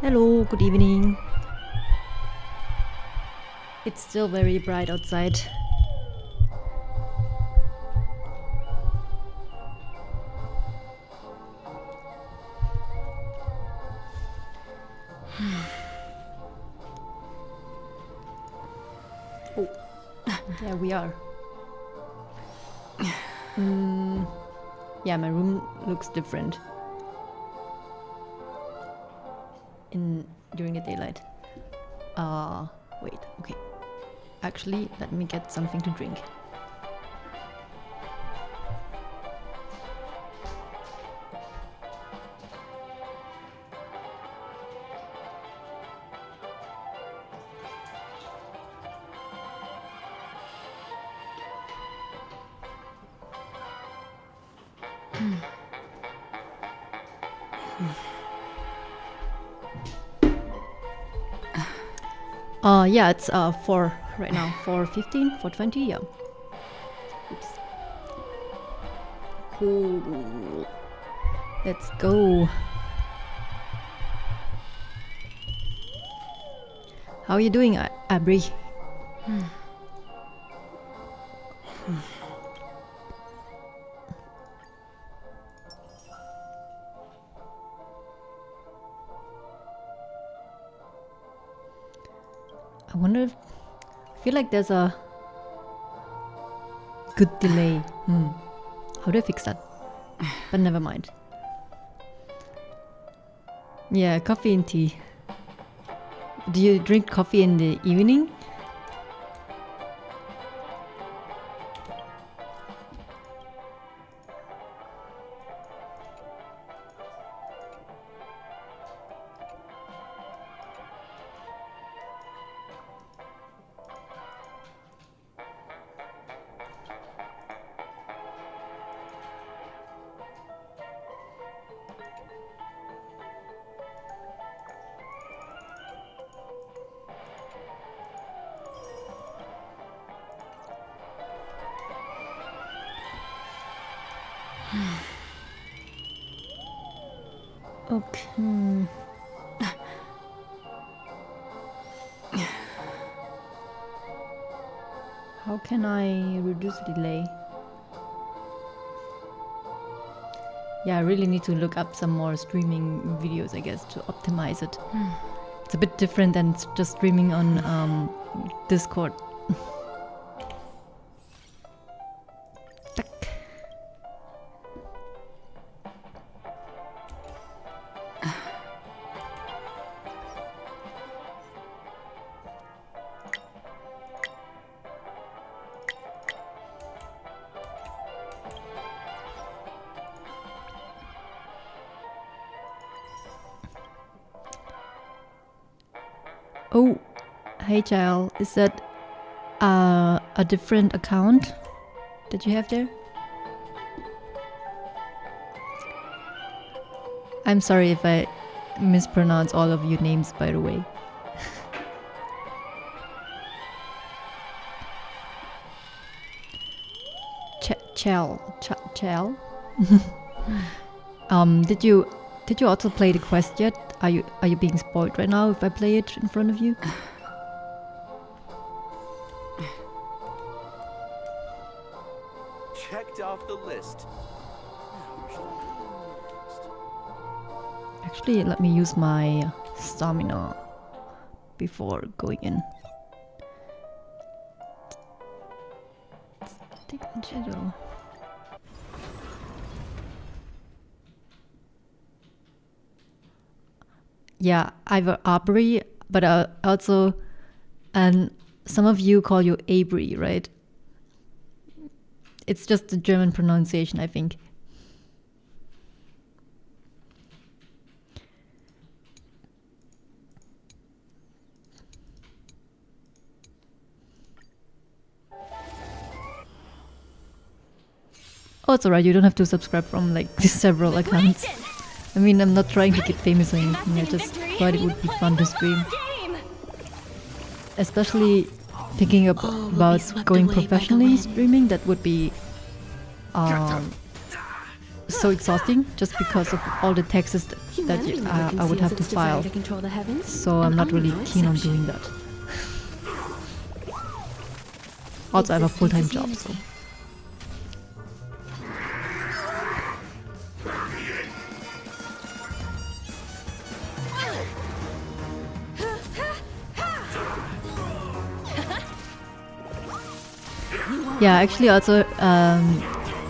Hello, good evening. It's still very bright outside. Oh, there we are. Yeah, my room looks different during the daylight. Wait, okay. Actually, let me get something to drink. Yeah, it's 4 right now. 4:15, 4:20, yeah. Oops. Cool. Let's go. How are you doing, Abri? I wonder if... I feel like there's a good delay. How do I fix that? But never mind. Yeah, coffee and tea. Do you drink coffee in the evening? Okay. How can I reduce the delay? Yeah, I really need to look up some more streaming videos, I guess, to optimize it. It's a bit different than just streaming on Discord. Oh, hey child, is that a different account that you have there? I'm sorry if I mispronounce all of your names, by the way. Chell. Did you also play the quest yet? Are you being spoiled right now if I play it in front of you? checked off the list. Actually, let me use my stamina before going in. Stick and shadow. Yeah, either Aubrey, but also, and some of you call you Abri, right? It's just the German pronunciation, I think. Oh, it's alright, you don't have to subscribe from like several accounts. I mean, I'm not trying to get famous or anything, I just thought it would be fun to stream. Especially thinking about going professionally streaming, that would be so exhausting just because of all the taxes that I would have to file. So I'm not really keen on doing that. Also, I have a full-time job, so. Yeah, actually also I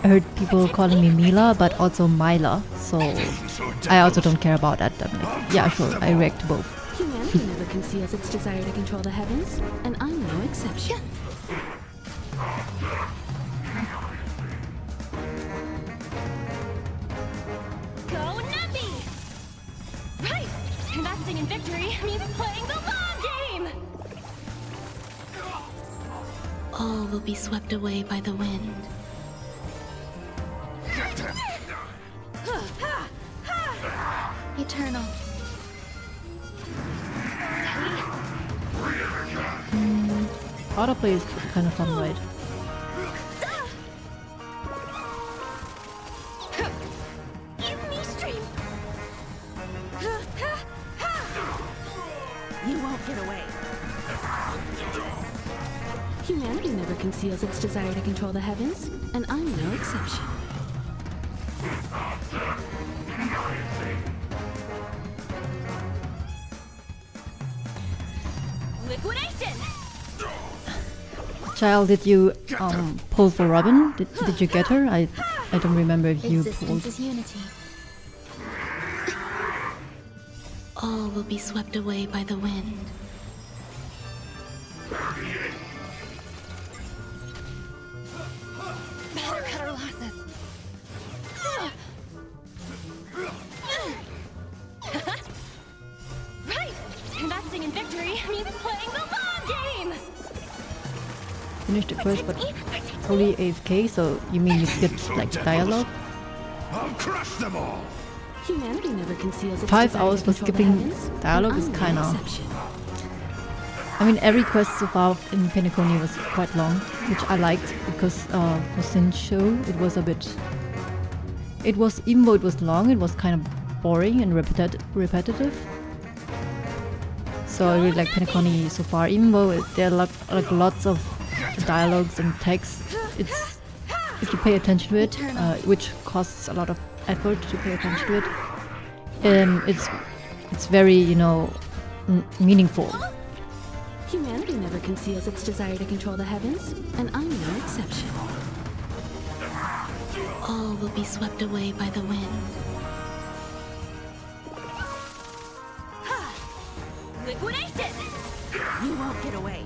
heard people calling me Mila, but also Myla, so I also don't care about that. I'm like, yeah, sure, I react to both. Humanity never conceals its desire to control the heavens, and I'm no exception. Go Nappy! Right! Investing in victory means playing the long game! All will be swept away by the wind. Eternal. Autoplay is kind of fun, right? Give me stream! You won't get away. Humanity never conceals its desire to control the heavens, and I'm no exception. Liquidation! Child, did you pull for Robin? Did you get her? I don't remember if you pulled. Existence is unity. All will be swept away by the wind. Better cut our losses. Right! Investing in victory means playing the long game! Finished the quest, but fully AFK, so you mean you skipped like dialogue? I'll crush them all. Humanity never conceals its 5 desire hours to for control the skipping heavens, dialogue and is I'm no kinda... exception. I mean, every quest so far in Penacony was quite long, which I liked, because for Sin's show it was a bit... It was, even though it was long, it was kind of boring and repetitive. So I really like Penacony so far, even though there are like lots of dialogues and text. It's, if you pay attention to it, which costs a lot of effort to pay attention to it, it's very, you know, meaningful. Humanity never conceals its desire to control the heavens, and I'm no exception. All will be swept away by the wind. Liquidation! You won't get away.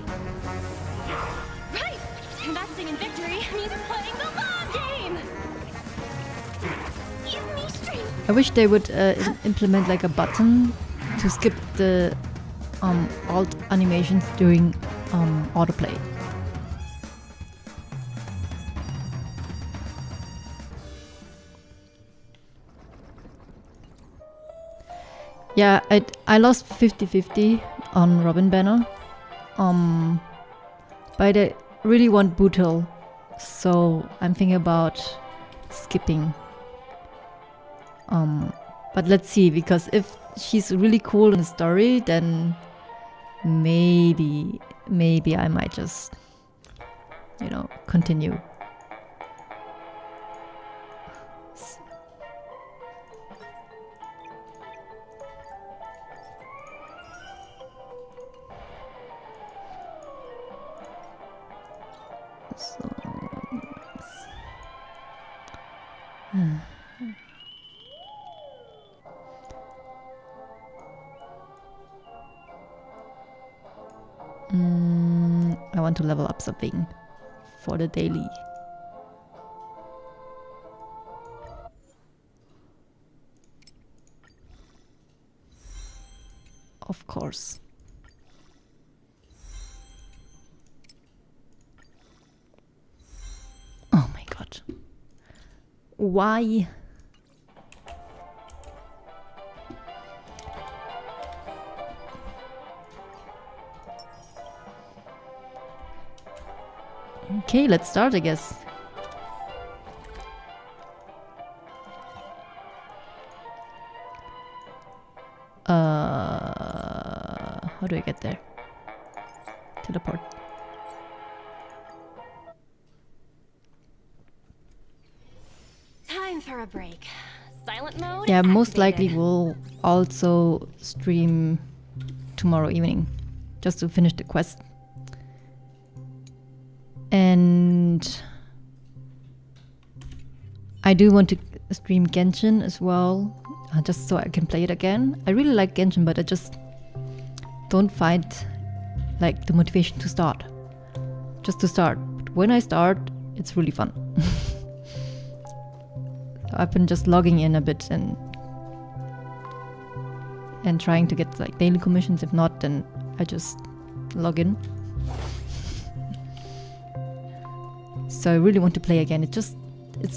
Right! Investing in victory means playing the long game! Give me stream! I wish they would implement like a button to skip the alt animations during autoplay. Yeah, I lost 50-50 on Robin Banner, but I really want Bootle, so I'm thinking about skipping. But let's see, because if she's really cool in the story, then maybe I might just, you know, continue. So, I want to level up something for the daily. Of course. Oh my god. Why? Okay, let's start, I guess. How do I get there? Teleport. Time for a break. Silent mode. Yeah, most likely activated. we'll also stream tomorrow evening just to finish the quest. And I do want to stream Genshin as well, just so I can play it again. I really like Genshin, but I just don't find like the motivation to start. Just to start. But when I start, it's really fun. So I've been just logging in a bit and trying to get like daily commissions. If not, then I just log in. So I really want to play again. It's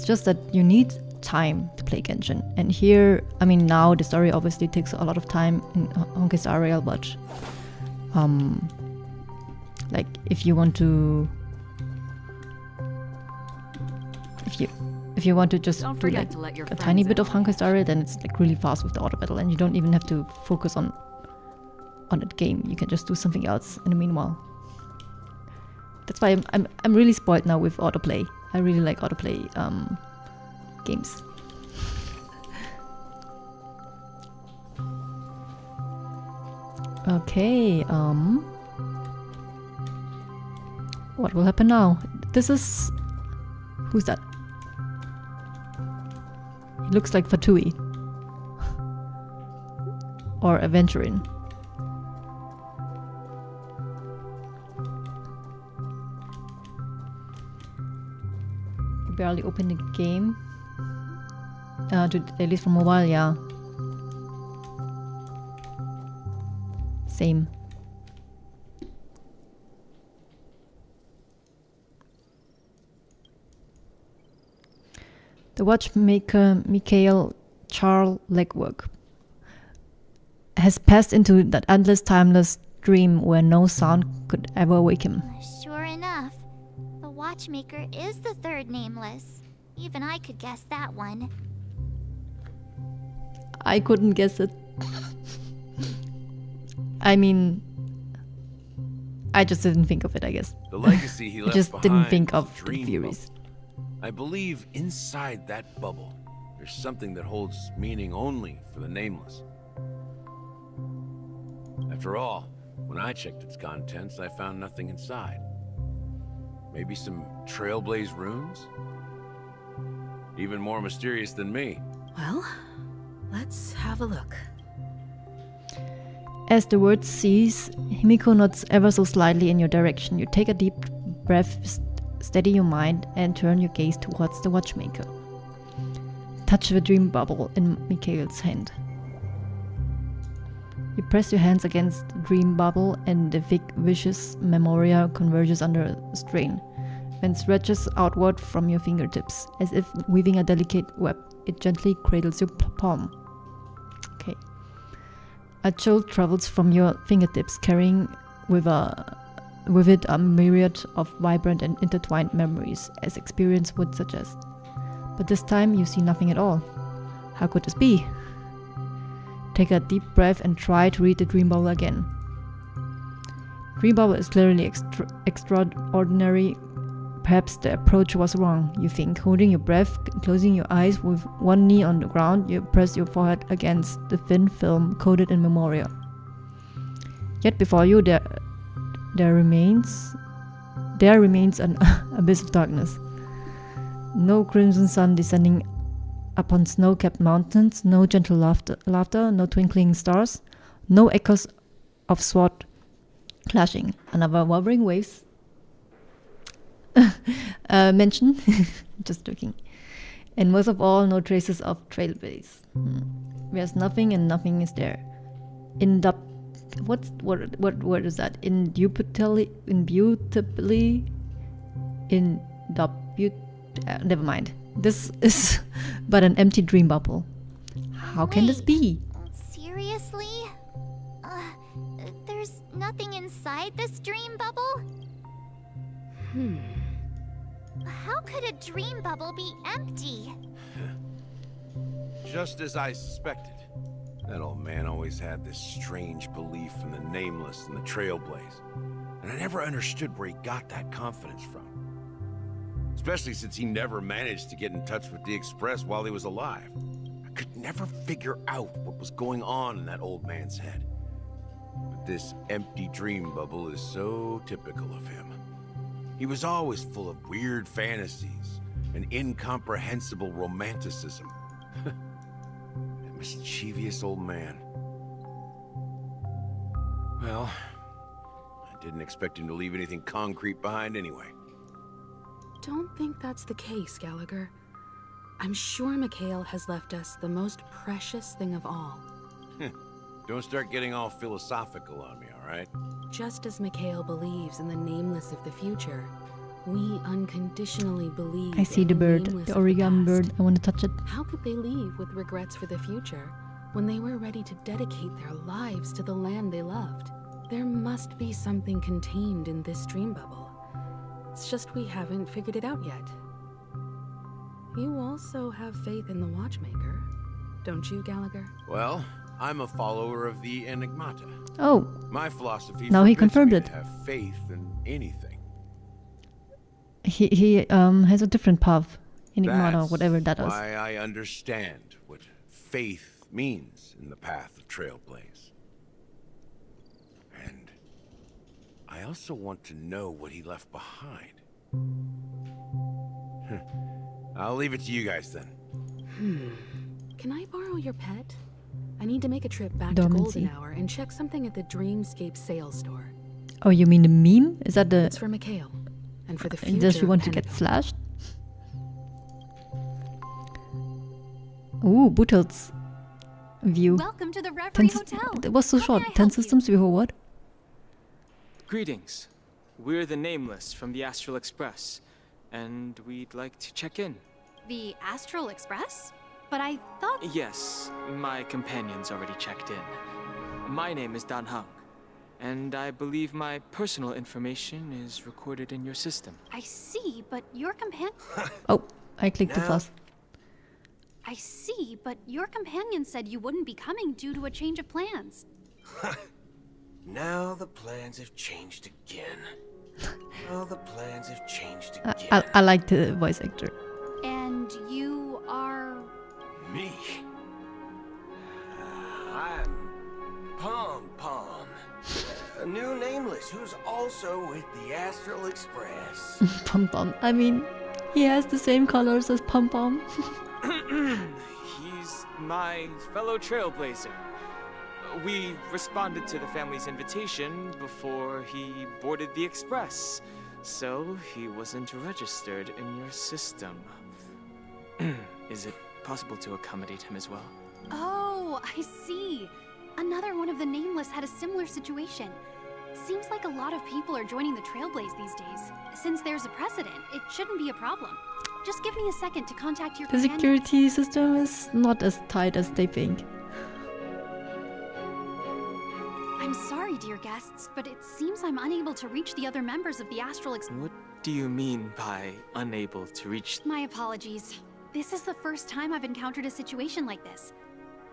just that you need time to play Genshin. And here, I mean, now the story obviously takes a lot of time in Honkai Star Rail, but like if you want to if you want to just Don't do forget like to let your a tiny friends bit in of on Honkai Star Rail, then it's like really fast with the auto battle, and you don't even have to focus on that game. You can just do something else in the meanwhile. That's why I'm really spoiled now with autoplay. I really like autoplay games. Okay, what will happen now? This is... Who's that? He looks like Fatui. Or Aventurin. Barely open the game. At least for mobile, yeah. Same. The watchmaker Mikhail Charles Legwork has passed into that endless, timeless dream where no sound could ever wake him. Sure enough, the watchmaker is the third nameless. Even I could guess that one. I couldn't guess it. I mean, I just didn't think of it, I guess. The legacy he I left just didn't behind think was of a the dream Furies. bubble. I believe inside that bubble, there's something that holds meaning only for the nameless. After all, when I checked its contents, I found nothing inside. Maybe some Trailblaze runes? Even more mysterious than me. Well, let's have a look. As the word cease, Himiko nods ever so slightly in your direction. You take a deep breath, steady your mind, and turn your gaze towards the watchmaker. Touch the dream bubble in Mikhail's hand. You press your hands against the dream bubble, and the thick, vicious memoria converges under strain, and stretches outward from your fingertips, as if weaving a delicate web. It gently cradles your palm. Okay. A chill travels from your fingertips, carrying with it a myriad of vibrant and intertwined memories, as experience would suggest. But this time you see nothing at all. How could this be? Take a deep breath and try to read the dream bubble again. Dream bubble is clearly extraordinary. Perhaps the approach was wrong, you think. Holding your breath, closing your eyes with one knee on the ground, you press your forehead against the thin film coated in memoria. Yet before you there remains there remains an abyss of darkness. No crimson sun descending upon snow-capped mountains, no gentle laughter, no twinkling stars, no echoes of sword clashing. Another wobbling waves mention. Just joking. And most of all, no traces of Trailblaze. There's nothing and nothing is there. What word is that? Never mind. This is but an empty dream bubble. How can this be? Seriously? There's nothing inside this dream bubble? How could a dream bubble be empty? Just as I suspected. That old man always had this strange belief in the Nameless and the Trailblaze. And I never understood where he got that confidence from. Especially since he never managed to get in touch with the Express while he was alive. I could never figure out what was going on in that old man's head. But this empty dream bubble is so typical of him. He was always full of weird fantasies and incomprehensible romanticism. That mischievous old man. Well, I didn't expect him to leave anything concrete behind anyway. Don't think that's the case, Gallagher. I'm sure Mikhail has left us the most precious thing of all. Don't start getting all philosophical on me, all right? Just as Mikhail believes in the Nameless of the future, we unconditionally believe I see in the bird, Nameless the of origami past. bird. I want to touch it. How could they leave with regrets for the future when they were ready to dedicate their lives to the land they loved? There must be something contained in this dream bubble. It's just we haven't figured it out yet. You also have faith in the Watchmaker, don't you, Gallagher? Well, I'm a follower of the Enigmata. Oh, My philosophy Now he forbids confirmed me it. to have faith in anything. he has a different path. Enigmata, That's whatever that is. why I understand what faith means in the path of Trailblaze. And I also want to know what he left behind. I'll leave it to you guys then. Can I borrow your pet? I need to make a trip back Dormancy. to Golden Hour and check something at the Dreamscape sales store. Oh, you mean the meme? Is that the... It's for Mikhail. And for the future Does she of want to get Pennaville. slashed? Ooh, Buttel's view. Welcome to the Reverie Hotel. It was so How short. may I 10 help you? systems before what? Greetings. We're the Nameless from the Astral Express, and we'd like to check in. The Astral Express? But I thought... Yes, my companion's already checked in. My name is Dan Hung, and I believe my personal information is recorded in your system. I see, but your companion... Oh, I clicked too Now- fast. I see, but your companion said you wouldn't be coming due to a change of plans. Now the plans have changed again. Now the plans have changed again. I like the voice actor. And you are... Me. I'm Pom Pom, a new Nameless who's also with the Astral Express. Pom Pom. I mean, he has the same colors as Pom Pom. He's my fellow Trailblazer. We responded to the family's invitation before he boarded the Express, so he wasn't registered in your system. Is it possible to accommodate him as well? Oh, I see. Another one of the Nameless had a similar situation. Seems like a lot of people are joining the Trailblaze these days. Since there's a precedent, it shouldn't be a problem. Just give me a second to contact your The companion. security system is not as tight as they think. I'm sorry, dear guests, but it seems I'm unable to reach the other members of the Astral Express. What do you mean by unable to reach? My apologies. This is the first time I've encountered a situation like this.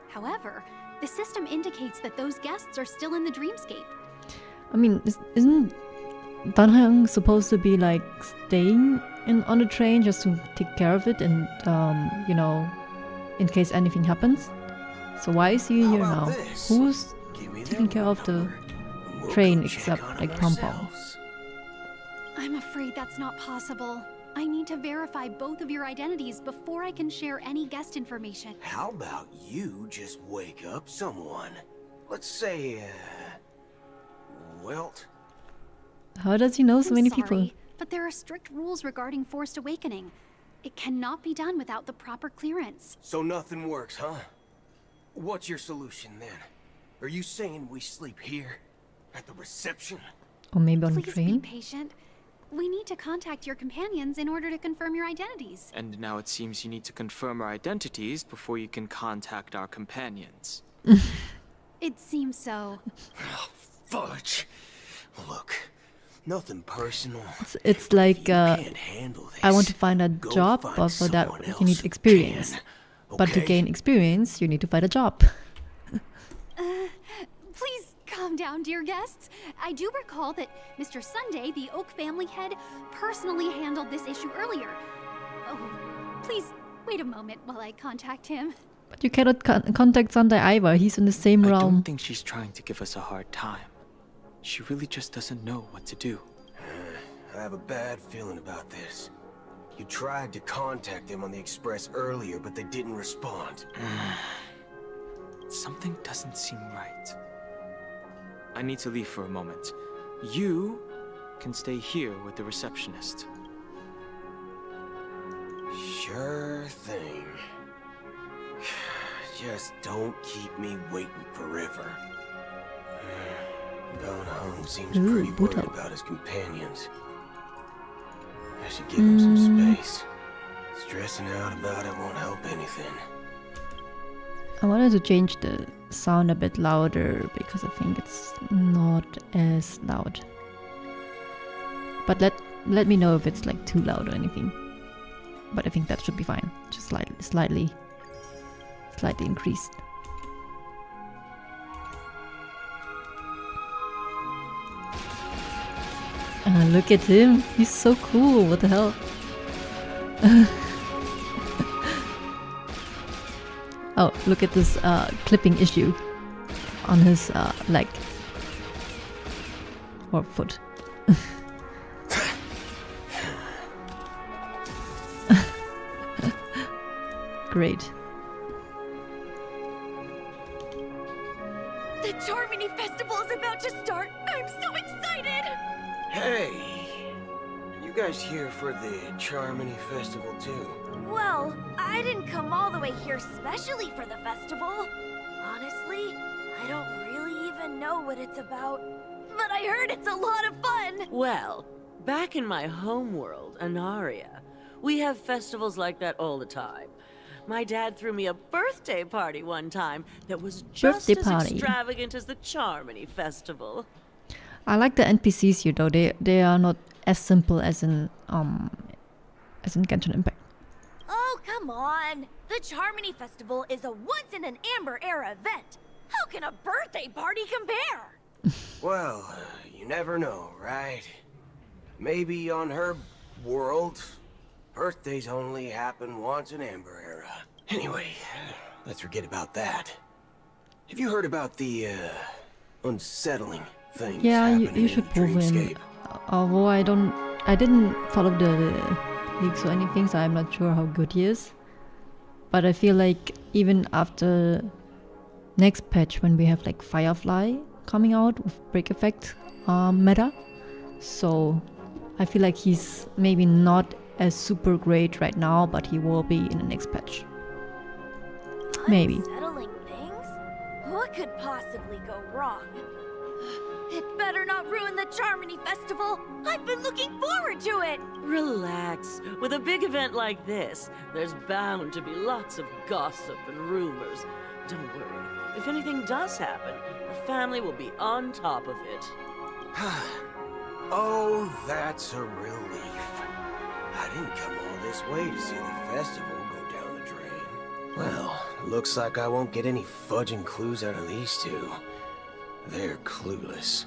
However, the system indicates that those guests are still in the dreamscape. I mean, isn't Danhang supposed to be like staying on the train just to take care of it and, you know, in case anything happens? So why is he How here about now? this? Who's Give me taking their care of the number, and we'll train go check except on like it Pom Pom? ourselves. I'm afraid that's not possible. I need to verify both of your identities before I can share any guest information. How about you just wake up someone? Let's say, Welt? How does he know so I'm many sorry, people? but there are strict rules regarding forced awakening. It cannot be done without the proper clearance. So nothing works, huh? What's your solution then? Are you saying we sleep here? At the reception? Or maybe on the Please be train? patient. We need to contact your companions in order to confirm your identities. And now it seems you need to confirm our identities before you can contact our companions. It seems so. Oh, fudge. Look, nothing personal. It's like, You can't handle this. I want to find a Go job, find but for that someone you else need who experience. can, But to okay? gain experience, you need to find a job. Please calm down, dear guests. I do recall that Mr. Sunday, the Oak family head, personally handled this issue earlier. Oh, please wait a moment while I contact him. But you cannot contact Sunday either. He's in the same I realm. don't think she's trying to give us a hard time. She really just doesn't know what to do. I have a bad feeling about this. You tried to contact them on the express earlier, but they didn't respond. Something doesn't seem right. I need to leave for a moment. You can stay here with the receptionist. Sure thing. Just don't keep me waiting forever. Don Home seems Ooh, pretty worried Buddha. about his companions. I should give him some space. Stressing out about it won't help anything. I wanted to change the sound a bit louder because I think it's not as loud. But let me know if it's like too loud or anything. But I think that should be fine. Just slightly increased. Look at him. He's so cool. What the hell? Oh, look at this clipping issue on his leg or foot. Great. The Charmony Festival is about to start! I'm so excited! Hey! You guys here for the Charmony Festival too? Well, I didn't come all the way here specially for the festival. Honestly, I don't really even know what it's about. But I heard it's a lot of fun! Well, back in my home world, Anaria, we have festivals like that all the time. My dad threw me a birthday party one time that was just Birthday as party. extravagant as the Charmony Festival. I like the NPCs here though. They are not as simple as in Genshin Impact. Oh, come on! The Charmony Festival is a once-in-an-Amber-era event! How can a birthday party compare? Well, you never know, right? Maybe on her world, birthdays only happen once in Amber Era. Anyway, let's forget about that. Have you heard about the, unsettling things Yeah, happening you should in prove him. Dreamscape? Although I didn't follow the leaks or anything, so I'm not sure how good he is. But I feel like even after next patch, when we have like Firefly coming out with break effect meta, so I feel like he's maybe not as super great right now, but he will be in the next patch. Maybe. Unsettling things? What could possibly go wrong? It better not ruin the Charmony Festival! I've been looking forward to it! Relax. With a big event like this, there's bound to be lots of gossip and rumors. Don't worry. If anything does happen, the family will be on top of it. Oh, that's a relief. I didn't come all this way to see the festival go down the drain. Well, looks like I won't get any fudging clues out of these two. They're clueless.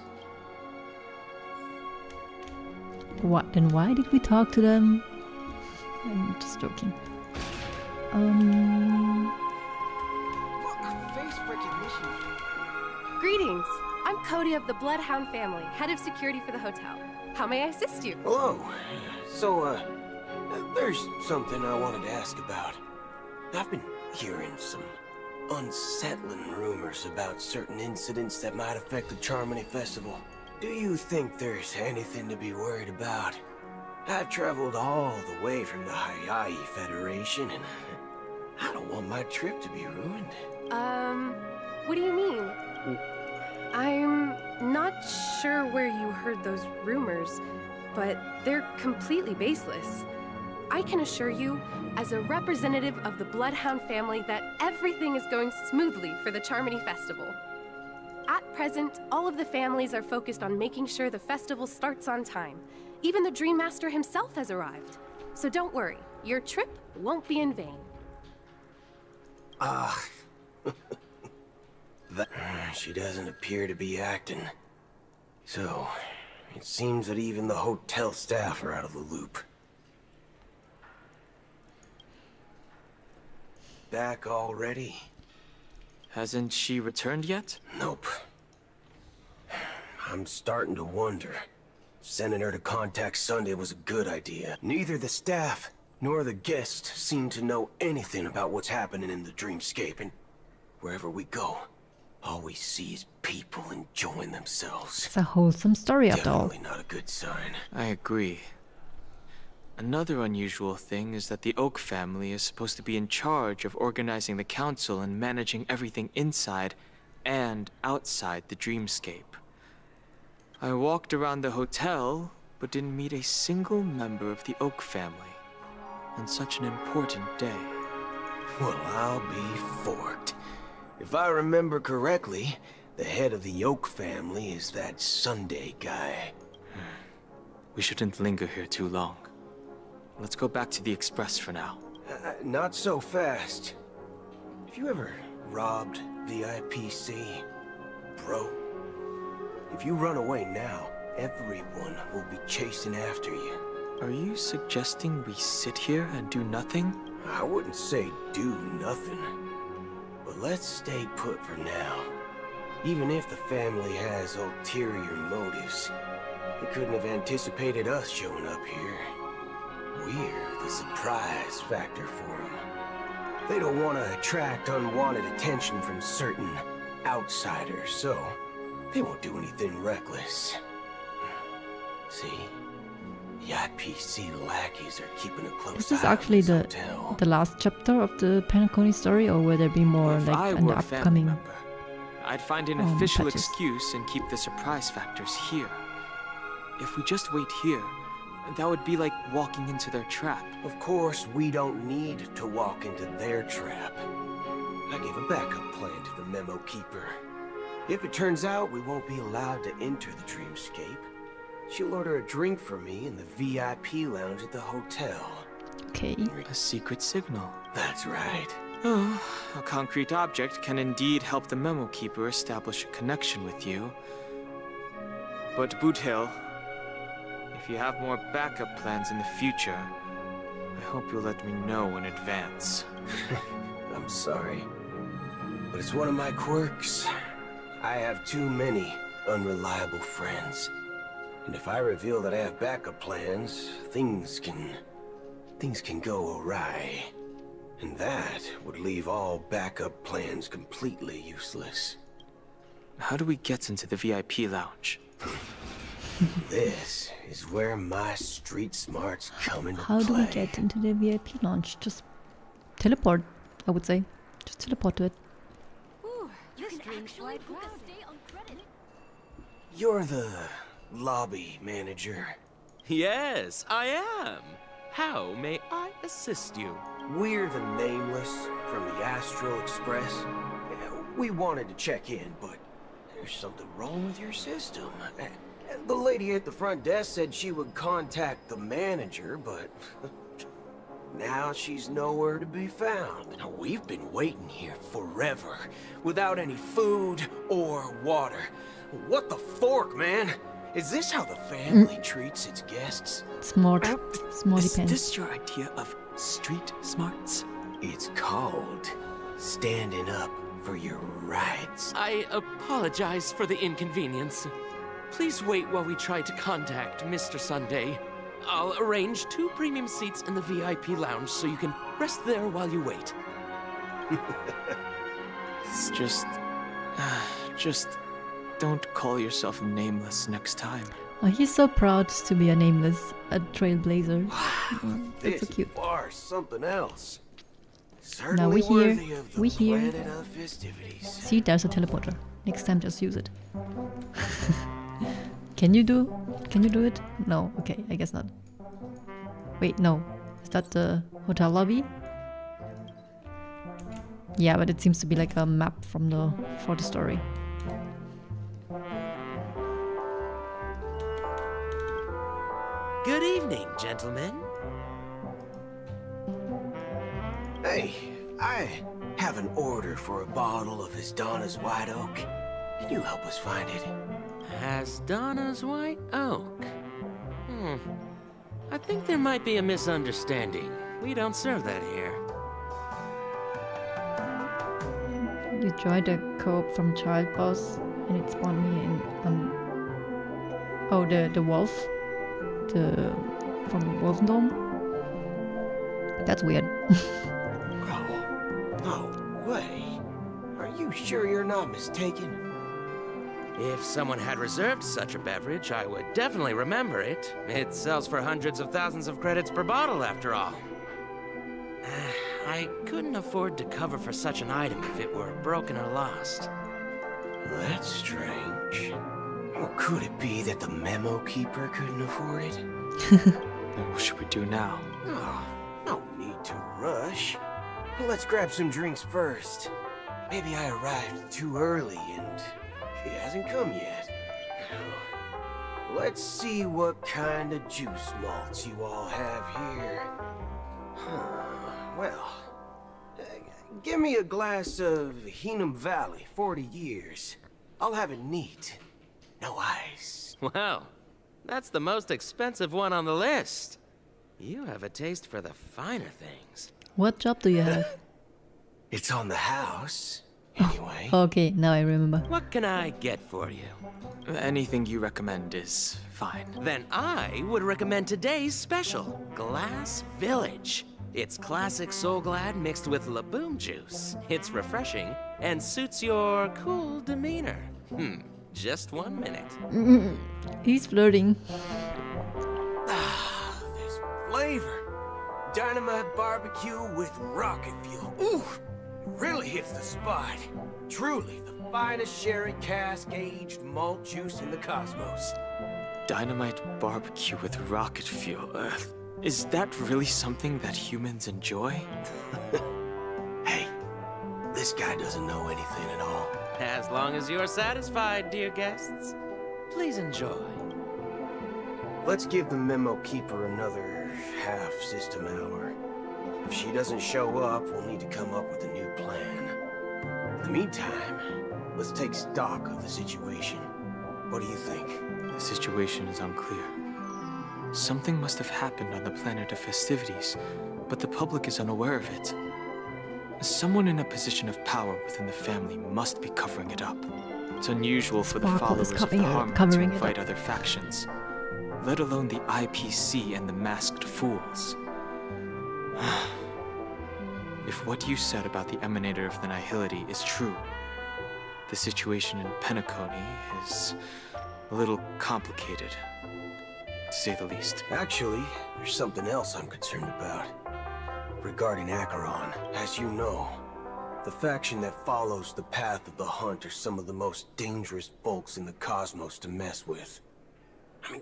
What? Then why did we talk to them? I'm just joking. Face recognition. Greetings. I'm Cody of the Bloodhound family, head of security for the hotel. How may I assist you? Hello. So, there's something I wanted to ask about. I've been hearing some unsettling rumors about certain incidents that might affect the Charmony Festival. Do you think there's anything to be worried about? I've traveled all the way from the Hayaii Federation, and I don't want my trip to be ruined. What do you mean? I'm not sure where you heard those rumors, but they're completely baseless. I can assure you, as a representative of the Bloodhound family, that everything is going smoothly for the Charmony Festival. At present, all of the families are focused on making sure the festival starts on time. Even the Dream Master himself has arrived. So don't worry, your trip won't be in vain. She doesn't appear to be acting. So, it seems that even the hotel staff are out of the loop. Back already? Hasn't she returned yet? Nope. I'm starting to wonder. Sending her to contact Sunday was a good idea. Neither the staff nor the guests seem to know anything about what's happening in the dreamscape, and wherever we go, all we see is people enjoying themselves. It's a wholesome story after all. Definitely not a good sign. I agree. Another unusual thing is that the Oak family is supposed to be in charge of organizing the council and managing everything inside and outside the dreamscape. I walked around the hotel, but didn't meet a single member of the Oak family on such an important day. Well, I'll be forked. If I remember correctly, the head of the Oak family is that Sunday guy. We shouldn't linger here too long. Let's go back to the Express for now. Not so fast. Have you ever robbed VIPC, bro? If you run away now, everyone will be chasing after you. Are you suggesting we sit here and do nothing? I wouldn't say do nothing. But let's stay put for now. Even if the family has ulterior motives, they couldn't have anticipated us showing up here. We're the surprise factor for them. They don't want to attract unwanted attention from certain outsiders, so they won't do anything reckless. See? The IPC lackeys are keeping a close eye. Is this actually on this hotel. the last chapter of the Penacony story, or will there be more If like I in were the a family upcoming? member, I'd find an official patches? excuse and keep the surprise factors here. If we just wait here, that would be like walking into their trap. Of course, we don't need to walk into their trap. I gave a backup plan to the memo keeper. If it turns out we won't be allowed to enter the dreamscape, she'll order a drink for me in the VIP lounge at the hotel. Okay. A secret signal. That's right. Oh, a concrete object can indeed help the memo keeper establish a connection with you. But Boot Hill, if you have more backup plans in the future, I hope you'll let me know in advance. I'm sorry, but it's one of my quirks. I have too many unreliable friends. And if I reveal that I have backup plans, things can go awry. And that would leave all backup plans completely useless. How do we get into the VIP lounge? This is where my street smarts come into How play. do we get into the VIP launch? Just teleport, I would say. Just teleport to it. You're the lobby manager. Yes, I am. How may I assist you? We're the Nameless from the Astral Express. We wanted to check in, but there's something wrong with your system. The lady at the front desk said she would contact the manager, but now she's nowhere to be found. We've been waiting here forever, without any food or water. What the fork, man? Is this how the family treats its guests? Small Is depends. this your idea of street smarts? It's called standing up for your rides. I apologize for the inconvenience. Please wait while we try to contact Mr. Sunday. I'll arrange 2 premium seats in the VIP lounge so you can rest there while you wait. It's just don't call yourself nameless next time. Oh, he's so proud to be a nameless, a trailblazer. That's so This cute. bar's something else. Now Certainly we're here. worthy of the We're here. planet of festivities. See, there's a teleporter. Next time, just use it. Can you do it? No. Okay, I guess not. Wait, no. Is that the hotel lobby? Yeah, but it seems to be like a map for the story. Good evening, gentlemen. Hey, I have an order for a bottle of His Donna's White Oak. Can you help us find it? Donna's White Oak. I think there might be a misunderstanding. We don't serve that here. You tried a co-op from Child Boss and it spawned me in oh, the wolf, from Wolfendome. That's weird. Oh, no way. Are you sure you're not mistaken? If someone had reserved such a beverage, I would definitely remember it. It sells for hundreds of thousands of credits per bottle, after all. I couldn't afford to cover for such an item if it were broken or lost. That's strange. Or could it be that the memo keeper couldn't afford it? What should we do now? Oh, no need to rush. Let's grab some drinks first. Maybe I arrived too early and he hasn't come yet. Let's see what kind of juice malts you all have here. Well, give me a glass of Heenum Valley, 40 years. I'll have it neat. No ice. Wow, that's the most expensive one on the list. You have a taste for the finer things. What job do you have? It's on the house, anyway. Okay, now I remember. What can I get for you? Anything you recommend is fine. Then I would recommend today's special, Glass Village. It's classic Soul Glad mixed with Laboom juice. It's refreshing and suits your cool demeanor. Just 1 minute. He's flirting. This flavor. Dynamite barbecue with rocket fuel. Ooh, it really hits the spot. Truly the finest sherry cask-aged malt juice in the cosmos. Dynamite barbecue with rocket fuel. Is that really something that humans enjoy? Hey, this guy doesn't know anything at all. As long as you're satisfied, dear guests, please enjoy. Let's give the memo keeper another half system hour. If she doesn't show up, we'll need to come up with a new plan. In the meantime, let's take stock of the situation. What do you think? The situation is unclear. Something must have happened on the planet of festivities, but the public is unaware of it. Someone in a position of power within the family must be covering it up. It's unusual for the Sparkle is followers of the Harmony to covering it invite up. other factions, let alone the IPC and the Masked Fools. If what you said about the Emanator of the Nihility is true, the situation in Penacony is a little complicated, to say the least. Actually, there's something else I'm concerned about. Regarding Acheron, as you know, the faction that follows the path of the Hunt are some of the most dangerous folks in the cosmos to mess with. I mean,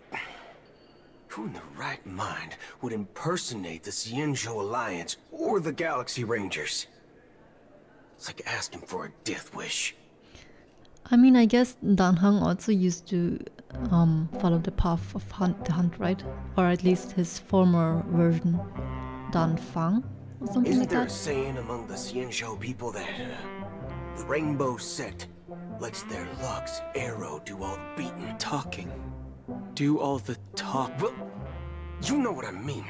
who in their right mind would impersonate the Cienjo Alliance or the Galaxy Rangers? It's like asking for a death wish. I mean, I guess Dan Heng also used to follow the path of the Hunt, right? Or at least his former version, Dan Fang, or something Isn't like there a that. saying among the Cienjo people that the Rainbow Sect lets their Lux arrow do all the beating? Talking. Do all the talk. Well, you know what I mean.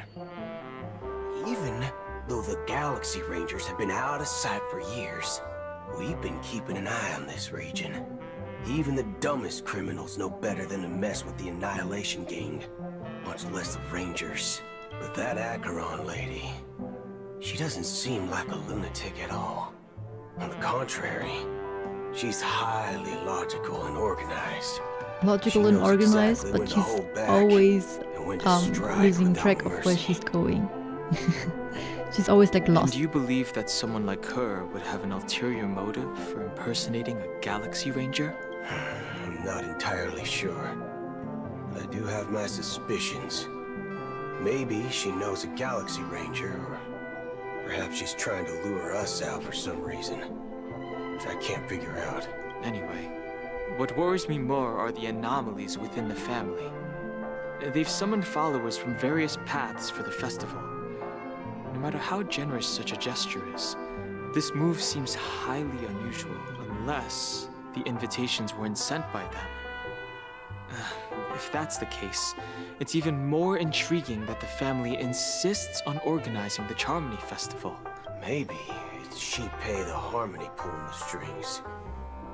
Even though the Galaxy Rangers have been out of sight for years, We've been keeping an eye on this region. Even the dumbest criminals know better than to mess with the Annihilation Gang, much less the Rangers. But that Acheron lady, she doesn't seem like a lunatic at all. On the contrary, she's highly logical and organized. Logical and organized, but she's always losing track of where she's going. She's always like lost. And do you believe that someone like her would have an ulterior motive for impersonating a Galaxy Ranger? I'm not entirely sure, but I do have my suspicions. Maybe she knows a Galaxy Ranger, or perhaps she's trying to lure us out for some reason, which I can't figure out. Anyway, what worries me more are the anomalies within the family. They've summoned followers from various paths for the festival. No matter how generous such a gesture is, this move seems highly unusual, unless the invitations weren't sent by them. If that's the case, it's even more intriguing that the family insists on organizing the Charmony Festival. Maybe it's Shipei the Harmony pulling the strings.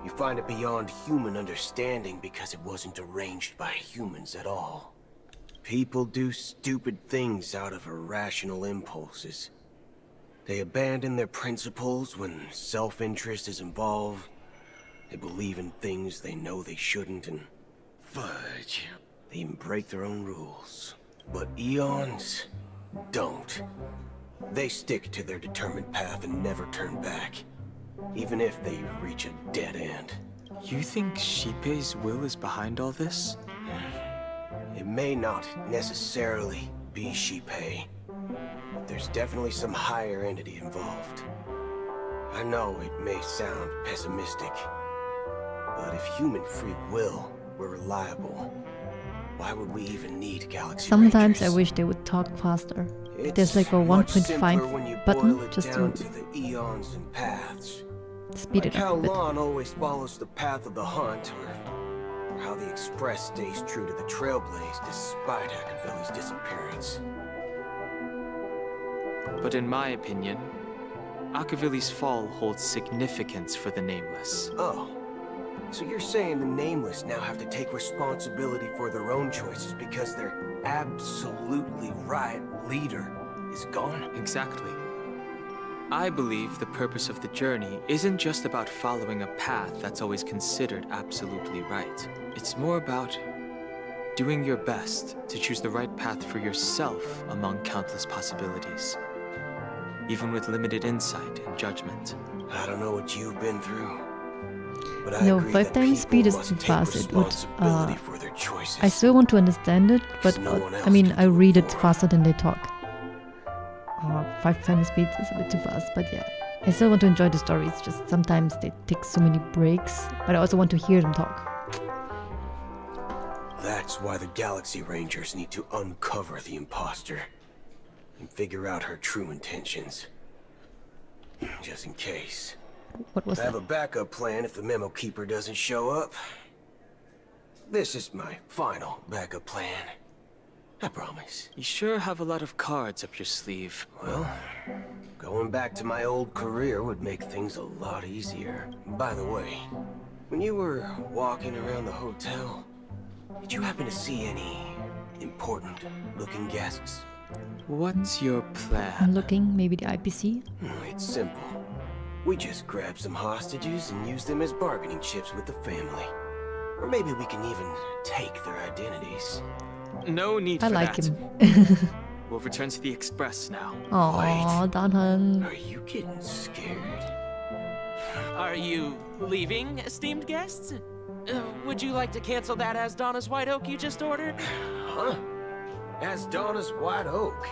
You find it beyond human understanding because it wasn't arranged by humans at all. People do stupid things out of irrational impulses. They abandon their principles when self-interest is involved. They believe in things they know they shouldn't, and fudge, they even break their own rules. But Eons don't. They stick to their determined path and never turn back, even if they reach a dead end. You think Shipei's will is behind all this? It may not necessarily be Shipei. There's definitely some higher entity involved. I know it may sound pessimistic, but if human free will were reliable, why would we even need Galaxy Sometimes Rangers? I wish they would talk faster. It's There's like a much simpler when you 1.5 boil button it just down to the eons and paths. speed Like it how up a bit. Lon always follows the path of the hunt, or how the Express stays true to the Trailblaze despite Akavilli's disappearance. But in my opinion, Akavilli's fall holds significance for the Nameless. Oh, so you're saying the Nameless now have to take responsibility for their own choices because their absolutely right leader is gone? Exactly. I believe the purpose of the journey isn't just about following a path that's always considered absolutely right. It's more about doing your best to choose the right path for yourself among countless possibilities, even with limited insight and judgment. I don't know what you've been through, but I No, agree 5 that times speed people is too must take fast. It would. responsibility for their choices. I still want to understand it, but No one else I mean, can I do it read it for 'em. faster than they talk. 5 times speed is a bit too fast, but yeah. I still want to enjoy the stories, just sometimes they take so many breaks, but I also want to hear them talk. That's why the Galaxy Rangers need to uncover the imposter and figure out her true intentions. Just in case. What was I have that? a backup plan if the Memo Keeper doesn't show up. This is my final backup plan. I promise. You sure have a lot of cards up your sleeve. Well, going back to my old career would make things a lot easier. By the way, when you were walking around the hotel, did you happen to see any important-looking guests? What's your I'm plan? looking, maybe the IPC? It's simple. We just grab some hostages and use them as bargaining chips with the family. Or maybe we can even take their identities. No need I for like that. him. We'll return to the Express now. Aww, Danhan. Are you getting scared? Are you leaving, esteemed guests? Would you like to cancel that As Donna's White Oak you just ordered? Huh? As Donna's White Oak.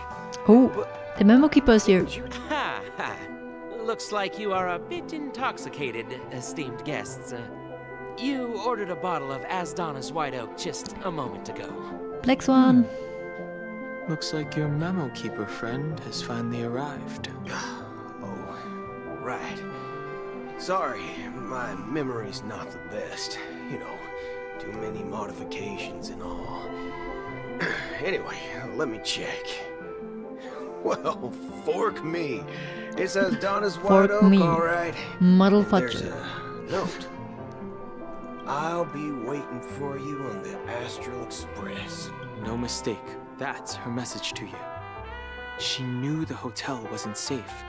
Oh, the Memo Keeper is here. Ha ha. Looks like you are a bit intoxicated, esteemed guests. You ordered a bottle of As Donna's White Oak just a moment ago. Black Swan. Looks like your Memo Keeper friend has finally arrived. Oh, right. Sorry, my memory's not the best. You know, too many modifications and all. Anyway, let me check. Well, fork me. It's as Donna's Fork white oak, me. all right. Muddle And there's fudge. a note. I'll be waiting for you on the Astral Express. No mistake. That's her message to you. She knew the hotel wasn't safe,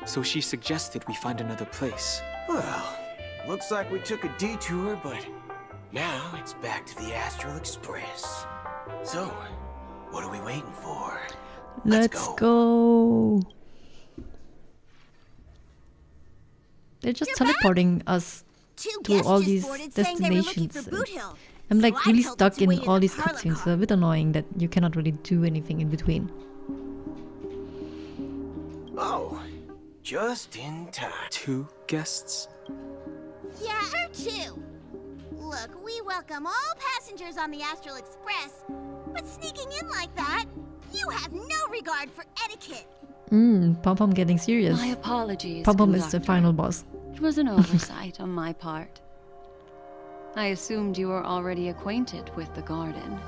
so she suggested we find another place. Well, looks like we took a detour, but now it's back to the Astral Express. So, what are we waiting for? Let's go. They're just teleporting us to all these destinations. I'm like really stuck in all these cutscenes. It's a bit annoying that you cannot really do anything in between. Oh, just in time. 2 guests? Yeah, her too. Look, we welcome all passengers on the Astral Express, but sneaking in like that, you have no regard for etiquette. Pom Pom getting serious. My apologies, Pom Pom is the conductor. final boss. It was an oversight on my part. I assumed you were already acquainted with the garden.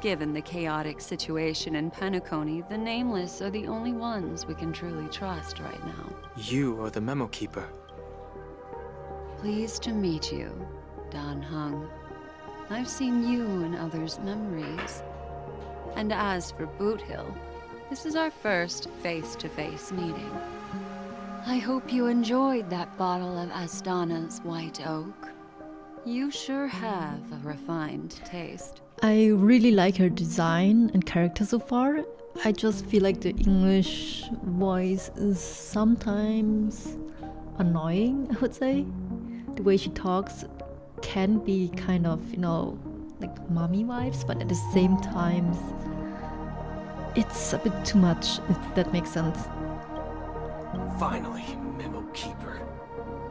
Given the chaotic situation in Penacony, the Nameless are the only ones we can truly trust right now. You are the memo keeper. Pleased to meet you, Dan Hung. I've seen you in others' memories. And as for Boot Hill, this is our first face-to-face meeting. I hope you enjoyed that bottle of Astana's White Oak. You sure have a refined taste. I really like her design and character so far. I just feel like the English voice is sometimes annoying, I would say. The way she talks can be kind of, you know, like mommy vibes, but at the same time, it's a bit too much, if that makes sense. Finally, Memo Keeper.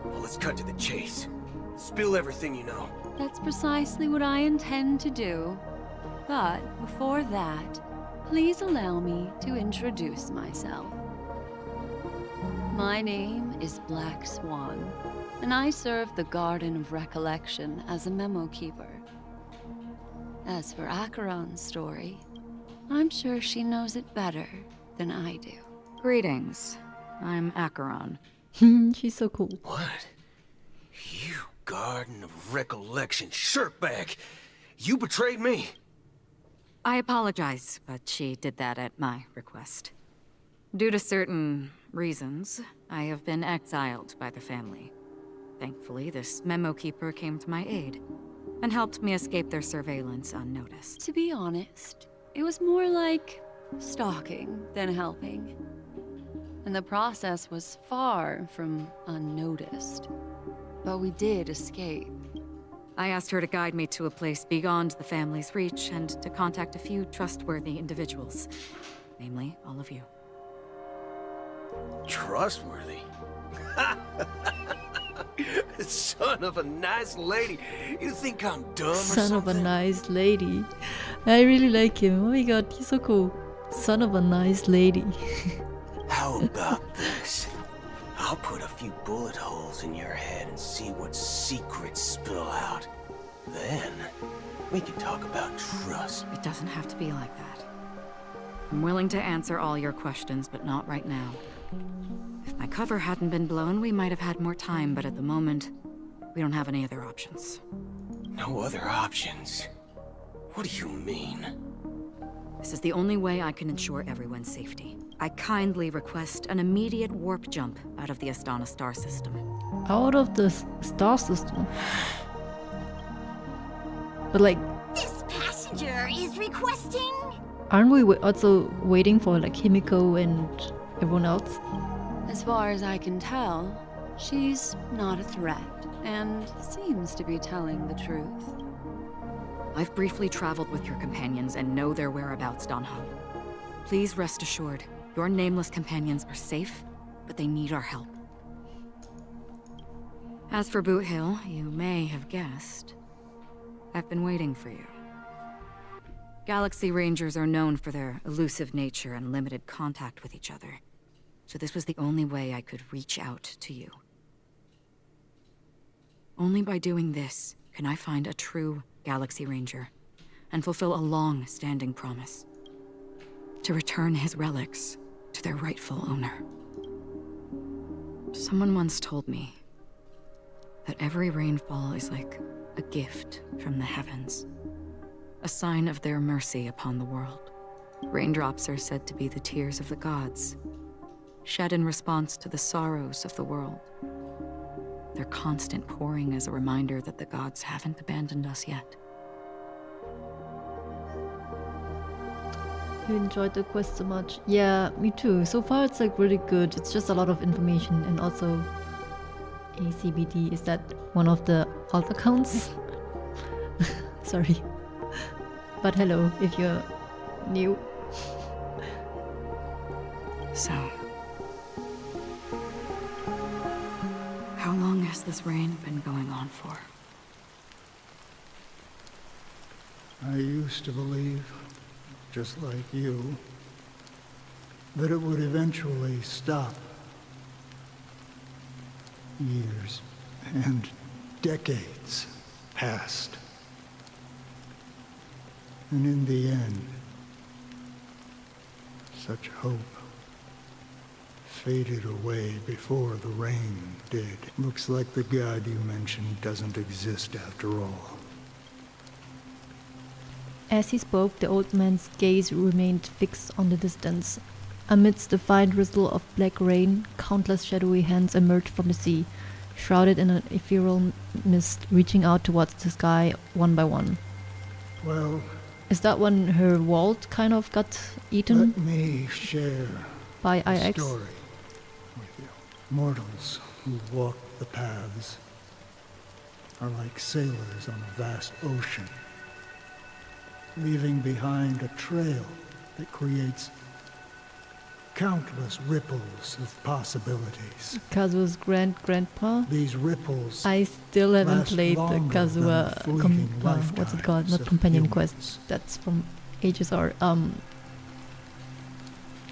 Well, let's cut to the chase. Spill everything you know. That's precisely what I intend to do. But before that, please allow me to introduce myself. My name is Black Swan, and I serve the Garden of Recollection as a memo keeper. As for Acheron's story, I'm sure she knows it better than I do. Greetings. I'm Acheron. She's so cool. What? You Garden of Recollection shirtbag! You betrayed me! I apologize, but she did that at my request. Due to certain reasons, I have been exiled by the family. Thankfully, this memo keeper came to my aid and helped me escape their surveillance unnoticed. To be honest, it was more like stalking than helping. And the process was far from unnoticed. But we did escape. I asked her to guide me to a place beyond the family's reach and to contact a few trustworthy individuals. Namely, all of you. Trustworthy? Son of a nice lady. You think I'm dumb or something? Son of a nice lady. I really like him. Oh my god, he's so cool. Son of a nice lady. How about this? I'll put a few bullet holes in your head and see what secrets spill out. Then, we can talk about trust. It doesn't have to be like that. I'm willing to answer all your questions, but not right now. If my cover hadn't been blown, we might have had more time, but at the moment, we don't have any other options. No other options? What do you mean? This is the only way I can ensure everyone's safety. I kindly request an immediate warp jump out of the Astana star system. Out of the star system? But like, This passenger is requesting. aren't we also waiting for like Himiko and everyone else? As far as I can tell, she's not a threat, and seems to be telling the truth. I've briefly traveled with your companions and know their whereabouts, Don Ho. Please rest assured, your nameless companions are safe, but they need our help. As for Boot Hill, you may have guessed. I've been waiting for you. Galaxy Rangers are known for their elusive nature and limited contact with each other. So this was the only way I could reach out to you. Only by doing this can I find a true Galaxy Ranger and fulfill a long-standing promise. To return his relics to of their rightful owner. Someone once told me that every rainfall is like a gift from the heavens, a sign of their mercy upon the world. Raindrops are said to be the tears of the gods, shed in response to the sorrows of the world. Their constant pouring is a reminder that the gods haven't abandoned us yet. You enjoyed the quest so much. Yeah, me too. So far it's like really good. It's just a lot of information, and also ACBD, is that one of the alt accounts? Sorry. But hello, if you're new. So, how long has this rain been going on for? I used to believe, just like you, that it would eventually stop. Years and decades passed. And in the end, such hope faded away before the rain did. Looks like the god you mentioned doesn't exist after all. As he spoke, the old man's gaze remained fixed on the distance. Amidst the fine drizzle of black rain, countless shadowy hands emerged from the sea, shrouded in an ethereal mist, reaching out towards the sky one by one. Well, is that when her vault kind of got eaten? Let me share by a IX? Story with you. Mortals who walk the paths are like sailors on a vast ocean, leaving behind a trail that creates countless ripples of possibilities. Kazua's grandpa? These ripples I still haven't last played the longer Kazua than fleeting what's it called? lifetimes Not of companion humans. quest. That's from ages or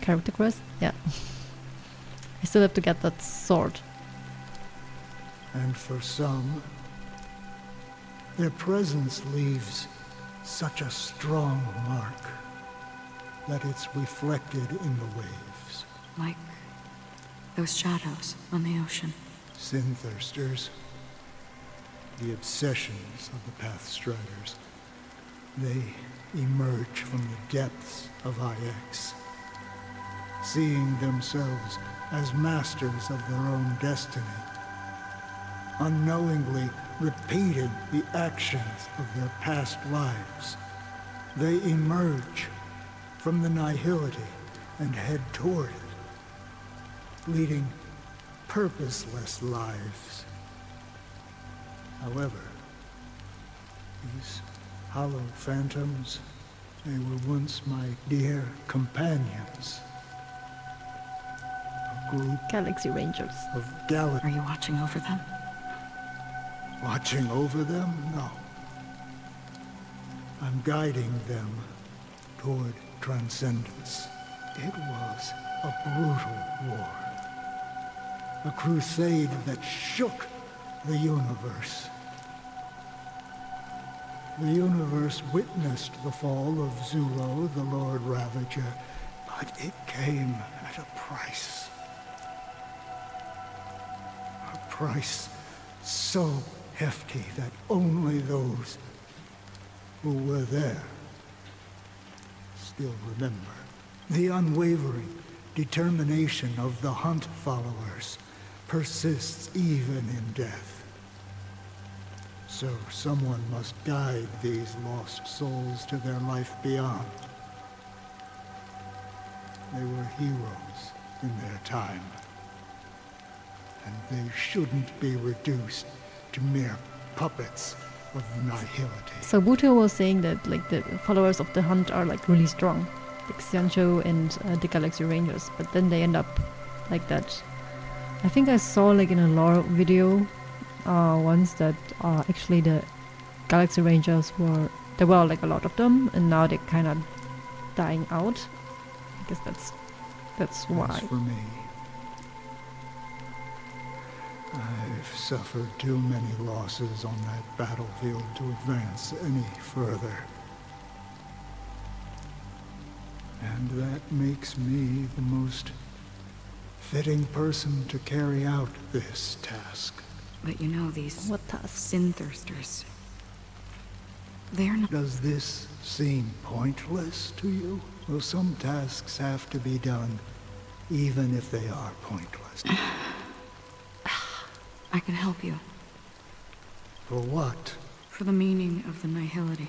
character quest? Yeah. I still have to get that sword. And for some, their presence leaves such a strong mark that it's reflected in the waves. Like those shadows on the ocean. Sin thirsters, the obsessions of the Pathstriders, they emerge from the depths of IX, seeing themselves as masters of their own destiny, unknowingly repeating the actions of their past lives. They emerge from the nihility and head toward it, leading purposeless lives. However, these hollow phantoms, they were once my dear companions. A group Galaxy Rangers. of galaxies. Are you watching over them? Watching over them? No. I'm guiding them toward transcendence. It was a brutal war. A crusade that shook the universe. The universe witnessed the fall of Zulo, the Lord Ravager, but it came at a price. A price so hefty that only those who were there still remember. The unwavering determination of the Hunt followers persists even in death. So someone must guide these lost souls to their life beyond. They were heroes in their time, and they shouldn't be reduced to mere puppets of nihility. So Buto was saying that like the followers of the Hunt are like really strong, like Xianzhou and the Galaxy Rangers, but then they end up like that. I think I saw like in a lore video once that actually the Galaxy Rangers there were like a lot of them, and now they're kind of dying out. I guess that's why. As for me, I've suffered too many losses on that battlefield to advance any further. And that makes me the most fitting person to carry out this task. But you know, these What task? sin thirsters, they're not. Does this seem pointless to you? Well, some tasks have to be done, even if they are pointless. I can help you. For what? For the meaning of the nihility.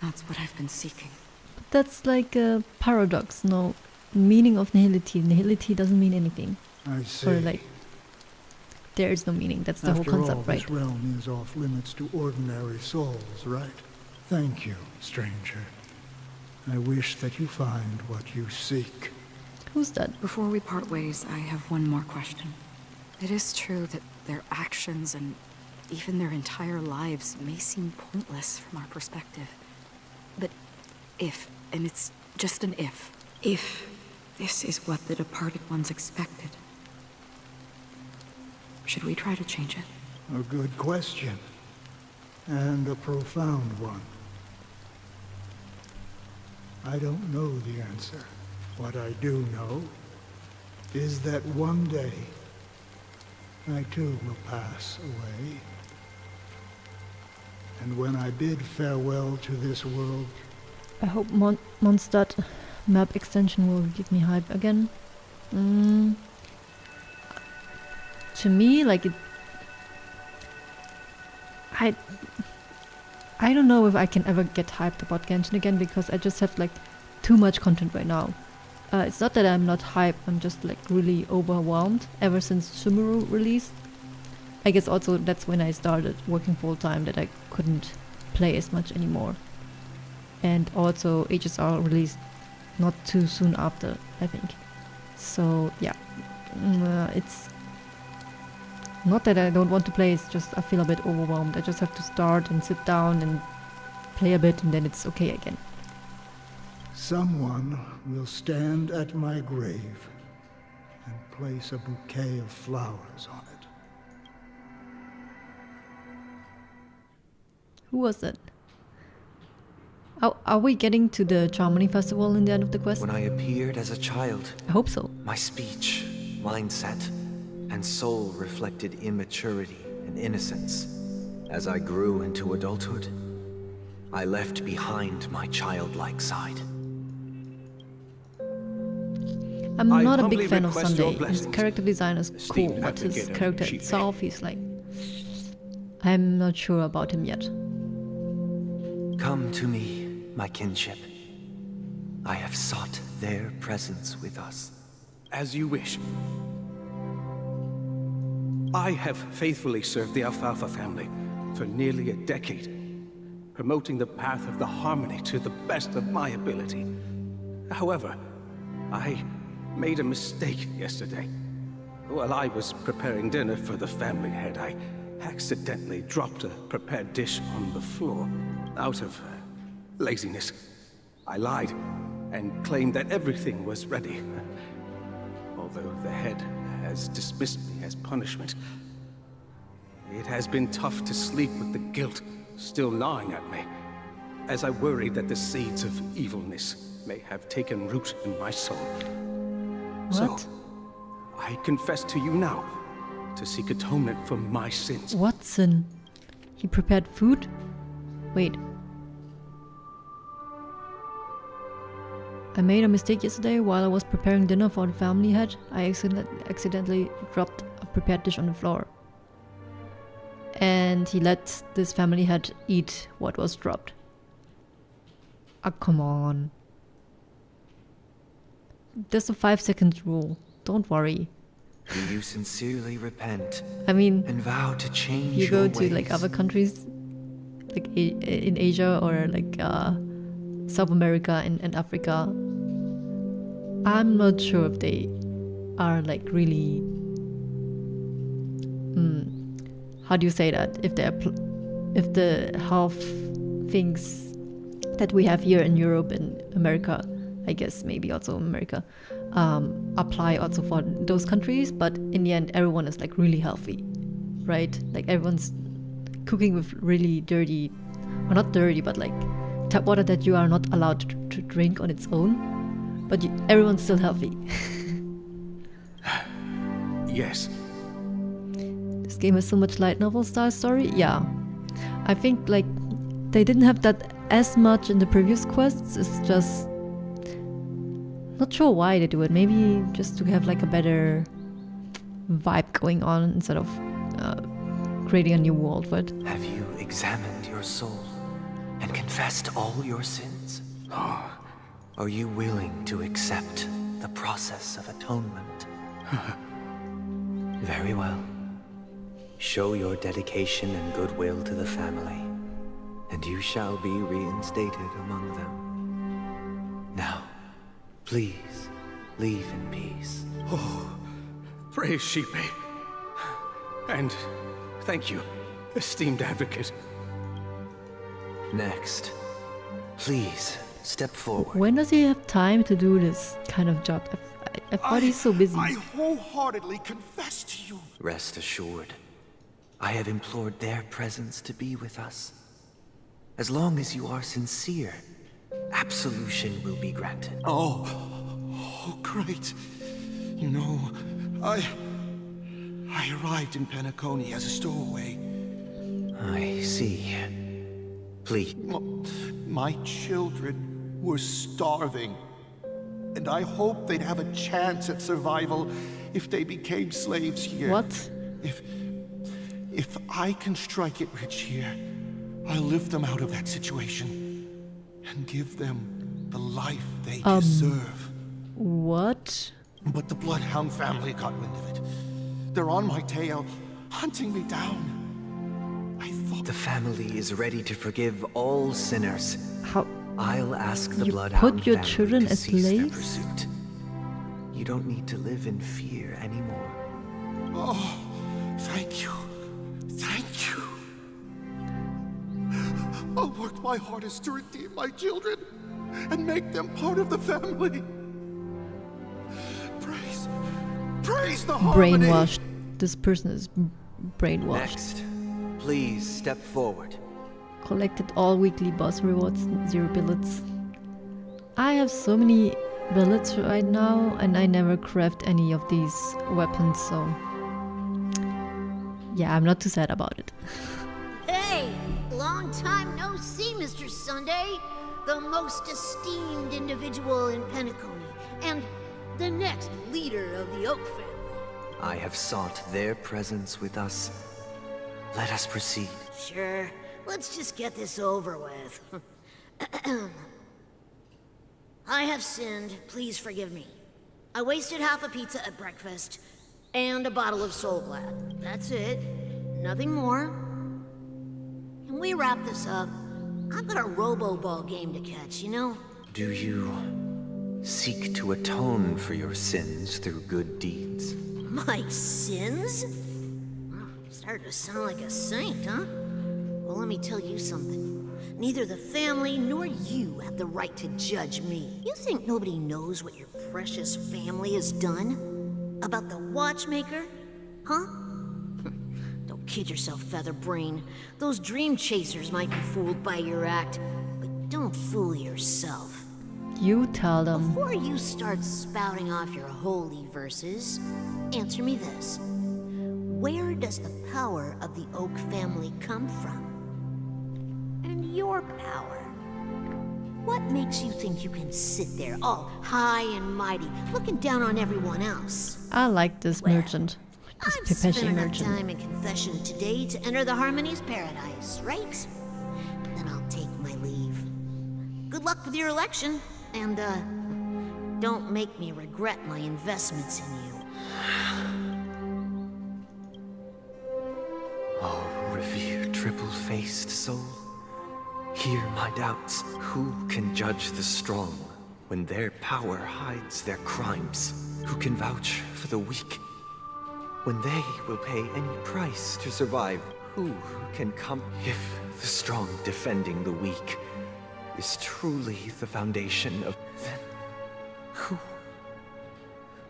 That's what I've been seeking. But that's like a paradox, no? Meaning of nihility. Nihility doesn't mean anything. I see. Or like, there is no meaning. That's the whole concept, After all, right? this realm is off limits to ordinary souls, right? Thank you, stranger. I wish that you find what you seek. Who's that? Before we part ways, I have one more question. It is true that their actions and even their entire lives may seem pointless from our perspective. But if, and it's just an if this is what the departed ones expected, should we try to change it? A good question. And a profound one. I don't know the answer. What I do know is that one day I too will pass away. And when I bid farewell to this world, I hope Mondstadt map extension will give me hype again. To me, like I don't know if I can ever get hyped about Genshin again, because I just have like too much content right now. It's not that I'm not hyped, I'm just like really overwhelmed ever since Sumeru released. I guess also that's when I started working full time, that I couldn't play as much anymore. And also HSR released not too soon after, I think. So yeah, it's not that I don't want to play, it's just I feel a bit overwhelmed. I just have to start and sit down and play a bit, and then it's okay again. someone will stand at my grave and place a bouquet of flowers on it. Who was it? Are we getting to the Charmony Festival in the end of the quest? When I appeared as a child, I hope so. my speech, mindset, and soul reflected immaturity and innocence. As I grew into adulthood, I left behind my childlike side. I'm I not a humbly big fan of request your Sunday. His blessings, character design is cool, esteemed but his advocate of character sheep. itself, he's like... I'm not sure about him yet. Come to me, my kinship. I have sought their presence with us. As you wish. I have faithfully served the Alfalfa family for nearly a decade, promoting the path of the harmony to the best of my ability. However, I made a mistake yesterday. While I was preparing dinner for the family head, I accidentally dropped a prepared dish on the floor out of laziness. I lied and claimed that everything was ready. Although the head has dismissed me as punishment, it has been tough to sleep with the guilt still gnawing at me, as I worry that the seeds of evilness may have taken root in my soul. What? So, I confess to you now to seek atonement for my sins. What sin? He prepared food? Wait. I made a mistake yesterday while I was preparing dinner for the family head. I accidentally dropped a prepared dish on the floor. And he let this family head eat what was dropped. Ah, come on. There's a 5-second rule. Don't worry. Do you sincerely repent I mean, and vow to change if you go your to like ways? other countries, like in Asia or like South America and Africa, I'm not sure if they are like really. How do you say that? If they're if the health things that we have here in Europe and America, I guess maybe also America, apply also for those countries, but in the end everyone is like really healthy, right? Like everyone's cooking with really dirty, well not dirty, but like tap water that you are not allowed to drink on its own, but everyone's still healthy. Yes. This game has so much light novel style story. Yeah, I think like they didn't have that as much in the previous quests. It's just not sure why they do it. Maybe just to have like a better vibe going on instead of creating a new world for it. Have you examined your soul and confessed all your sins? Are you willing to accept the process of atonement? Very well. Show your dedication and goodwill to the family, and you shall be reinstated among them. Now, please, leave in peace. Oh, praise Sheepy. And thank you, esteemed advocate. Next, please step forward. When does he have time to do this kind of job? I thought he's so busy. I wholeheartedly confess to you. Rest assured, I have implored their presence to be with us. As long as you are sincere, absolution will be granted. Oh, great. You know, I arrived in Penacony as a stowaway. I see. Please. My children were starving, and I hoped they'd have a chance at survival if they became slaves here. What? If I can strike it rich here, I'll lift them out of that situation and give them the life they deserve. What? But the Bloodhound family got wind of it. They're on my tail, hunting me down. The family is ready to forgive all sinners. How? I'll ask the You Bloodhound put your family children to as cease their slaves? pursuit. You don't need to live in fear anymore. Oh, thank you. Thank you. I'll work my hardest to redeem my children and make them part of the family. Praise the harmony. Brainwashed. This person is brainwashed. Next, please step forward. Collected all weekly boss rewards, 0 billets. I have so many billets right now, and I never craft any of these weapons, so yeah, I'm not too sad about it. Hey, long time no see, Mr. Sunday. The most esteemed individual in Penacony, and the next leader of the Oak family. I have sought their presence with us. Let us proceed. Sure, let's just get this over with. I have sinned, please forgive me. I wasted half a pizza at breakfast, and a bottle of Soul Glad. That's it, nothing more. Can we wrap this up? I've got a Robo-Ball game to catch, you know? Do you seek to atone for your sins through good deeds? My sins? Started to sound like a saint, huh? Well, let me tell you something. Neither the family nor you have the right to judge me. You think nobody knows what your precious family has done? About the watchmaker? Huh? Don't kid yourself, Featherbrain. Those dream chasers might be fooled by your act, but don't fool yourself. You tell them. Before you start spouting off your holy verses, answer me this. Where does the power of the Oak family come from? And your power? What makes you think you can sit there all high and mighty, looking down on everyone else? I like this merchant. This I've spent Pepeshi enough merchant. time in confession today to enter the Harmony's paradise, right? Then I'll take my leave. Good luck with your election, and don't make me regret my investments in you. Oh, revered triple-faced soul, hear my doubts. Who can judge the strong when their power hides their crimes? Who can vouch for the weak when they will pay any price to survive? Who can come if the strong defending the weak is truly the foundation of... Then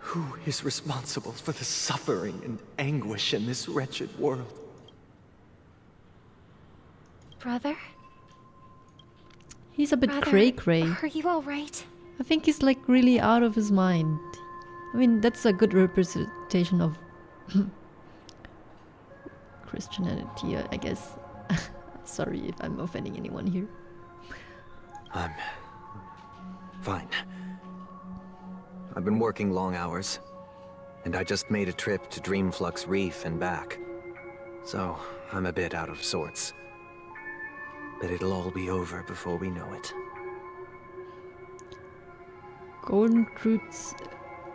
who is responsible for the suffering and anguish in this wretched world? Brother? He's a bit Brother, cray-cray. Are you alright? I think he's like really out of his mind. I mean, that's a good representation of Christianity, I guess. Sorry if I'm offending anyone here. I'm fine. I've been working long hours, and I just made a trip to Dreamflux Reef and back. So, I'm a bit out of sorts. But it'll all be over before we know it. Golden Fruits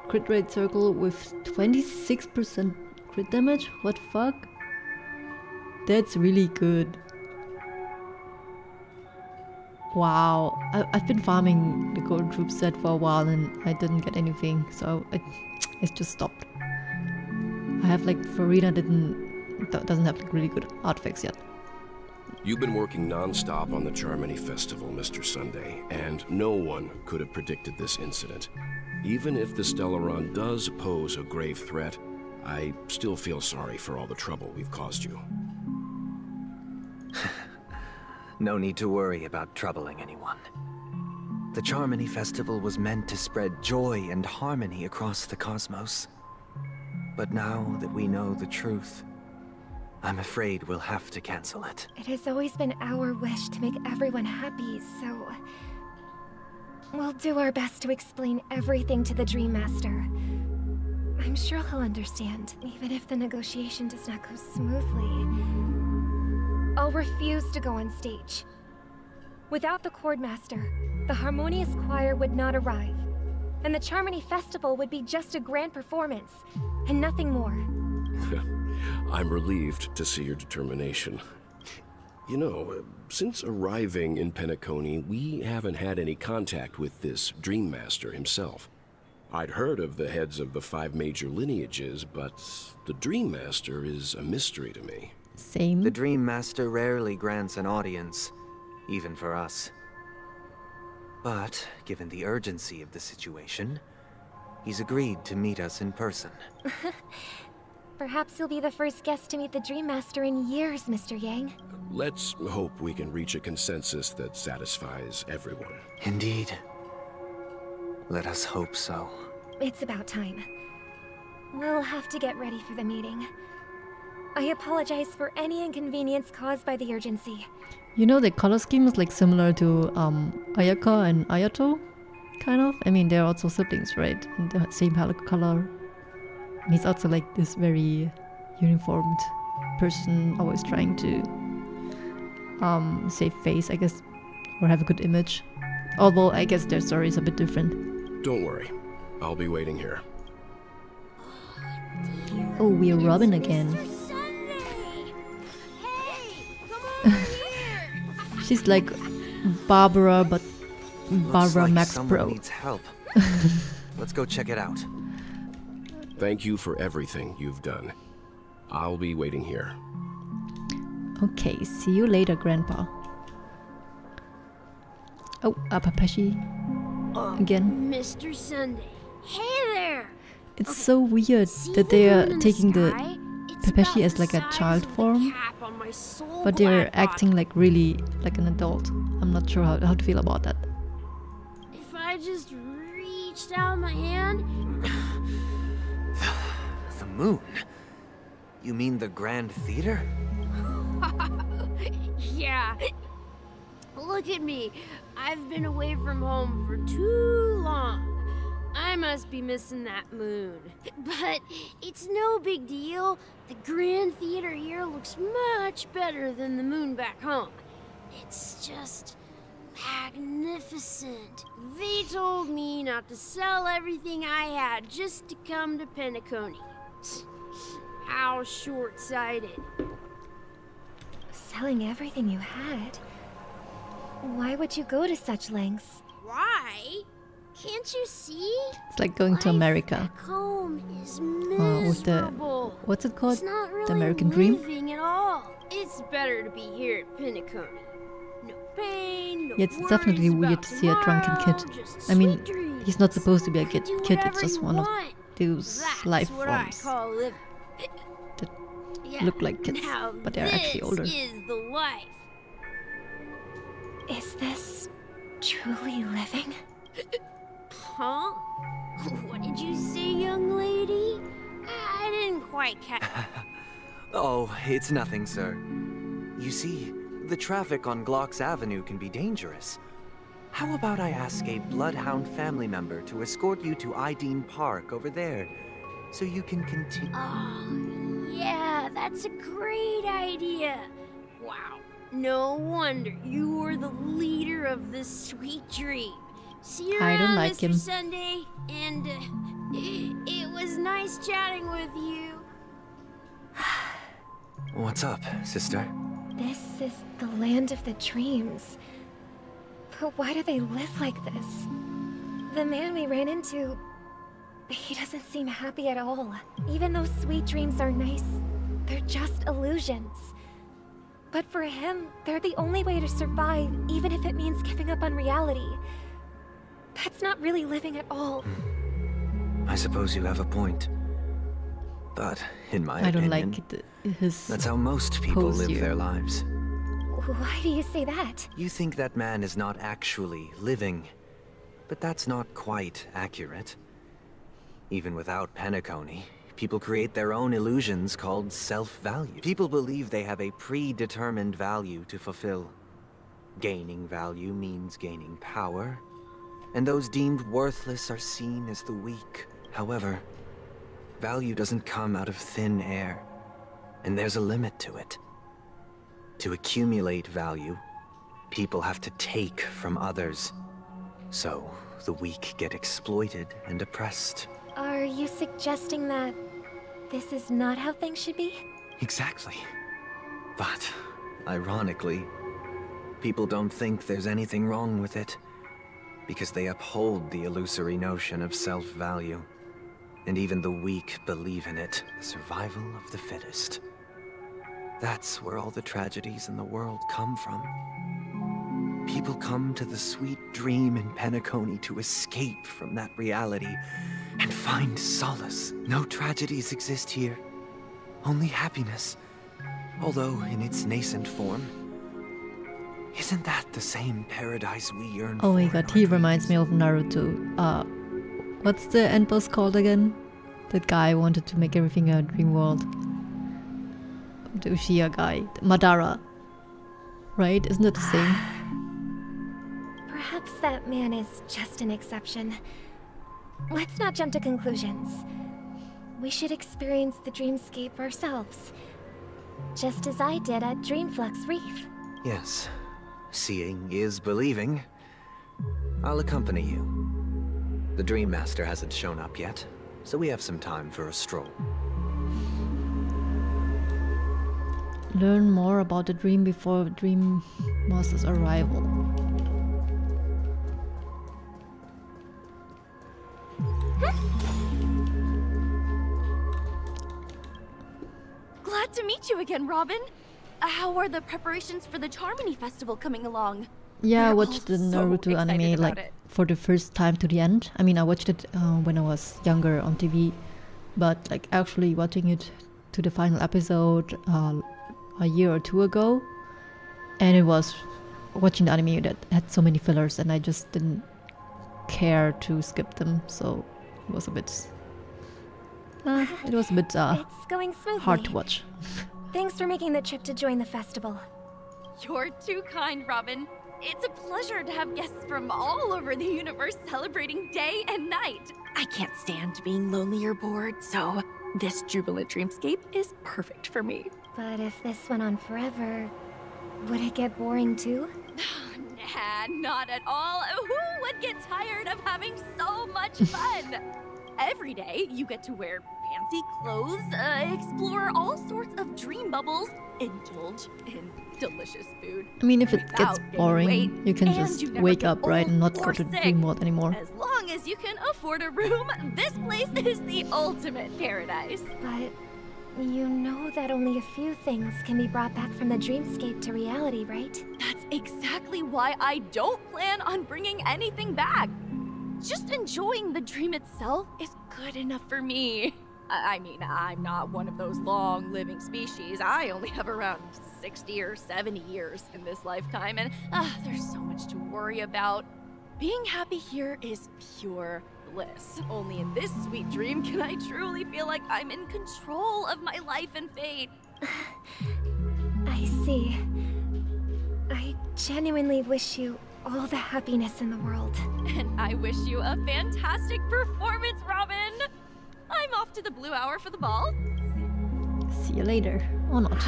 crit rate circle with 26% crit damage? What fuck? That's really good. Wow, I've been farming the Golden Troop set for a while and I didn't get anything, so I just stopped. I have like Farina doesn't have like really good artifacts yet. You've been working non-stop on the Charmony Festival, Mr. Sunday, and no one could have predicted this incident. Even if the Stellaron does pose a grave threat, I still feel sorry for all the trouble we've caused you. No need to worry about troubling anyone. The Charmony Festival was meant to spread joy and harmony across the cosmos. But now that we know the truth, I'm afraid we'll have to cancel it. It has always been our wish to make everyone happy, so... we'll do our best to explain everything to the Dream Master. I'm sure he'll understand, even if the negotiation does not go smoothly. I'll refuse to go on stage. Without the Chordmaster, the Harmonious Choir would not arrive, and the Charmony Festival would be just a grand performance, and nothing more. I'm relieved to see your determination. You know, since arriving in Penacony, we haven't had any contact with this Dream Master himself. I'd heard of the heads of the 5 major lineages, but the Dream Master is a mystery to me. Same. The Dream Master rarely grants an audience, even for us. But, given the urgency of the situation, he's agreed to meet us in person. Perhaps you'll be the first guest to meet the Dream Master in years, Mr. Yang. Let's hope we can reach a consensus that satisfies everyone. Indeed. Let us hope so. It's about time. We'll have to get ready for the meeting. I apologize for any inconvenience caused by the urgency. You know, the color scheme is like similar to Ayaka and Ayato, kind of. I mean, they're also siblings, right? And the same color. And he's also like this very uniformed person, always trying to save face, I guess, or have a good image. Although I guess their story is a bit different. Don't worry, I'll be waiting here. Oh, we're Robin again. She's like Barbara, but Barbara Looks like Max someone Pro. needs help. Let's go check it out. Thank you for everything you've done. I'll be waiting here. Okay, see you later, Grandpa. Oh, Papashi again. Mr. Sunday. Hey there! It's so weird that they are taking the Papashi as like a child form, but they're acting like really like an adult. I'm not sure how to feel about that. If I just reached out my hand... The moon? You mean the Grand Theater? Yeah. Look at me. I've been away from home for too long. I must be missing that moon. But it's no big deal. The Grand Theater here looks much better than the moon back home. It's just magnificent. They told me not to sell everything I had just to come to Penacony. How short-sighted. Selling everything you had? Why would you go to such lengths? Why? Can't you see? It's like going to America. Home is With the miserable. what's it called? It's not really The American Dream. living at all. It's better to be here at Penacony. No pain, no Yeah, it's definitely worries weird about to see a drunken tomorrow, kid. just I mean, sweet dreams. he's not supposed to be a kid. Do It's whatever just you one of want. those That's life what forms I call living. that Yeah, look like kids, now but they're actually older. This is the life. Is this truly living? Huh? What did you say, young lady? I didn't quite catch. Oh, it's nothing, sir. You see, the traffic on Glock's Avenue can be dangerous. How about I ask a Bloodhound family member to escort you to Ideen Park over there, so you can continue? Oh, yeah, that's a great idea. Wow, no wonder you were the leader of the sweet dream. See you I don't around, like Mr. him. Sunday, and it was nice chatting with you. What's up, sister? This is the land of the dreams. But why do they live like this? The man we ran into, he doesn't seem happy at all. Even though sweet dreams are nice, they're just illusions. But for him, they're the only way to survive, even if it means giving up on reality. That's not really living at all. I suppose you have a point. But, in my I don't opinion, like his that's how most people pose live here. their lives. Why do you say that? You think that man is not actually living, but that's not quite accurate. Even without Penacony, people create their own illusions called self-value. People believe they have a predetermined value to fulfill. Gaining value means gaining power, and those deemed worthless are seen as the weak. However, value doesn't come out of thin air, and there's a limit to it. To accumulate value, people have to take from others. So, the weak get exploited and oppressed. Are you suggesting that this is not how things should be? Exactly. But, ironically, people don't think there's anything wrong with it, because they uphold the illusory notion of self-value. And even the weak believe in it, the survival of the fittest. That's where all the tragedies in the world come from. People come to the sweet dream in Penacony to escape from that reality and find solace. No tragedies exist here, only happiness. Although in its nascent form, isn't that the same paradise we yearn for? Oh my god, he reminds me of Naruto. What's the end boss called again? That guy wanted to make everything a dream world. The Uchiha guy. Madara. Right? Isn't it the same? Perhaps that man is just an exception. Let's not jump to conclusions. We should experience the dreamscape ourselves. Just as I did at Dreamflux Reef. Yes. Seeing is believing. I'll accompany you. The Dream Master hasn't shown up yet, so we have some time for a stroll. Learn more about the dream before Dream Master's arrival. Glad to meet you again, Robin. How are the preparations for the Charmony Festival coming along? Yeah, I We're watched all the so Naruto excited anime about like it. for the first time to the end. I mean, I watched it when I was younger on TV, but like actually watching it to the final episode a year or two ago, and it was watching the anime that had so many fillers, and I just didn't care to skip them, so it was a bit. It's going smoothly. Hard to watch. Thanks for making the trip to join the festival. You're too kind, Robin. It's a pleasure to have guests from all over the universe celebrating day and night. I can't stand being lonely or bored, so this jubilant dreamscape is perfect for me. But if this went on forever, would it get boring too? Nah, not at all. Who would get tired of having so much fun? Every day, you get to wear fancy clothes, explore all sorts of dream bubbles, indulge in delicious food. I mean, if it without gets gaining boring, weight, you can and just you never wake get up, right, and not old go or to sick. Dream World anymore. As long as you can afford a room, this place is the ultimate paradise. But you know that only a few things can be brought back from the dreamscape to reality, right? That's exactly why I don't plan on bringing anything back. Just enjoying the dream itself is good enough for me. I mean, I'm not one of those long-living species. I only have around 60 or 70 years in this lifetime, and there's so much to worry about. Being happy here is pure bliss. Only in this sweet dream can I truly feel like I'm in control of my life and fate. I see. I genuinely wish you all the happiness in the world. And I wish you a fantastic performance, Robin! I'm off to the Blue Hour for the ball. See you later. Or not.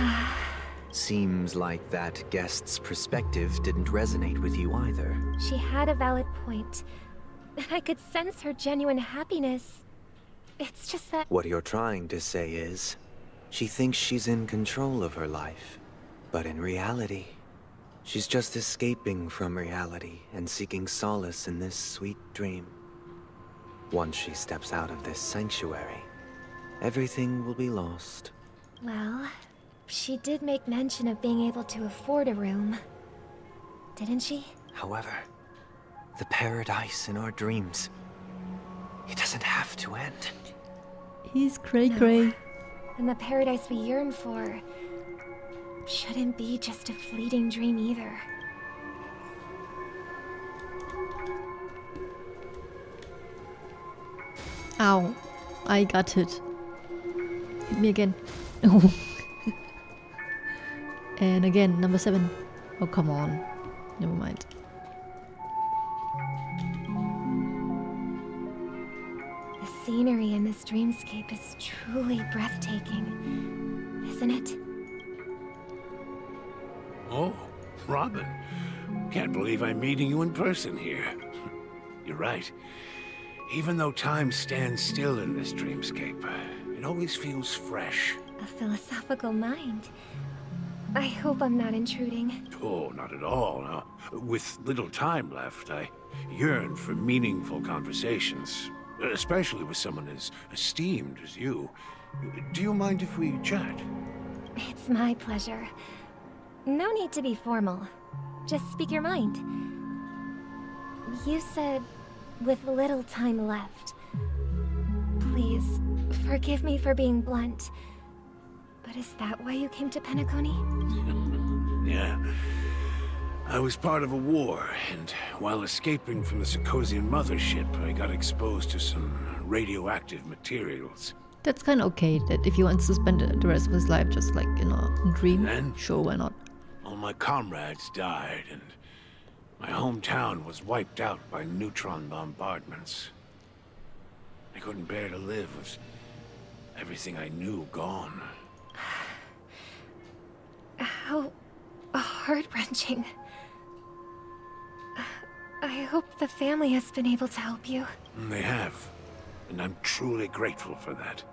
Seems like that guest's perspective didn't resonate with you either. She had a valid point. And I could sense her genuine happiness. It's just that... What you're trying to say is, she thinks she's in control of her life. But in reality, she's just escaping from reality and seeking solace in this sweet dream. Once she steps out of this sanctuary, everything will be lost. Well, she did make mention of being able to afford a room. Didn't she? However, the paradise in our dreams, it doesn't have to end. He's cray-cray. No. And the paradise we yearn for shouldn't be just a fleeting dream either. Ow. I got it. Hit me again. And again, number 7. Oh, come on. Never mind. The scenery in this dreamscape is truly breathtaking, isn't it? Oh, Robin. Can't believe I'm meeting you in person here. You're right. Even though time stands still in this dreamscape, it always feels fresh. A philosophical mind. I hope I'm not intruding. Oh, not at all. No. With little time left, I yearn for meaningful conversations, especially with someone as esteemed as you. Do you mind if we chat? It's my pleasure. No need to be formal. Just speak your mind. You said, with little time left. Please, forgive me for being blunt. But is that why you came to Penacony? Yeah. I was part of a war, and while escaping from the Sarkosian mothership, I got exposed to some radioactive materials. That's kind of okay, that if he wants to spend the rest of his life just like in a dream, then, sure, why not? All my comrades died, and my hometown was wiped out by neutron bombardments. I couldn't bear to live with everything I knew gone. How heart-wrenching. I hope the family has been able to help you. They have, and I'm truly grateful for that.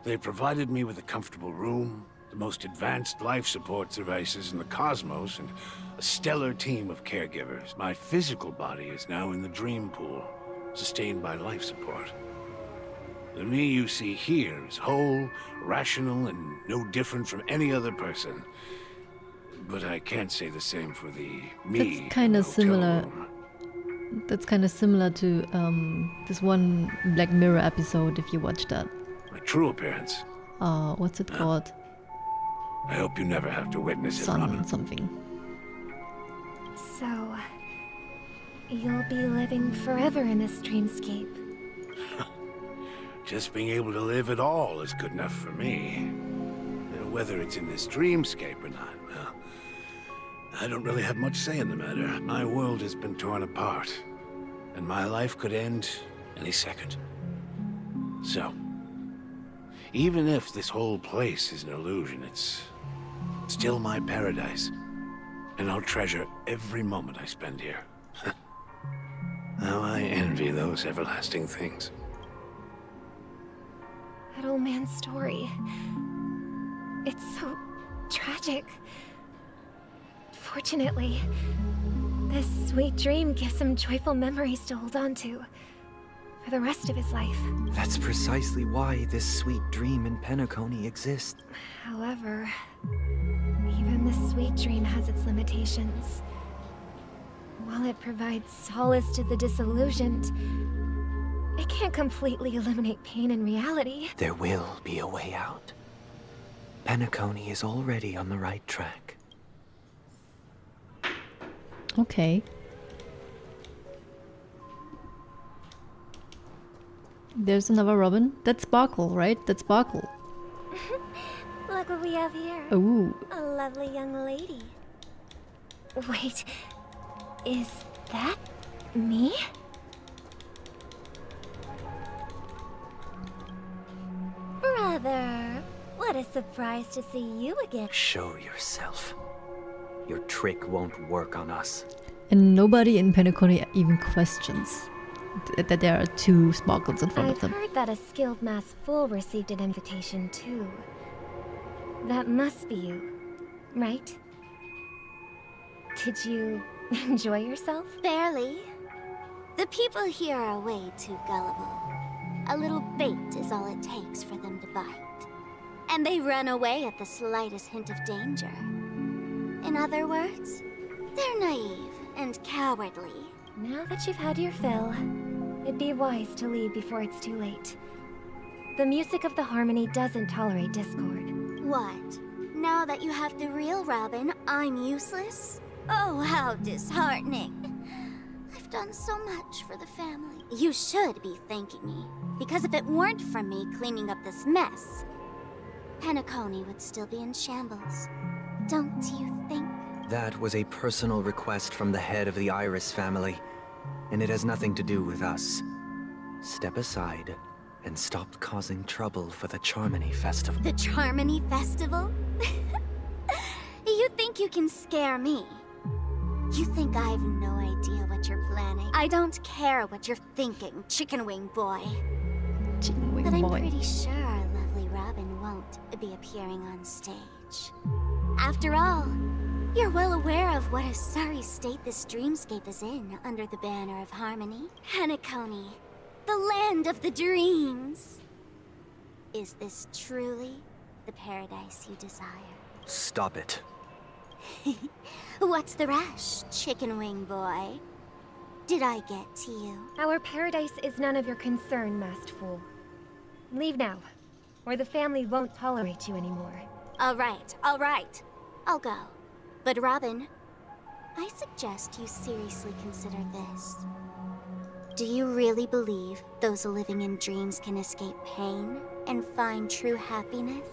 They provided me with a comfortable room, the most advanced life support devices in the cosmos, and a stellar team of caregivers. My physical body is now in the dream pool, sustained by life support. The me you see here is whole, rational, and no different from any other person. But I can't say the same for the me. That's kind of similar. Room. That's kind of similar to this one Black Mirror episode, if you watched that. My true appearance. What's it called? I hope you never have to witness it, Sun Robin. something. So, you'll be living forever in this dreamscape. Just being able to live at all is good enough for me. Whether it's in this dreamscape or not, well, I don't really have much say in the matter. My world has been torn apart, and my life could end any second. So, even if this whole place is an illusion, it's still my paradise, and I'll treasure every moment I spend here. How I envy those everlasting things. That old man's story. It's so tragic. Fortunately, this sweet dream gives him joyful memories to hold on to for the rest of his life. That's precisely why this sweet dream in Penacony exists. However, even the sweet dream has its limitations. While it provides solace to the disillusioned, it can't completely eliminate pain in reality. There will be a way out. Penacony is already on the right track. Okay. There's another Robin. That's Sparkle, right? That's Sparkle. Look what we have here. Ooh. A lovely young lady. Wait, is that me? Brother, what a surprise to see you again. Show yourself. Your trick won't work on us. And nobody in Penacony even questions that there are two Sparkles in front of them. I've heard that a skilled mass fool received an invitation too. That must be you, right? Did you enjoy yourself? Barely. The people here are way too gullible. A little bait is all it takes for them to bite. And they run away at the slightest hint of danger. In other words, they're naive and cowardly. Now that you've had your fill, it'd be wise to leave before it's too late. The music of the harmony doesn't tolerate discord. What? Now that you have the real Robin, I'm useless? Oh, how disheartening. I've done so much for the family. You should be thanking me, because if it weren't for me cleaning up this mess, Penacony would still be in shambles. Don't you think? That was a personal request from the head of the Iris family, and it has nothing to do with us. Step aside and stop causing trouble for the Charmony Festival. The Charmony Festival? You think you can scare me? You think I have no idea what you're planning? I don't care what you're thinking, Chicken Wing Boy. Chicken Wing But I'm Boy. pretty sure our lovely Robin won't be appearing on stage. After all, you're well aware of what a sorry state this dreamscape is in under the banner of harmony. Penacony, the land of the dreams. Is this truly the paradise you desire? Stop it. What's the rush, Chicken Wing Boy? Did I get to you? Our paradise is none of your concern, masked fool. Leave now, or the family won't tolerate you anymore. All right, all right. I'll go. But Robin, I suggest you seriously consider this. Do you really believe those living in dreams can escape pain and find true happiness?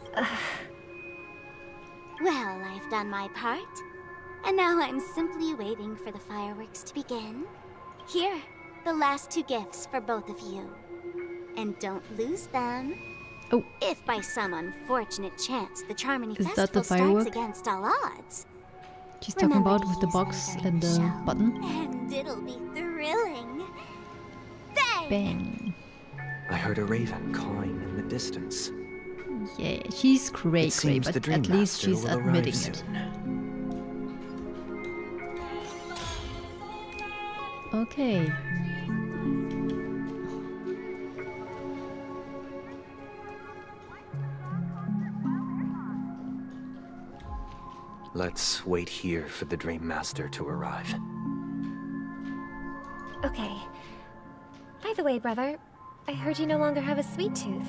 Well, I've done my part. And now I'm simply waiting for the fireworks to begin. Here, the last two gifts for both of you. And don't lose them. Oh. If by some unfortunate chance the Charmony Is that the Festival firework? starts against all odds, She's talking about with the box and the button. and it'll be thrilling. Bang! Bang. I heard a raven cawing in the distance. Yeah, she's cray It cray, seems but the Dream at least Master she's will arrive admitting it. soon. Okay. Let's wait here for the Dream Master to arrive. Okay. By the way, brother, I heard you no longer have a sweet tooth.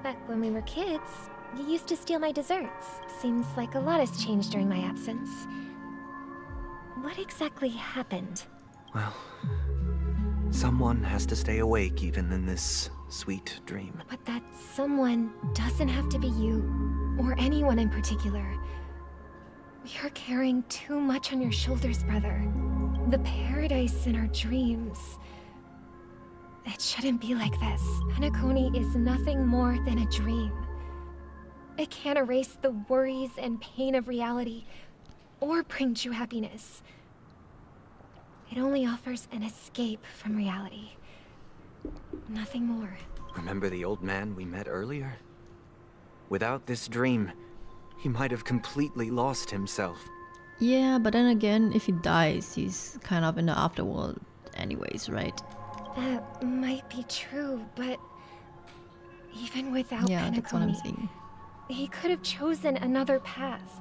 Back when we were kids, you used to steal my desserts. Seems like a lot has changed during my absence. What exactly happened? Well, someone has to stay awake even in this sweet dream. But that someone doesn't have to be you, or anyone in particular. You're carrying too much on your shoulders, brother. The paradise in our dreams. It shouldn't be like this. Penacony is nothing more than a dream. It can't erase the worries and pain of reality, or bring true happiness. It only offers an escape from reality. Nothing more. Remember the old man we met earlier? Without this dream, he might have completely lost himself. Yeah, but then again, if he dies, he's kind of in the afterworld anyways, right? That might be true, but even without Yeah, that's what I'm Penacony, saying. he could have chosen another path.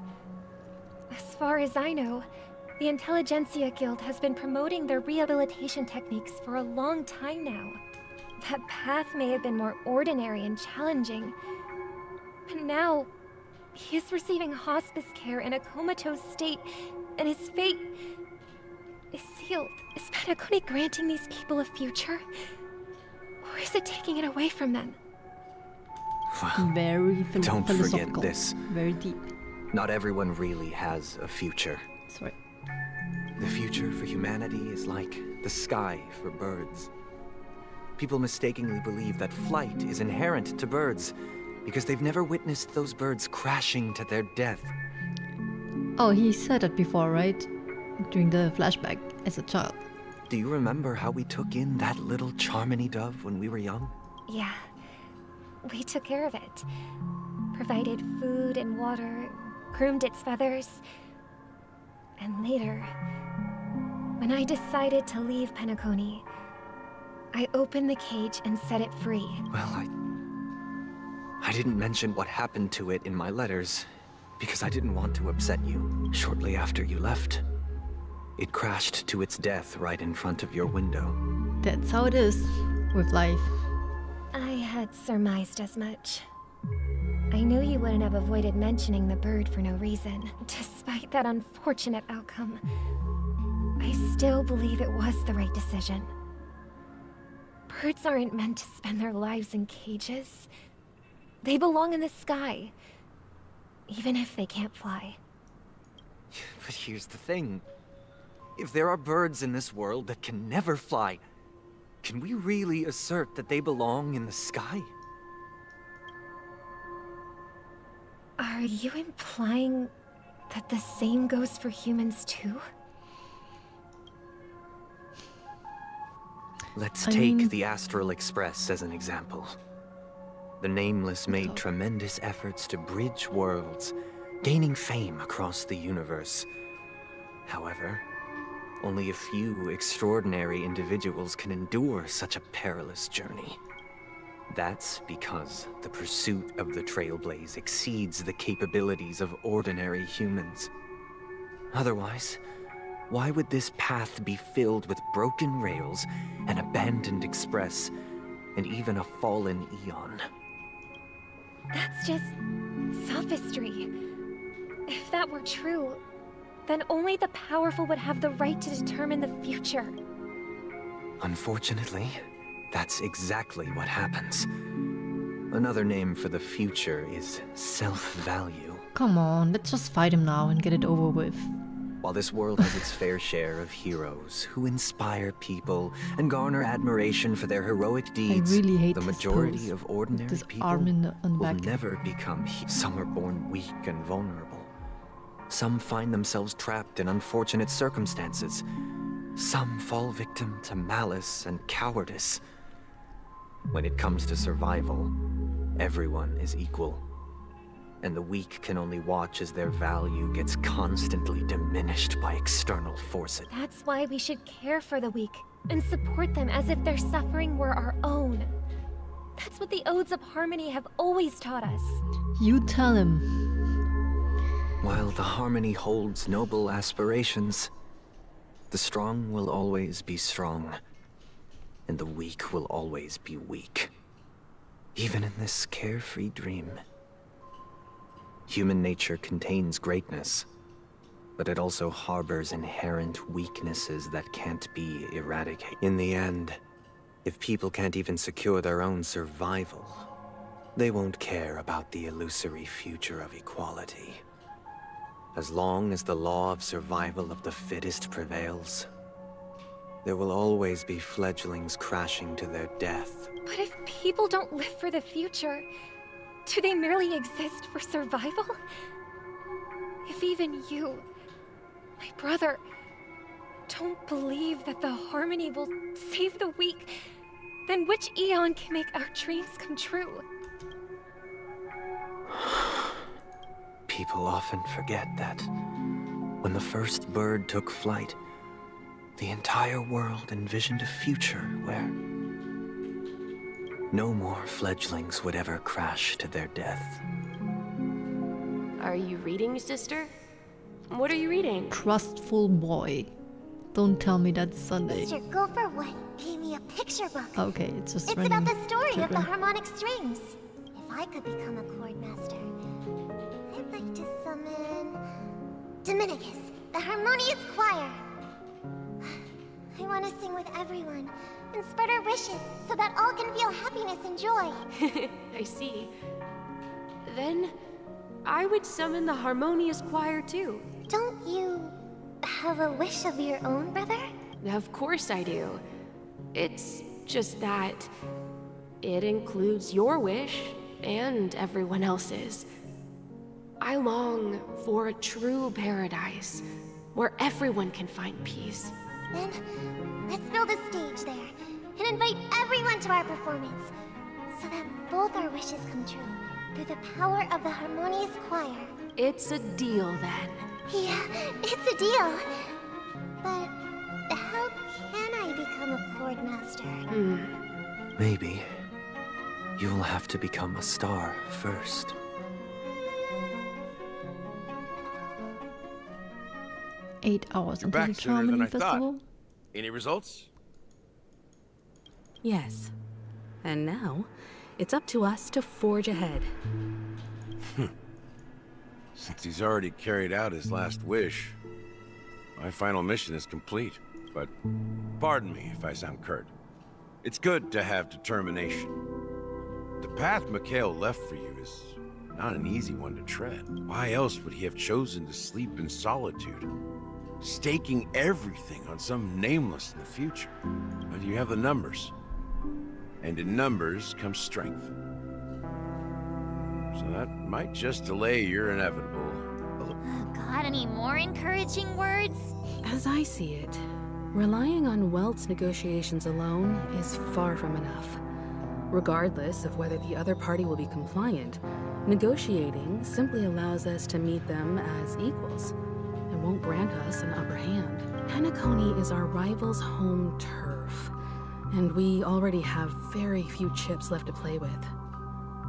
As far as I know, the Intelligentsia Guild has been promoting their rehabilitation techniques for a long time now. That path may have been more ordinary and challenging, but now he is receiving hospice care in a comatose state, and his fate is sealed. Is Penacony granting these people a future? Or is is it taking it away from them? Very Don't philosophical. forget this. Very deep. Not everyone really has a future. Sorry. The future for humanity is like the sky for birds. People mistakenly believe that flight is inherent to birds because they've never witnessed those birds crashing to their death. Oh, he said that before, right? During the flashback as a child. Do you remember how we took in that little Charmony dove when we were young? Yeah. We took care of it. Provided food and water, groomed its feathers. And later, when I decided to leave Penacony, I opened the cage and set it free. Well, I didn't mention what happened to it in my letters because I didn't want to upset you. Shortly after you left, it crashed to its death right in front of your window. That's how it is with life. I had surmised as much. I knew you wouldn't have avoided mentioning the bird for no reason. Despite that unfortunate outcome, I still believe it was the right decision. Birds aren't meant to spend their lives in cages. They belong in the sky, even if they can't fly. But here's the thing. If there are birds in this world that can never fly, can we really assert that they belong in the sky? Are you implying that the same goes for humans too? Let's take the Astral Express as an example. The Nameless made tremendous efforts to bridge worlds, gaining fame across the universe. However, only a few extraordinary individuals can endure such a perilous journey. That's because the pursuit of the Trailblaze exceeds the capabilities of ordinary humans. Otherwise, why would this path be filled with broken rails, an abandoned express, and even a fallen Eon? That's just sophistry. If that were true, then only the powerful would have the right to determine the future. Unfortunately, that's exactly what happens. Another name for the future is self-value. Come on, let's just fight him now and get it over with. While this world has its fair share of heroes who inspire people and garner admiration for their heroic deeds, I really hate the his majority pose. of ordinary This people arm in the will back. never become Some are born weak and vulnerable. Some find themselves trapped in unfortunate circumstances. Some fall victim to malice and cowardice. When it comes to survival, everyone is equal. And the weak can only watch as their value gets constantly diminished by external forces. That's why we should care for the weak and support them as if their suffering were our own. That's what the Odes of Harmony have always taught us. You tell him. While the Harmony holds noble aspirations, the strong will always be strong, and the weak will always be weak. Even in this carefree dream. Human nature contains greatness, but it also harbors inherent weaknesses that can't be eradicated. In the end, if people can't even secure their own survival, they won't care about the illusory future of equality. As long as the law of survival of the fittest prevails, there will always be fledglings crashing to their death. But if people don't live for the future, do they merely exist for survival? If even you, my brother, don't believe that the Harmony will save the weak, then which Eon can make our dreams come true? People often forget that when the first bird took flight, the entire world envisioned a future where no more fledglings would ever crash to their death. Are you reading, sister? What are you reading? Trustful boy. Don't tell me that's Sunday. Mr. Gopherwood gave me a picture book. Okay, it's just It's random about the story of the children. harmonic strings. If I could become a chord master, I'd like to summon Dominicus, the harmonious choir. I want to sing with everyone and spread our wishes so that all can feel happiness and joy. I see. Then, I would summon the harmonious choir too. Don't you have a wish of your own, brother? Of course I do. It's just that it includes your wish and everyone else's. I long for a true paradise where everyone can find peace. Then, let's build a stage there and invite everyone to our performance so that both our wishes come true through the power of the harmonious choir. It's a deal then. Yeah, it's a deal. But how can I become a chord master? Maybe you'll have to become a star first. Eight hours until the Back sooner than Harmony I thought. Festival. Any results? Yes. And now, it's up to us to forge ahead. Since he's already carried out his last wish, my final mission is complete. But pardon me if I sound curt. It's good to have determination. The path Mikhail left for you is not an easy one to tread. Why else would he have chosen to sleep in solitude, staking everything on some nameless in the future? But you have the numbers, and in numbers comes strength. So that might just delay your inevitable. Got any more encouraging words? As I see it, relying on Welt's negotiations alone is far from enough. Regardless of whether the other party will be compliant, negotiating simply allows us to meet them as equals. It won't grant us an upper hand. Penacony is our rival's home turf, and we already have very few chips left to play with.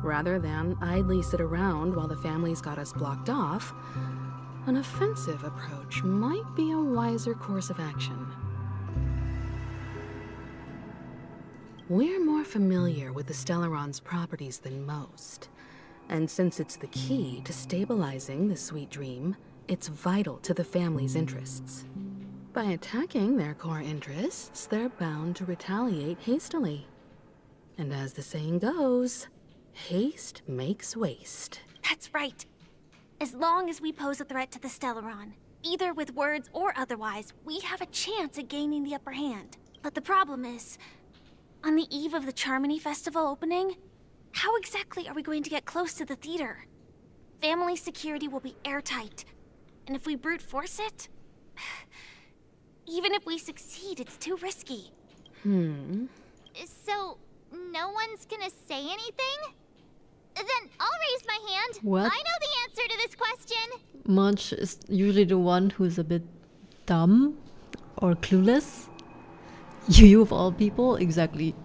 Rather than idly sit around while the family's got us blocked off, an offensive approach might be a wiser course of action. We're more familiar with the Stellaron's properties than most, and since it's the key to stabilizing the sweet dream, it's vital to the family's interests. By attacking their core interests, they're bound to retaliate hastily. And as the saying goes, haste makes waste. That's right. As long as we pose a threat to the Stellaron, either with words or otherwise, we have a chance at gaining the upper hand. But the problem is, on the eve of the Charmony Festival opening, how exactly are we going to get close to the theater? Family security will be airtight, and if we brute force it, even if we succeed, it's too risky. So, no one's gonna say anything? Then I'll raise my hand. What? I know the answer to this question. Munch is usually the one who's a bit dumb or clueless. You of all people, exactly.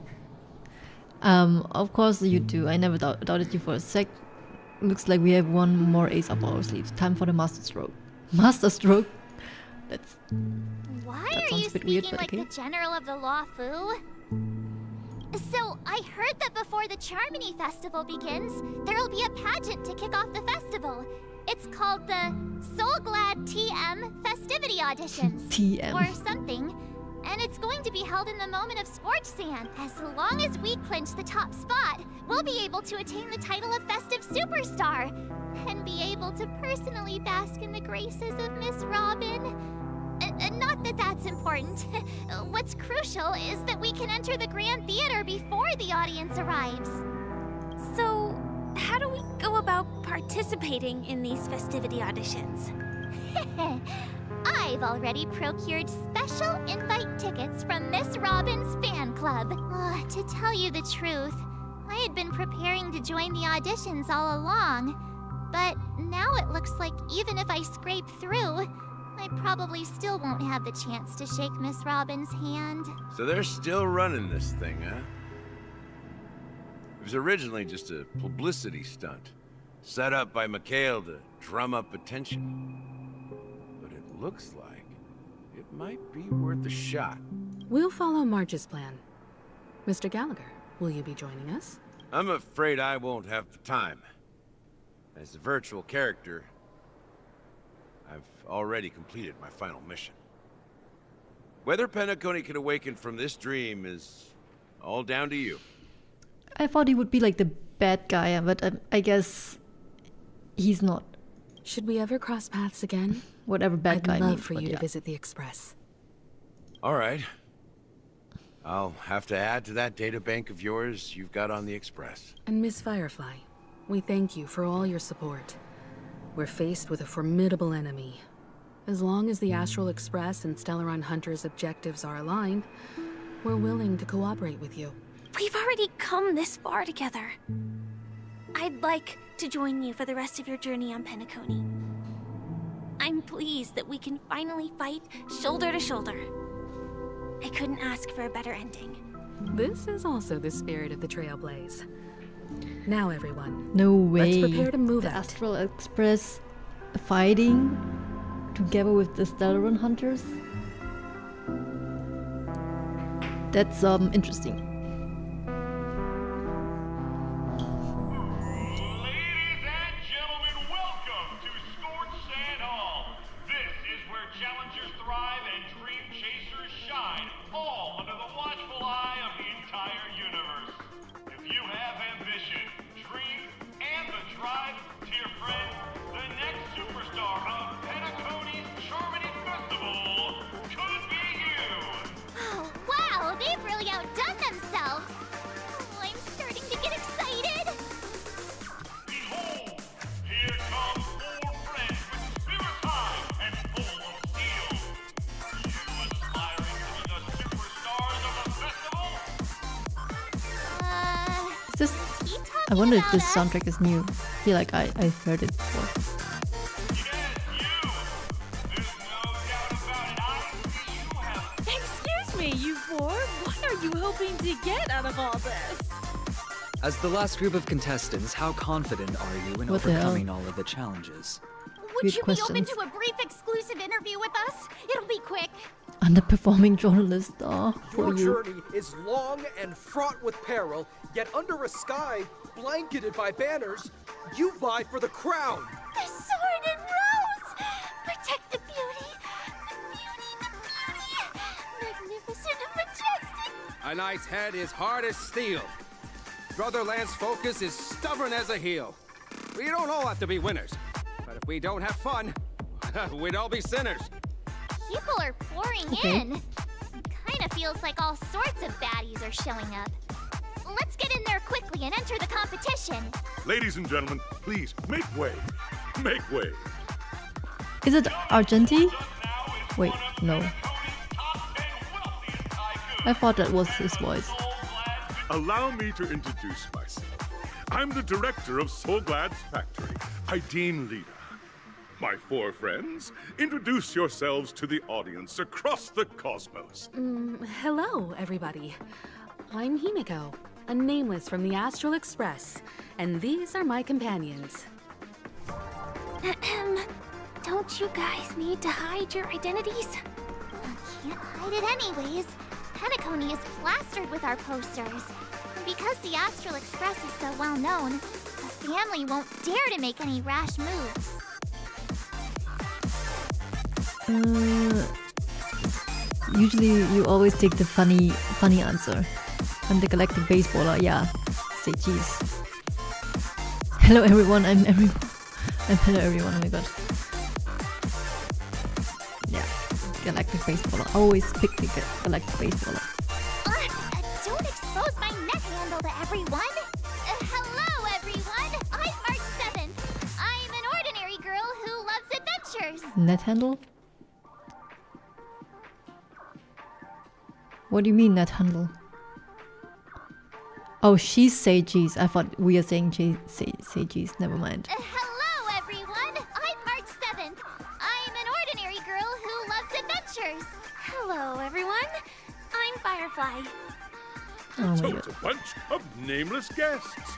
Of course you do. I never doubted you for a sec. Looks like we have one more ace up our sleeves. Time for the master stroke. Master stroke? Why That are sounds you a bit weird, speaking but like okay. the general of the Law Fu? So, I heard that before the Charmony Festival begins, there'll be a pageant to kick off the festival. It's called the Soul Glad TM Festivity Auditions. TM. Or something. And it's going to be held in the moment of Scorch Sand. As long as we clinch the top spot, we'll be able to attain the title of Festive Superstar. And be able to personally bask in the graces of Miss Robin. Not that that's important. What's crucial is that we can enter the Grand Theater before the audience arrives. So, how do we go about participating in these festivity auditions? I've already procured special invite tickets from Miss Robin's fan club. To tell you the truth, I had been preparing to join the auditions all along. But now it looks like even if I scrape through, I probably still won't have the chance to shake Miss Robin's hand. So they're still running this thing, huh? It was originally just a publicity stunt, set up by Mikhail to drum up attention. But it looks like it might be worth a shot. We'll follow March's plan. Mr. Gallagher, will you be joining us? I'm afraid I won't have the time. As a virtual character, I've already completed my final mission. Whether Penacony can awaken from this dream is All down to you. I thought he would be like the bad guy, but I guess he's not. Should we ever cross paths again? Whatever bad guy I'd love means, for but you yeah. to visit the Express. All right. I'll have to add to that data bank of yours you've got on the Express. And Miss Firefly, we thank you for all your support. We're faced with a formidable enemy. As long as the Astral Express and Stellaron Hunter's objectives are aligned, we're willing to cooperate with you. We've already come this far together. I'd like to join you for the rest of your journey on Penacony. I'm pleased that we can finally fight shoulder to shoulder. I couldn't ask for a better ending. This is also the spirit of the Trailblaze. Now, everyone. No way. Let's prepare to move the out. Astral Express fighting together with the Stellaron Hunters. That's interesting. I wonder if this soundtrack is new. I feel like I've heard it before. Excuse me, you four. What are you hoping to get out of all this? As the last group of contestants, how confident are you in What the hell? overcoming all of the challenges? Would Good you be open questions. to a brief exclusive interview with us? It'll be quick. Underperforming journalist. Oh, for Your you. journey is long and fraught with peril, yet under a sky blanketed by banners, you vie for the crown. The sword and rose! Protect the beauty! The beauty! Magnificent and majestic! A knight's head is hard as steel. Brother Lance Focus is stubborn as a heel. We don't all have to be winners, but if we don't have fun, we'd all be sinners. People are pouring in. Kinda feels like all sorts of baddies are showing up. Let's get in there quickly and enter the competition. Ladies and gentlemen, please, make way. Make way. Is it Argenti? Wait, no. I thought that was his voice. Allow me to introduce myself. I'm the director of Soulglad's factory, Ideen Lida. My four friends, introduce yourselves to the audience across the cosmos. Hello, everybody. I'm Himiko, a nameless from the Astral Express, and these are my companions. Don't you guys need to hide your identities? Can't hide it anyways. Penacony is plastered with our posters. Because the Astral Express is so well known, the family won't dare to make any rash moves. Usually you always take the funny answer. I'm the galactic baseballer, yeah. Say cheese. Hello everyone, I'm hello everyone, oh my god. Yeah, galactic baseballer. Always pick the galactic baseballer. Don't expose my neck handle to everyone. Hello everyone, I'm March 7th. I'm an ordinary girl who loves adventures. Net handle? What do you mean net handle? Oh, she's say cheese. I thought we are saying say cheese. Never mind. Hello everyone, I'm March 7th. I'm an ordinary girl who loves adventures. Hello everyone, I'm Firefly. Oh my Totes a bunch of nameless guests.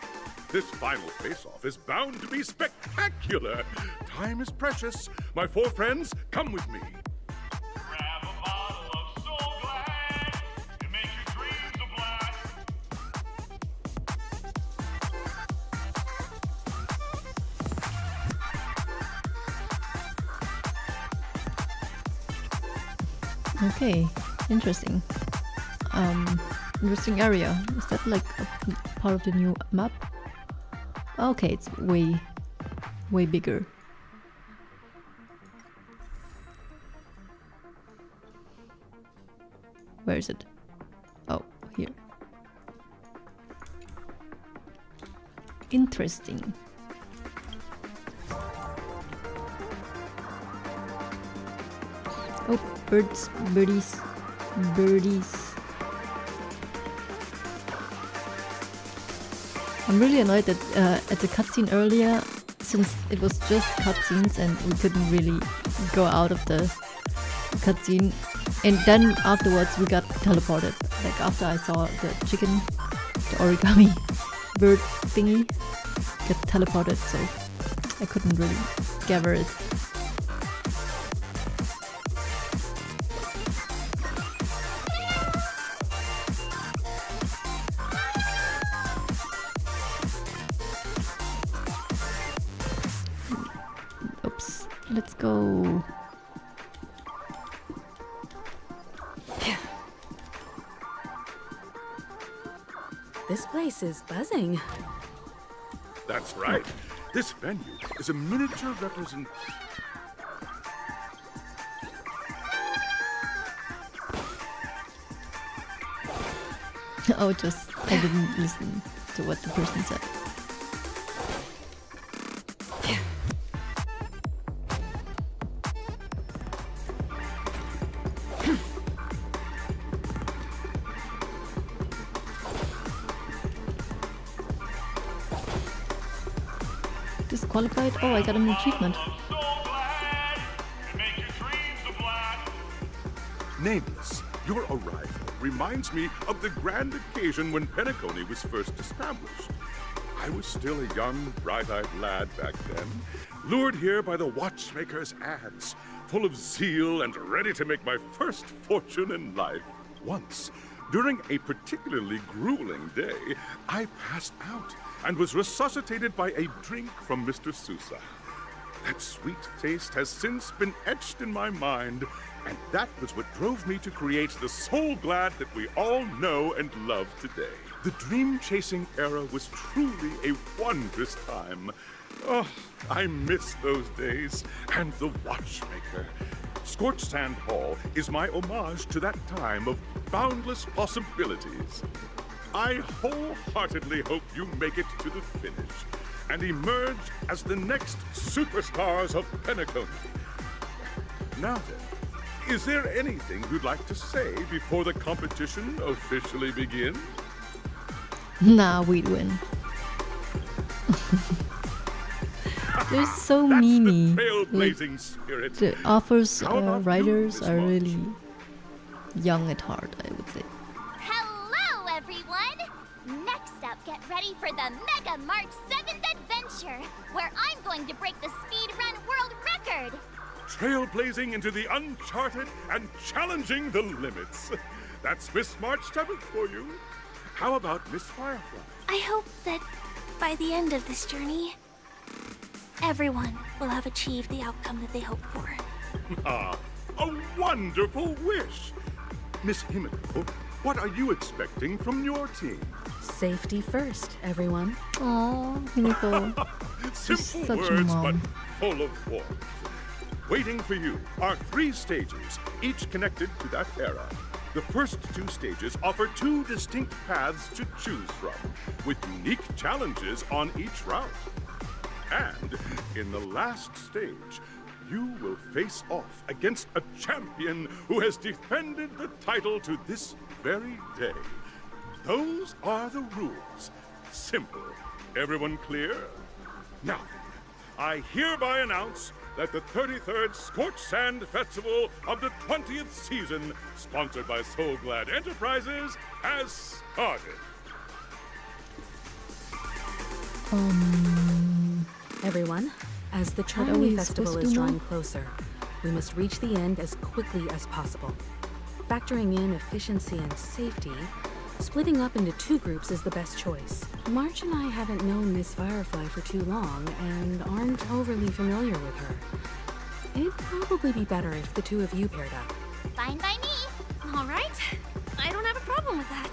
This final face-off is bound to be spectacular. Time is precious. My four friends, come with me. Grab a bottle of Soulglad and make your dreams a Okay, interesting. interesting area. Is that like a part of the new map? Okay, it's way bigger. Where is it? Oh, here. Interesting. Oh, birds, birdies, birdies. I'm really annoyed that at the cutscene earlier, since it was just cutscenes and we couldn't really go out of the cutscene, and then afterwards we got teleported. Like after I saw the chicken, the origami bird thingy get teleported, so I couldn't really gather it. Oops, let's go. This place is buzzing. That's right. This venue is a miniature representation. Oh, I didn't listen to what the person said. Disqualified? Oh, I got an achievement. Nameless, your arrival reminds me of the grand occasion when Penacony was first established. I was still a young, bright-eyed lad back then, lured here by the watchmaker's ads, full of zeal and ready to make my first fortune in life. Once, during a particularly grueling day, I passed out and was resuscitated by a drink from Mr. Sousa. That sweet taste has since been etched in my mind, and that was what drove me to create the Soul Glad that we all know and love today. The dream-chasing era was truly a wondrous time. Oh, I miss those days, and the watchmaker. Scorched Sand Hall is my homage to that time of boundless possibilities. I wholeheartedly hope you make it to the finish and emerge as the next superstars of Penacony. Now then, is there anything you'd like to say before the competition officially begins? Nah, we'd win. They're so memey. Trailblazing spirit. The authors, writers are really young at heart, I would say. Hello, everyone! Next up, get ready for the Mega March 7th Adventure, where I'm going to break the speedrun world record! Trailblazing into the uncharted and challenging the limits. That's Miss March 7th for you. How about Miss Firefly? I hope that by the end of this journey, everyone will have achieved the outcome that they hoped for. Ah, a wonderful wish! Miss Himiko, what are you expecting from your team? Safety first, everyone. Aww, Himiko. She's Simple such a words, but mom. full of warmth. Waiting for you are 3 stages, each connected to that era. The first 2 stages offer 2 distinct paths to choose from, with unique challenges on each route. And in the last stage, you will face off against a champion who has defended the title to this very day. Those are the rules. Simple. Everyone clear? Now, I hereby announce that the 33rd Scorched Sand Festival of the 20th season, sponsored by Soul Glad Enterprises, has started. Everyone, as the What are Charlie we Festival supposed to is do now? drawing closer, we must reach the end as quickly as possible. Factoring in efficiency and safety, splitting up into 2 groups is the best choice. March and I haven't known Miss Firefly for too long and aren't overly familiar with her. It'd probably be better if the 2 of you paired up. Fine by me. All right. I don't have a problem with that.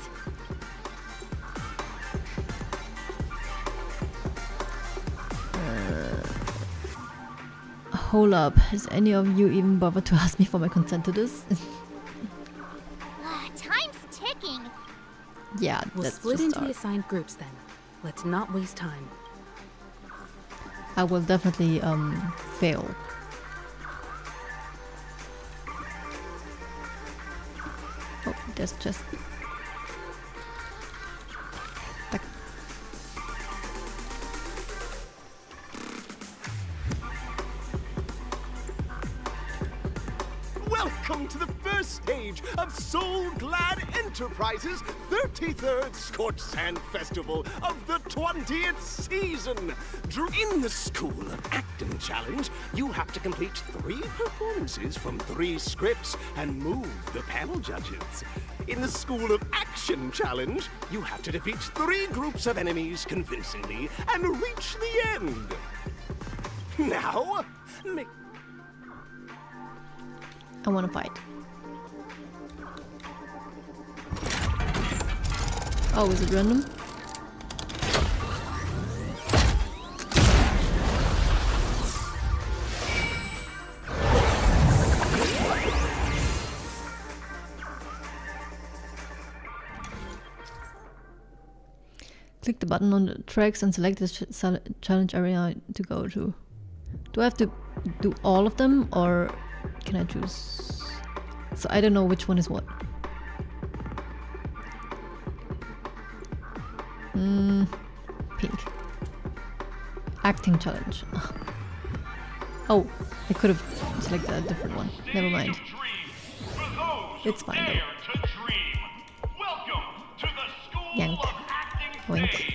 Hold up, has any of you even bothered to ask me for my consent to this? Time's ticking. Yeah, We'll that's split just into the assigned groups then. Let's not waste time. I will definitely fail. Oh, there's just Welcome to the first stage of Soul Glad Enterprises' 33rd Scorched Sand Festival of the 20th season. In the School of Acting Challenge, you have to complete 3 performances from 3 scripts and move the panel judges. In the School of Action Challenge, you have to defeat 3 groups of enemies convincingly and reach the end. Now, make... I want to fight. Oh, is it random? Click the button on the tracks and select the challenge area to go to. Do I have to do all of them, or can I choose? So I don't know which one is what. Pink. Acting challenge. Oh, I could have selected a different one. Never mind. It's fine though. Yank. Wink.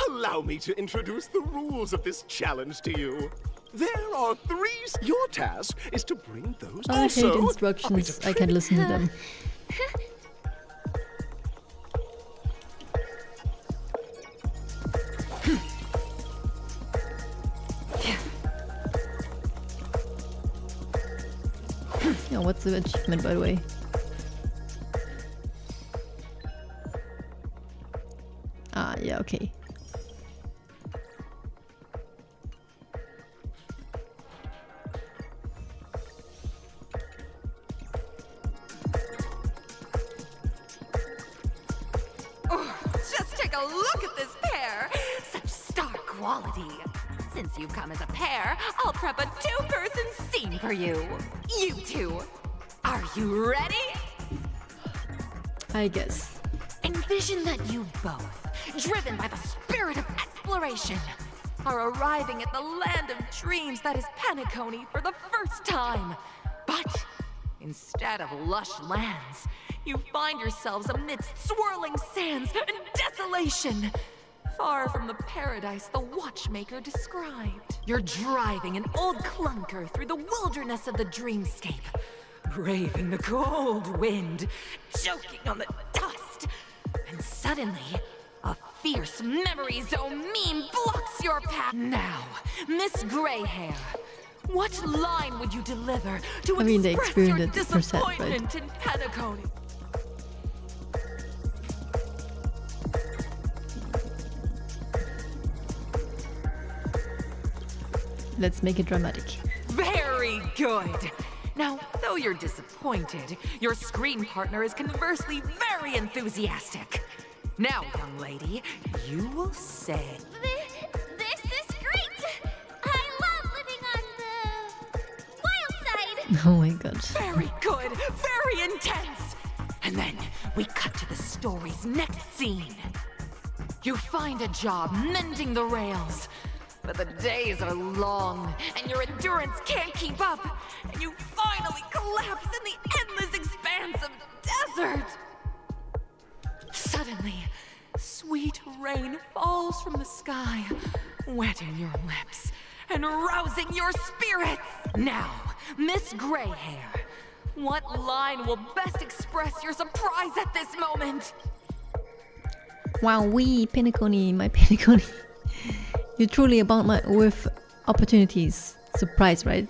Allow me to introduce the rules of this challenge to you. There are 3. Your task is to bring those. I hate instructions. I can't listen to them. Yeah, what's the achievement, by the way? Ah, yeah, okay. Just take a look at this pair! Such star quality! Since you've come as a pair, I'll prep a 2-person scene for you. You two, are you ready? I guess. Envision that you both, driven by the spirit of exploration, are arriving at the land of dreams that is Penacony for the first time. But instead of lush lands, you find yourselves amidst swirling sands and desolation, far from the paradise the watchmaker described. You're driving an old clunker through the wilderness of the dreamscape, braving the cold wind, choking on the dust, and suddenly, a fierce memory zone meme blocks your path. Now, Miss Greyhair, what line would you deliver to they express your experienced it percent, but disappointment in Penacony? let's make it dramatic. Very good. Now, though you're disappointed, your screen partner is conversely very enthusiastic. Now, young lady, you will say... This is great! I love living on the wild side! Oh my god. Very good, very intense! And then we cut to the story's next scene. You find a job mending the rails, but the days are long, and your endurance can't keep up, and you finally collapse in the endless expanse of desert. Suddenly, sweet rain falls from the sky, wetting your lips and rousing your spirits. Now, Miss Greyhair, what line will best express your surprise at this moment? Wow, Penacony, my Penacony. You truly abound with opportunities. Surprise, right?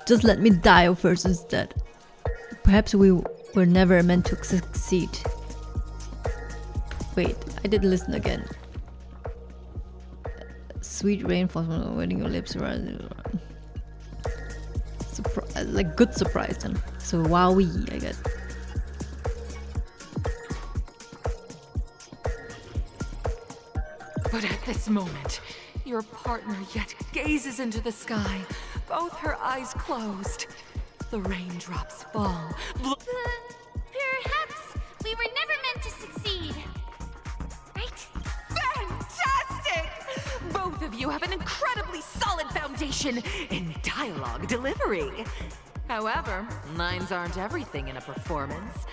Just let me die first instead. Perhaps we were never meant to succeed. Wait, I didn't listen again. Sweet rain falls from wetting your lips around. Like good surprise then. So wowee, I guess. But at this moment, your partner yet gazes into the sky, both her eyes closed. The raindrops fall. Perhaps we were never meant to succeed. Right? Fantastic! Both of you have an incredibly solid foundation in dialogue delivery. However, lines aren't everything in a performance.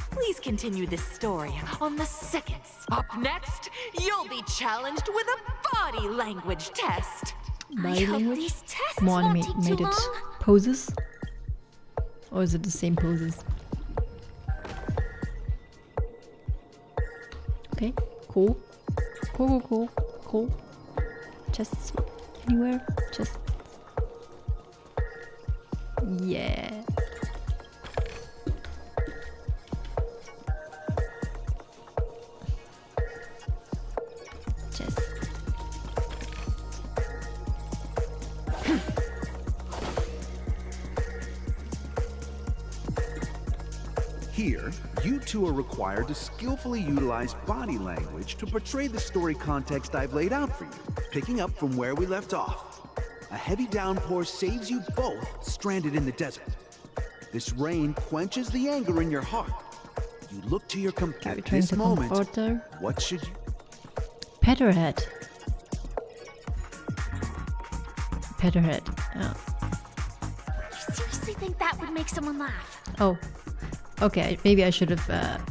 Please continue this story on the seconds. Up next, you'll be challenged with a body language test. Body language? These tests More won't take animated too long. poses? Or is it the same poses? Okay, cool. Cool. Chests anywhere? Just. Yeah. Chest. Here, you two are required to skillfully utilize body language to portray the story context I've laid out for you, picking up from where we left off. A heavy downpour saves you both stranded in the desert. This rain quenches the anger in your heart. You look to your companion. At this moment, what should you... Pet her head. Pet her head, yeah. You seriously think that would make someone laugh? Oh. Okay, maybe I should have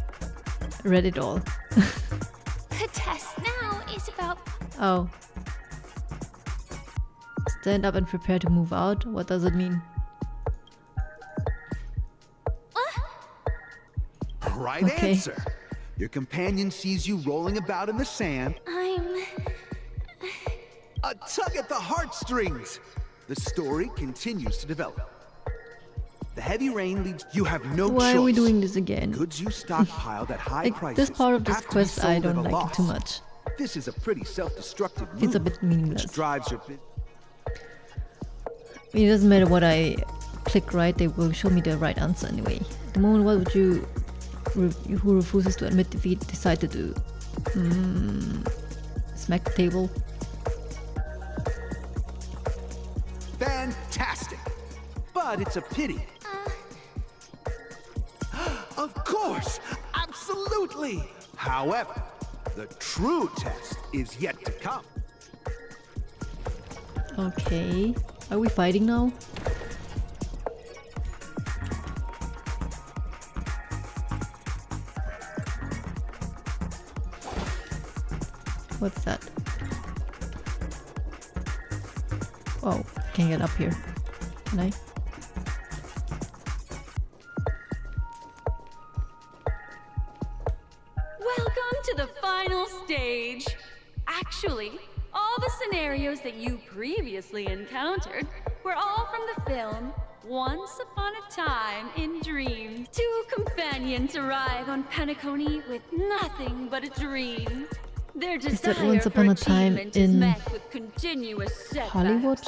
read it all. The test now is about... Oh. Stand up and prepare to move out? What does it mean? Right answer. Your companion sees you rolling about in the sand. A tug at the heartstrings. The story continues to develop. The heavy rain leads. You have no choice. Why are we doing this again? Goods you stockpiled at high prices. This part of this have to be quest I sold at don't a like it too loss. much. This is a pretty self-destructive move. It's a bit meaningless. Which drives your business. It doesn't matter what I click right, they will show me the right answer anyway. At the moment, what would you, who refuses to admit defeat, decide to do? Smack the table. Fantastic! But it's a pity. Of course! Absolutely! However, the true test is yet to come. Okay. Are we fighting now? What's that? Oh, can't get up here. Can I? Welcome to the final stage. Actually, all the scenarios that you previously encountered were all from the film Once Upon a Time in Dreams. Two companions arrive on Penacony with nothing but a dream. Their desire Once for Upon a Time achievement is in met with continuous setbacks. Hollywood?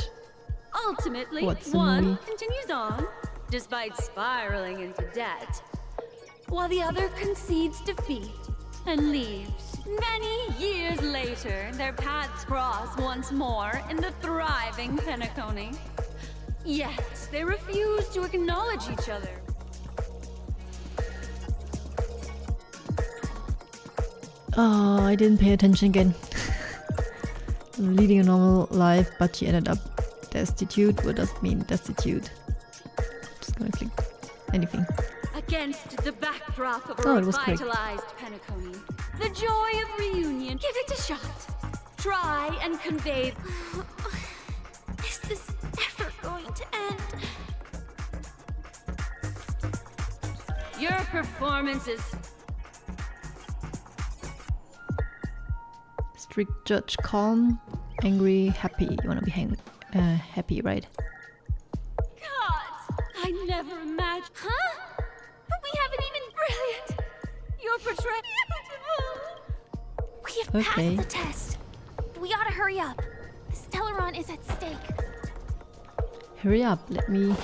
Ultimately, What's the one movie? continues on, despite spiraling into debt, while the other concedes defeat and leaves. Many years later, their paths cross once more in the thriving Penacony. Yet, they refuse to acknowledge each other. Oh, I didn't pay attention again. I'm leading a normal life, but she ended up destitute. What does it mean, destitute? Just gonna click anything. Against the backdrop of a Oh, it was quick. revitalized Penacony, the joy of reunion. Give it a shot. Try and convey. Is this ever going to end? Your performance is Strict judge, calm, angry, happy. You wanna be happy, right? God. I never imagined. Huh? We haven't even brilliant. Your portrayal. We have Okay. passed the test. We ought to hurry up. The Stellaron is at stake. Hurry up, let me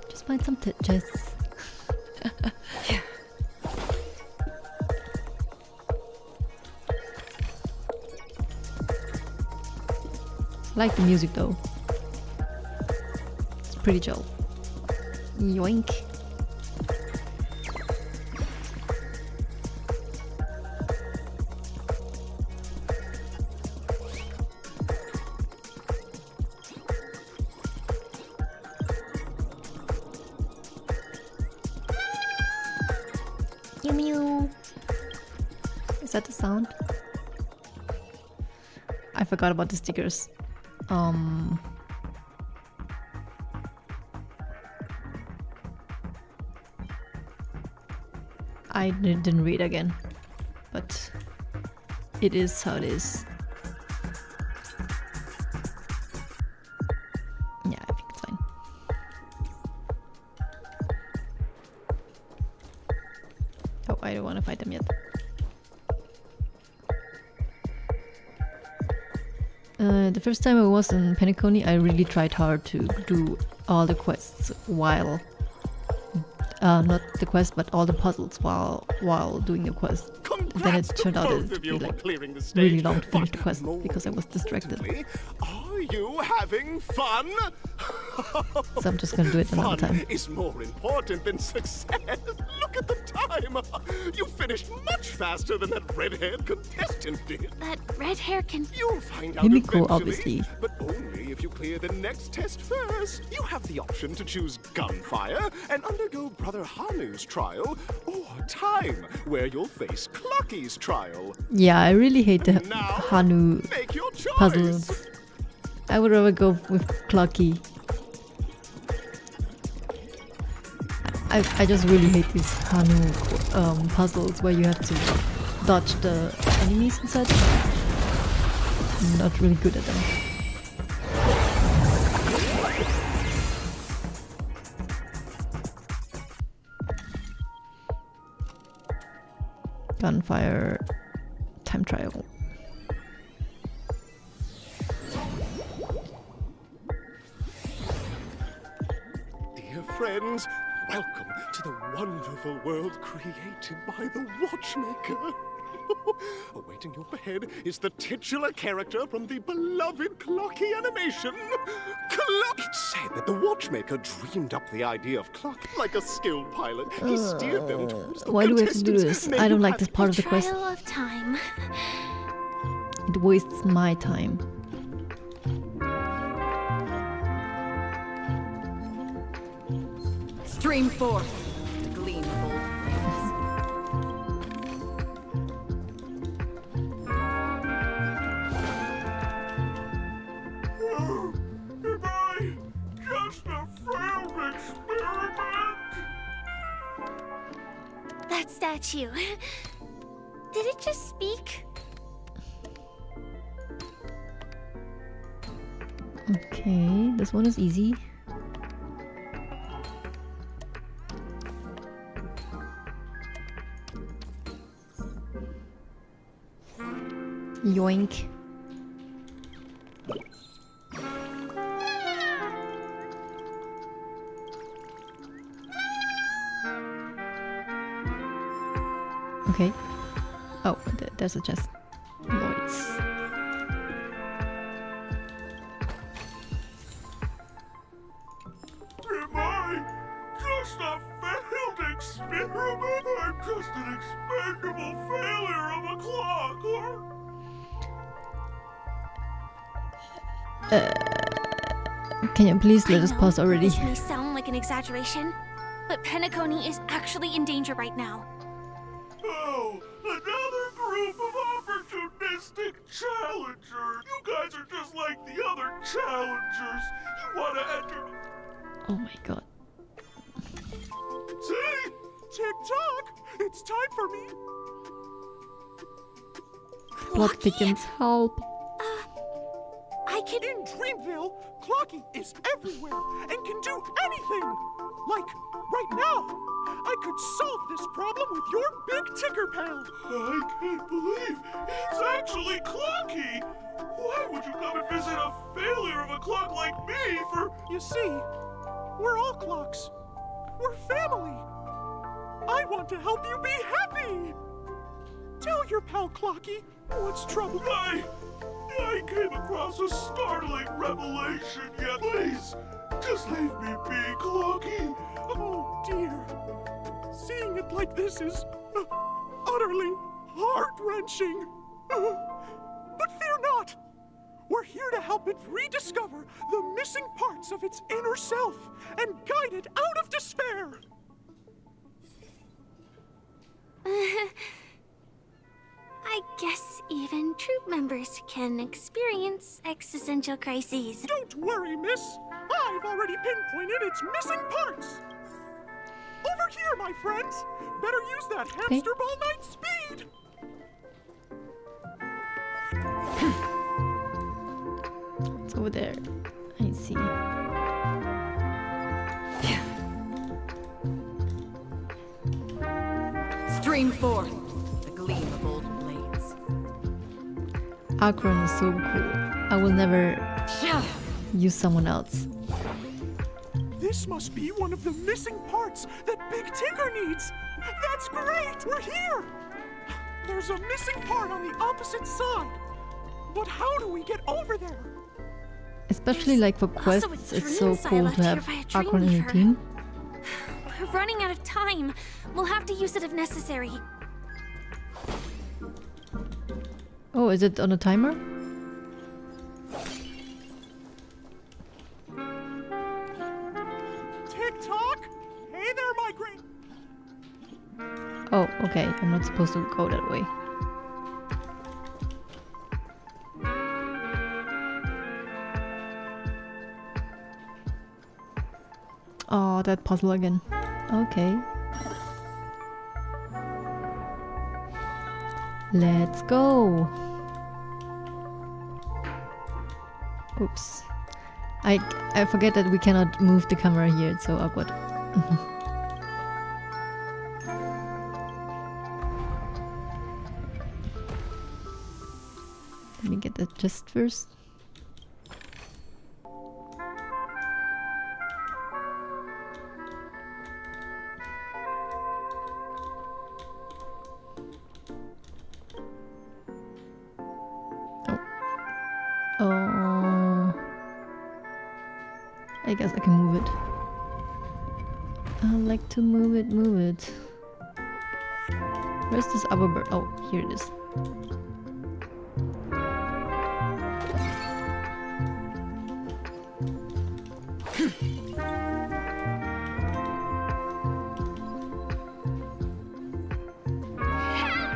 just find some chests. I like the music though. It's pretty chill. Yoink. Mew mew. Is that the sound? I forgot about the stickers. I didn't read again, but it is how it is. Yeah, I think it's fine. Oh, I don't want to fight them yet. The first time I was in Penacony, I really tried hard to do all the quests while not the quest, but all the puzzles while doing the quest. And then it turned out to be like really long to finish the quest because I was distracted. Are you having fun? So I'm just gonna do it another time. Fun is more important than success. Look at the time. You finished much faster than that red-haired contestant did. That red hair can... You'll find out Himiko, eventually, obviously. but only if you clear the next test first. You have the option to choose gunfire and undergo Brother Hanu's trial, or time, where you'll face Clucky's trial. Yeah, I really hate the Now, Hanu make your choice. puzzles. I would rather go with Clucky. I just really hate these Hanu puzzles where you have to dodge the enemies and such. I'm not really good at them. Gunfire time trial. Dear friends, welcome to the wonderful world created by the Watchmaker. Awaiting your ahead is the titular character from the beloved Clocky animation. Clock! It's said that the Watchmaker dreamed up the idea of Clock like a skilled pilot. He steered them towards the Why do we have to do contestants. this? May I don't you like have this part of the quest. Trial of time. It wastes my time. Stream forth to glean full praise. Am I just a failed experiment? That statue. Did it just speak? Okay, this one is easy. Yoink. Okay. Oh, there's a chest. Voids. Am I just a failed experiment? I'm just an expendable failure of a clock, or... Can you please let us pause already? This may sound like an exaggeration, but Penacony is actually in danger right now. Oh, another group of opportunistic challengers. You guys are just like the other challengers. You want to enter... Oh my god. See? Tick-tock! It's time for me. Plot thickens, help. I I can... In Dreamville, Clocky is everywhere and can do anything! Like, right now, I could solve this problem with your big ticker pal! I can't believe it's actually Clocky! Why would you come and visit a failure of a clock like me for... You see, we're all clocks. We're family. I want to help you be happy! Tell your pal Clocky what's trouble. I came across a startling revelation yet. Please, just leave me be, Clocky. Oh dear. Seeing it like this is utterly heart-wrenching. But fear not. We're here to help it rediscover the missing parts of its inner self and guide it out of despair. I guess even troop members can experience existential crises. Don't worry, miss. I've already pinpointed its missing parts. Over here, my friends. Better use that hamster ball knight speed. It's over there. I see. Stream forth the gleam of old blades. Akron is so cool. I will never use someone else. This must be one of the missing parts that Big Tinker needs. That's great! We're here! There's a missing part on the opposite side. But how do we get over there? Especially like for quests, it's so cool to have Akron in your team. We're running out of time. We'll have to use it if necessary. Oh, is it on a timer? Tick-tock! Hey there, my great... Oh, okay. I'm not supposed to go that way. Oh, that puzzle again. Okay. Let's go. Oops. I forget that we cannot move the camera here. It's so awkward. Let me get the chest first. I guess I can move it. I like to move it, move it. Where's this other bird? Oh, here it is.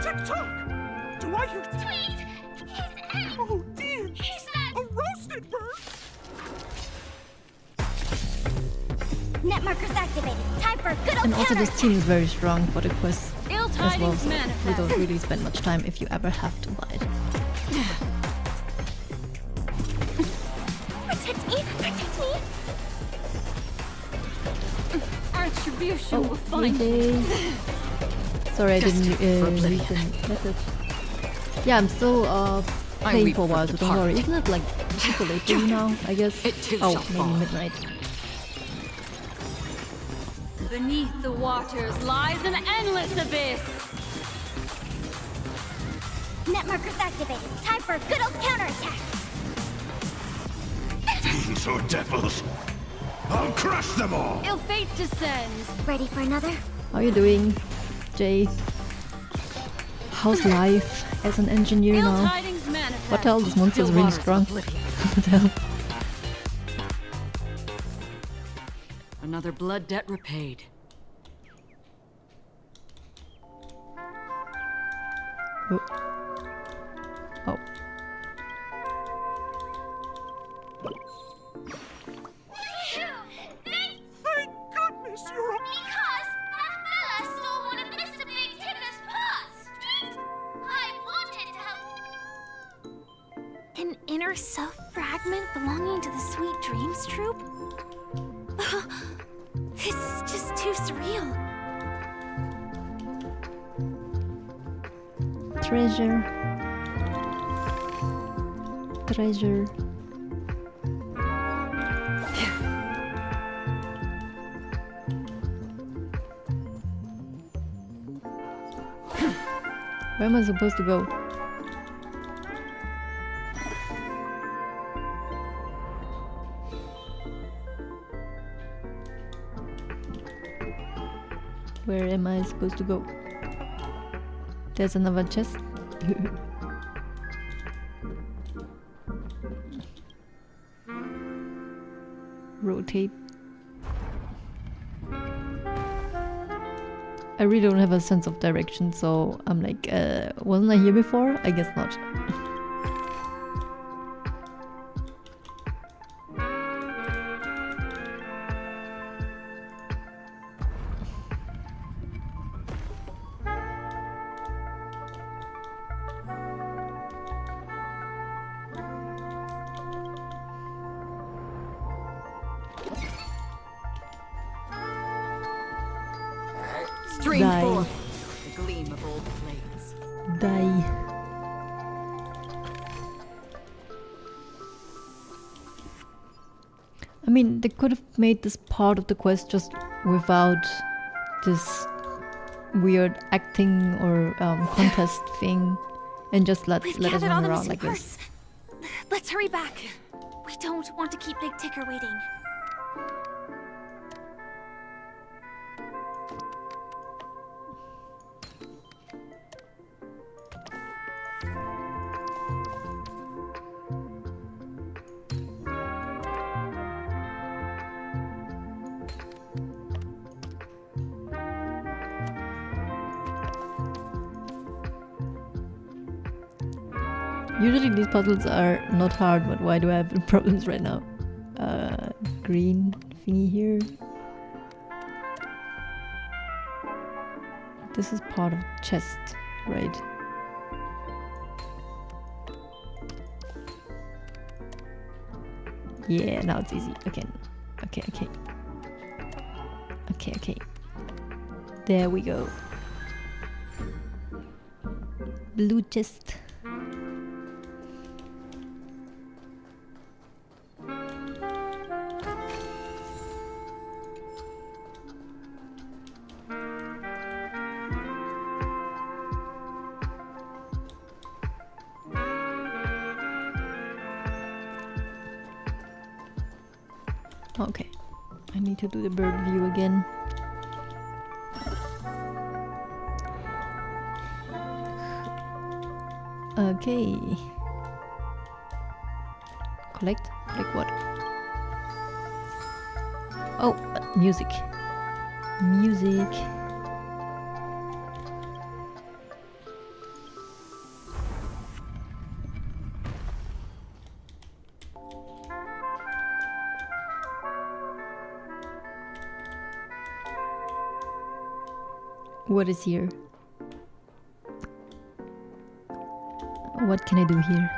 Tick-tock! Do I hear... Tweet! Oh dear! He's that... A roasted bird! Net markers activated. Time for a good old And also this team is very strong for the quest as well, tidings so manifest. we don't really spend much time if you ever have to buy it. Protect me! Protect me! Retribution will Oh, find yay. Sorry I didn't read the message. Yeah, I'm still playing for a while, so don't worry. Isn't it like super late for you now, I guess? Oh, maybe midnight. Beneath the waters lies an endless abyss. Net markers activated. Time for a good old counterattack. These are devils. I'll crush them all. Ill fate descends. Ready for another? How are you doing, Jay? How's life as an engineer Ill now? tidings manifest. What the hell? This monster is really strong. What the hell? Another blood debt repaid. Oh. Oh. Thank goodness you're... Because that fella stole one of Mr. Big Ticker's paws. I wanted to help. An inner self fragment? Dreams troupe? This is just too surreal. Treasure. Treasure. Where am I supposed to go? Where am I supposed to go? There's another chest. Rotate. I really don't have a sense of direction, so I'm like, wasn't I here before? I guess not. Stream Die. forth the gleam of old blades. Die. I mean, they could have made this part of the quest just without this weird acting or contest thing, and just let us Gathered all run the around missing like this. parts. Let's hurry back. We don't want to keep Big Ticker waiting. Usually these puzzles are not hard, but why do I have problems right now? Green thingy here. This is part of the chest, right? Yeah, now it's easy. Okay. Okay. There we go. Blue chest. Okay, I need to do the bird view again. Okay. Collect what? Oh, music. Music. What is here? What can I do here?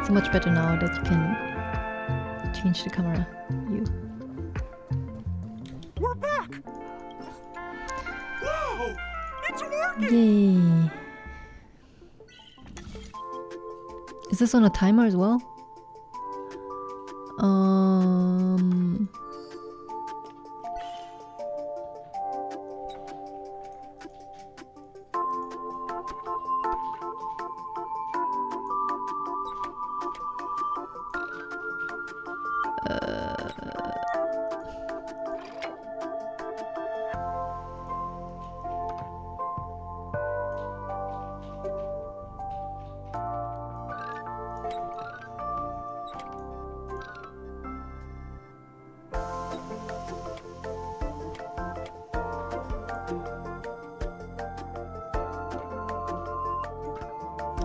It's much better now that you can change the camera view. We're back! Whoa! It's working! Yay! Is this on a timer as well?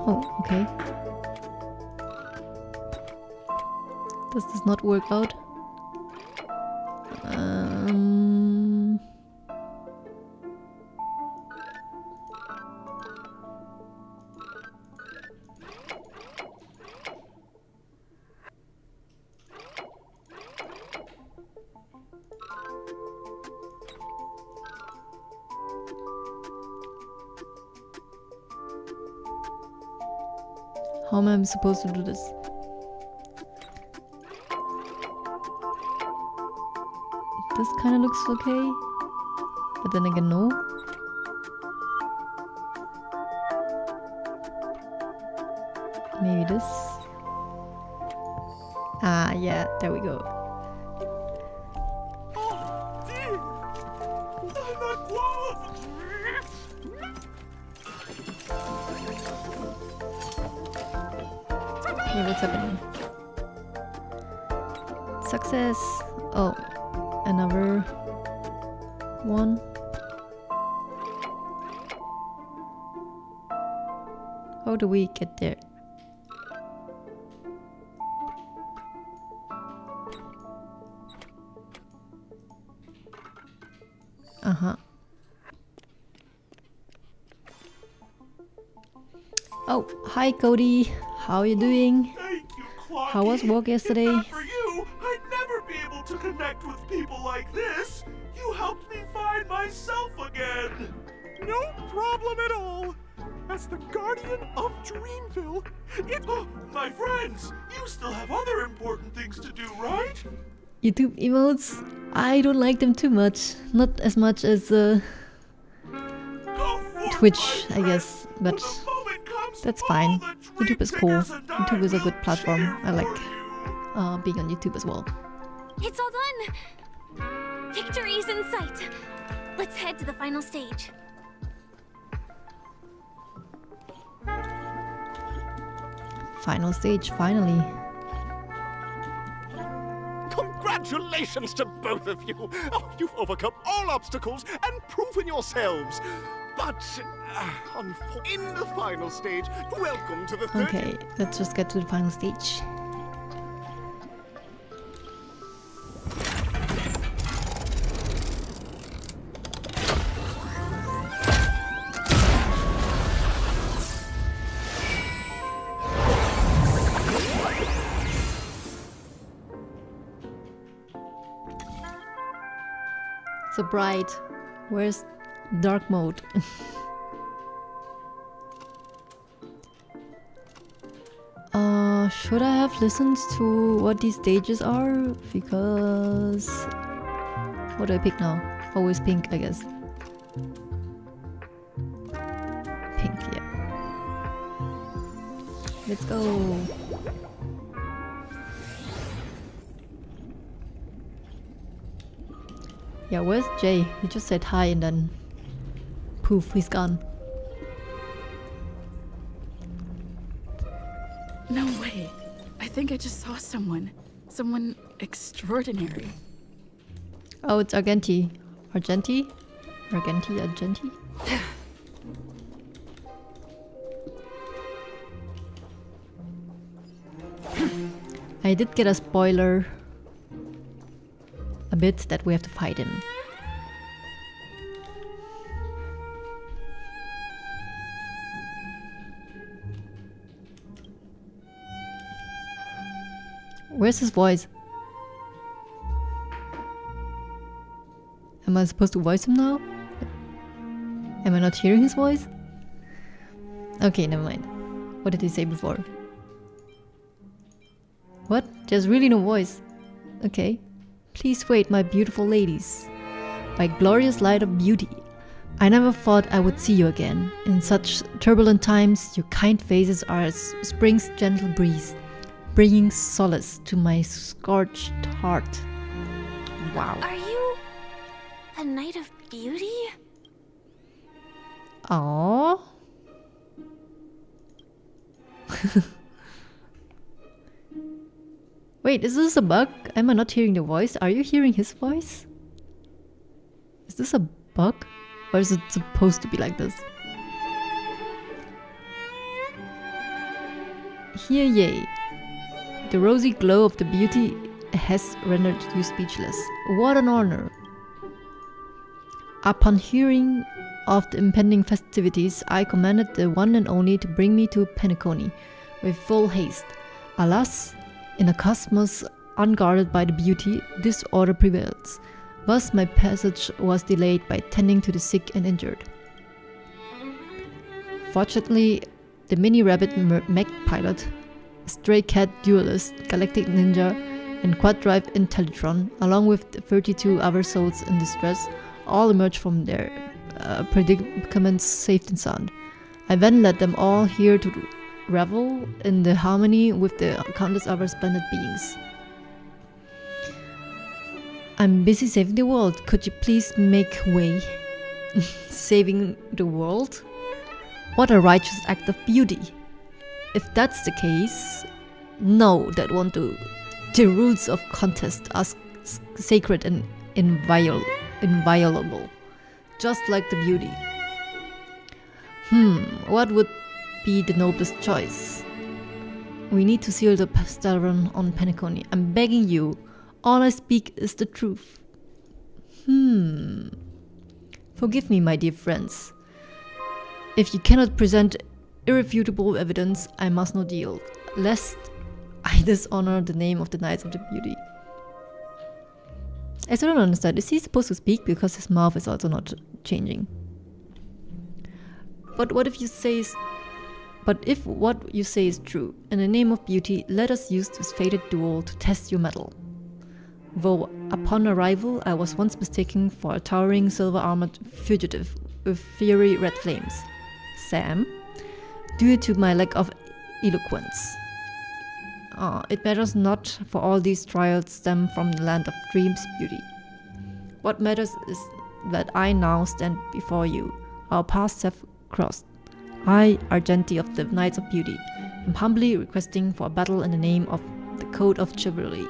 Oh, okay. Does this not work out? How am I supposed to do this? This kind of looks okay, but then again, no. Maybe this. Ah, yeah, there we go. Okay, what's happening? Success! Oh, another one. How do we get there? Uh-huh. Oh, hi Cody. How are you doing? Thank you, Clocky. How was work yesterday? If not for you, I'd never be able to connect with people like this. You helped me find myself again. No problem at all. As the guardian of Dreamville, my friends, you still have other important things to do, right? YouTube emotes? I don't like them too much. Not as much as Twitch, I guess, but that's fine. YouTube is cool. YouTube is a good platform. I like being on YouTube as well. It's all done! Victory's in sight! Let's head to the final stage. Final stage, finally. Congratulations to both of you! Oh, you've overcome all obstacles and proven yourselves. But in the final stage, welcome to the third. Okay, let's just get to the final stage. So bright. Where's dark mode? Should I have listened to what these stages are? Because... what do I pick now? Always pink, I guess. Pink, yeah. Let's go! Yeah, where's Jay? He just said hi and then... poof, he's gone. No way. I think I just saw someone. Someone extraordinary. Oh, it's Argenti. Argenti? Argenti? I did get a spoiler. A bit that we have to fight him. Where's his voice? Am I supposed to voice him now? Am I not hearing his voice? Okay, never mind. What did he say before? What? There's really no voice. Okay. Please wait, my beautiful ladies. By glorious light of beauty, I never thought I would see you again. In such turbulent times, your kind faces are as spring's gentle breeze, bringing solace to my scorched heart. Wow. Are you a knight of beauty? Aww. Wait, is this a bug? Am I not hearing the voice? Are you hearing his voice? Is this a bug? Or is it supposed to be like this? Here, yay. The rosy glow of the beauty has rendered you speechless. What an honor. Upon hearing of the impending festivities, I commanded the one and only to bring me to Penacony with full haste. Alas, in a cosmos unguarded by the beauty, disorder prevails. Thus my passage was delayed by tending to the sick and injured. Fortunately, the mini-rabbit mech pilot, stray cat duelist, galactic ninja, and quad-drive Intellitron, along with the 32 other souls in distress, all emerged from their predicaments safe and sound. I then led them all here to revel in the harmony with the countless other splendid beings. I'm busy saving the world. Could you please make way? Saving the world? What a righteous act of beauty. If that's the case, no, that won't do. The rules of contest are sacred and inviolable, just like the beauty. What would be the noblest choice? We need to seal the Stelron on Penacony. I'm begging you. All I speak is the truth. Forgive me, my dear friends. If you cannot present irrefutable evidence, I must not yield, lest I dishonor the name of the Knights of the Beauty. I still don't understand. Is he supposed to speak because his mouth is also not changing? But what if you say if what you say is true, in the name of beauty, let us use this fated duel to test your mettle. Though upon arrival, I was once mistaken for a towering silver-armored fugitive with fiery red flames. Sam, due to my lack of eloquence. It matters not, for all these trials stem from the land of dreams beauty. What matters is that I now stand before you. Our paths have crossed. I, Argenti of the Knights of Beauty, am humbly requesting for a battle in the name of the Code of Chivalry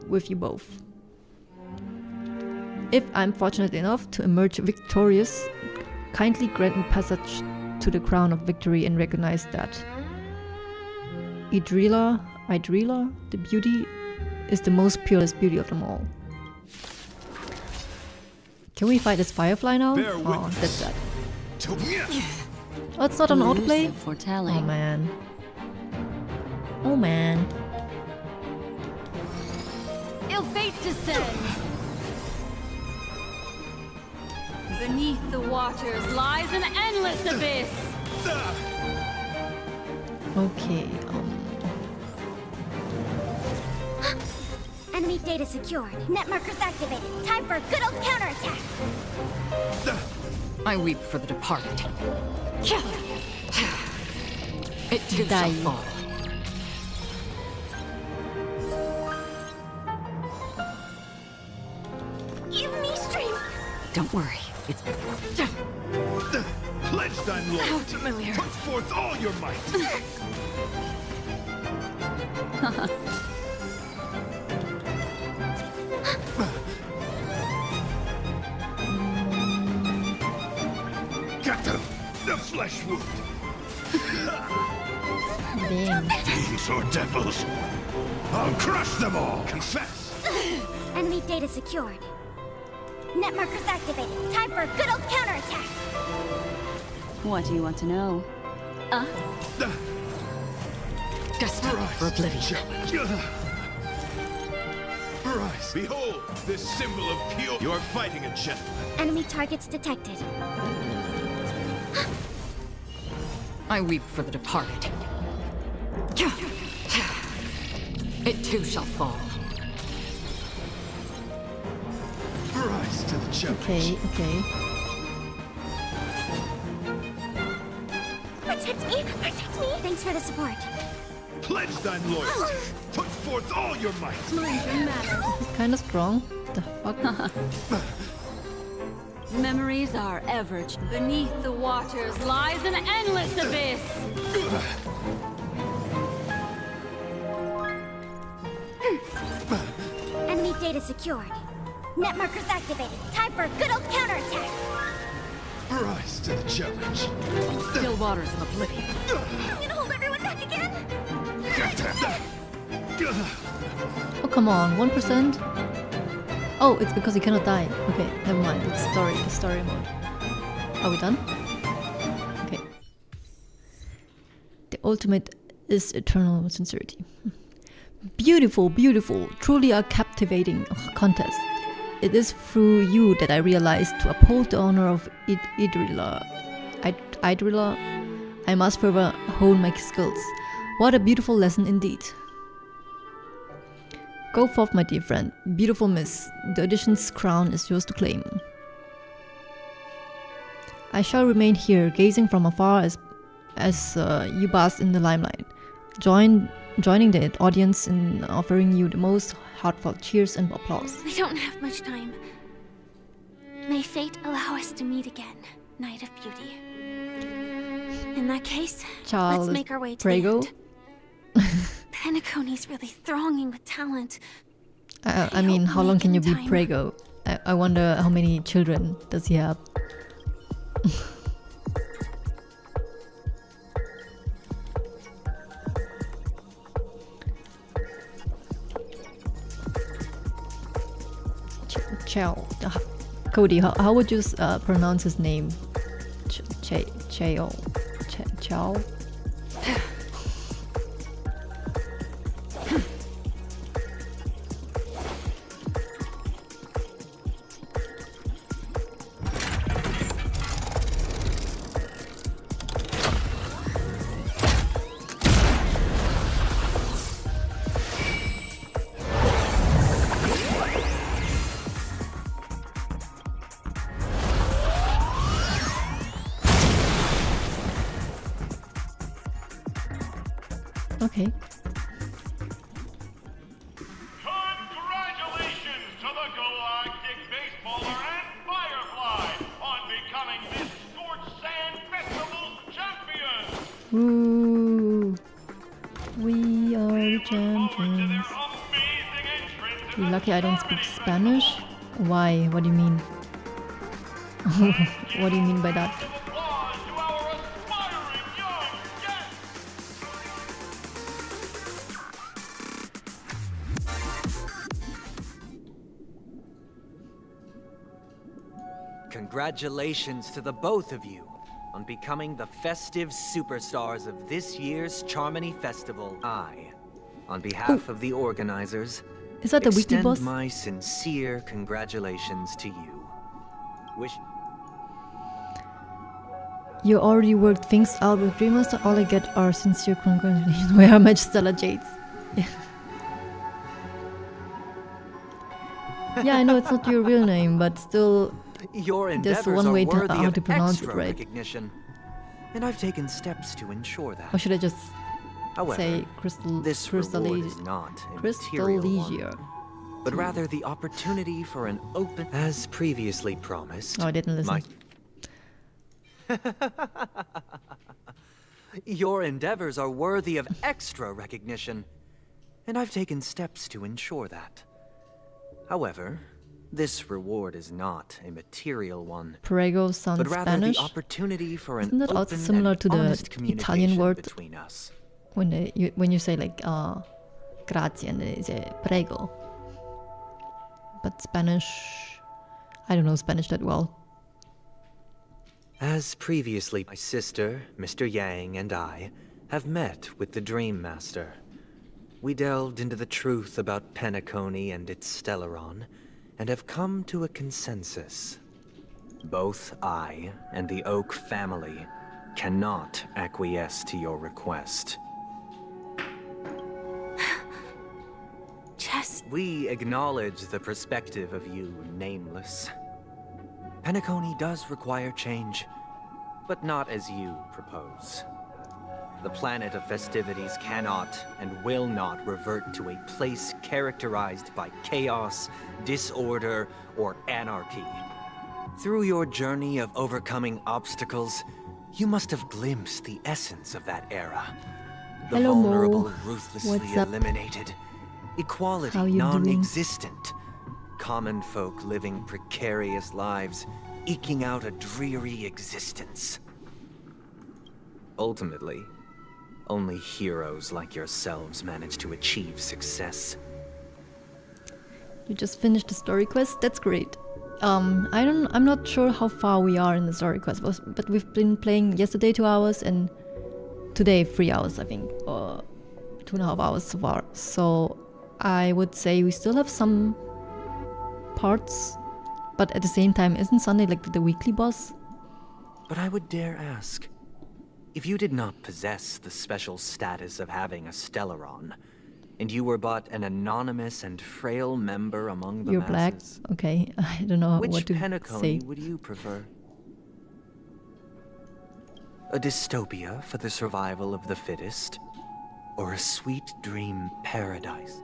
with you both. If I'm fortunate enough to emerge victorious, kindly grant me passage to the crown of victory and recognize that Idrila, the beauty, is the most purest beauty of them all. Can we fight this firefly now? Oh, that's sad. Oh, it's not an autoplay? Oh man. Oh man. Ill fate descends. Beneath the waters lies an endless abyss. Okay, Enemy data secured. Net markers activated. Time for a good old counterattack. I weep for the departed. It too shall fall. Give me strength. Don't worry. It's Pledge thy loyalty. How familiar. Put forth all your might. Get them! The flesh wound! Damn. Fiends or devils! I'll crush them all! Confess! Enemy data secured. Net markers activated. Time for a good old counterattack. What do you want to know? destined for oblivion. Rise! Behold, this symbol of pure... You're fighting a gentleman. Enemy targets detected. I weep for the departed. It too shall fall. Rise to the challenge. Okay. Protect me! Protect me! Thanks for the support. Pledge thine loyalty. Put forth all your might. He's kind of strong. The fuck? Memories are ever. Beneath the waters lies an endless abyss. Enemy data secured. Net markers activated. Time for a good old counterattack. Rise to the challenge. Still waters of oblivion. I'm gonna hold everyone back again. Oh, come on, 1%? Oh, it's because he cannot die. Okay, never mind. It's story mode. Are we done? Okay. The ultimate is eternal sincerity. Beautiful, beautiful, truly a captivating contest. It is through you that I realized to uphold the honor of Idrila, I must further hone my skills. What a beautiful lesson indeed. Go forth, my dear friend. Beautiful miss. The audition's crown is yours to claim. I shall remain here, gazing from afar as you bask in the limelight, joining the audience in offering you the most heartfelt cheers and applause. We don't have much time. May fate allow us to meet again, Knight of Beauty. In that case, let's make our way to Prego. the end. Penacony's really thronging with talent. I mean, how long can you be Prego? I wonder how many children does he have? Chao. Cody, how would you pronounce his name? Chao. Chao? Okay. Congratulations to the Galactic Baseballer and Firefly on becoming Miss Scorched Sand Festival champions! Woo! We are the champions. You're lucky I don't speak Spanish? Why? What do you mean? What do you mean by that? Congratulations to the both of you on becoming the festive superstars of this year's Charmony Festival. On behalf of the organizers, is that the weekly boss? Extend my sincere congratulations to you. You already worked things out with Dreammaster. All I get are sincere congratulations. Where are my Stella Jades? Yeah, I know it's not your real name, but still, there's one way to how to pronounce it, right? And I've taken steps to ensure that. Or should I just However, say Crystal? This reward is not a material one, but rather the opportunity for an open, as previously promised. Oh, I didn't listen. Your endeavors are worthy of extra recognition, and I've taken steps to ensure that. However, this reward is not a material one, Prego sounds but rather Spanish. the opportunity for an Isn't that also open similar and to honest the communication Italian word between us? when you say like grazie and then say prego? But Spanish, I don't know Spanish that well. As previously, my sister, Mr. Yang, and I have met with the Dream Master. We delved into the truth about Penacony and its Stellaron, and have come to a consensus. Both I and the Oak family cannot acquiesce to your request. We acknowledge the perspective of you, Nameless. Penacony does require change, but not as you propose. The planet of festivities cannot and will not revert to a place characterized by chaos, disorder, or anarchy. Through your journey of overcoming obstacles, you must have glimpsed the essence of that era. The Hello, vulnerable Mo. ruthlessly What's up? eliminated. Equality How you non-existent. Common folk living precarious lives, eking out a dreary existence. Ultimately, Only heroes like yourselves manage to achieve success. You just finished the story quest? That's great. I'm not sure how far we are in the story quest, but we've been playing yesterday 2 hours and today 3 hours, I think, or 2.5 hours so far. So I would say we still have some parts, but at the same time, isn't Sunday like the weekly boss? But I would dare ask, if you did not possess the special status of having a Stellaron, and you were but an anonymous and frail member among the You're masses... black? Okay, I don't know what to Which Penacony say. would you prefer? A dystopia for the survival of the fittest? Or a sweet dream paradise?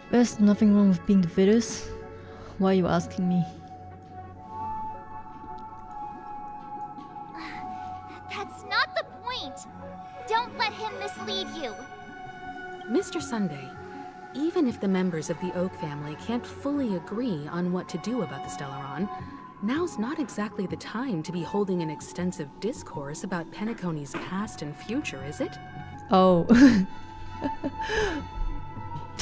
There's nothing wrong with being the fittest. Why are you asking me? That's not the point! Don't let him mislead you! Mr. Sunday, even if the members of the Oak family can't fully agree on what to do about the Stellaron, now's not exactly the time to be holding an extensive discourse about Penacony's past and future, is it? Oh.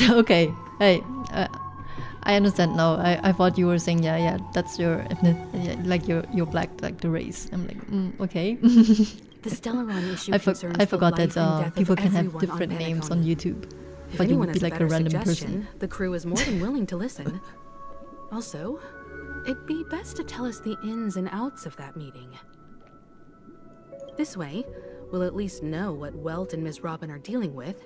Okay, hey, I understand now. I thought you were saying, yeah, that's your ethnic, like you're black, like the race. I'm like, okay. The Stellaron issue concerns I forgot the life and that death people of can have everyone different on names on YouTube. If But you anyone would be has like a a better random suggestion, person. the crew is more than willing to listen. Also, it'd be best to tell us the ins and outs of that meeting. This way, we'll at least know what Welt and Ms. Robin are dealing with,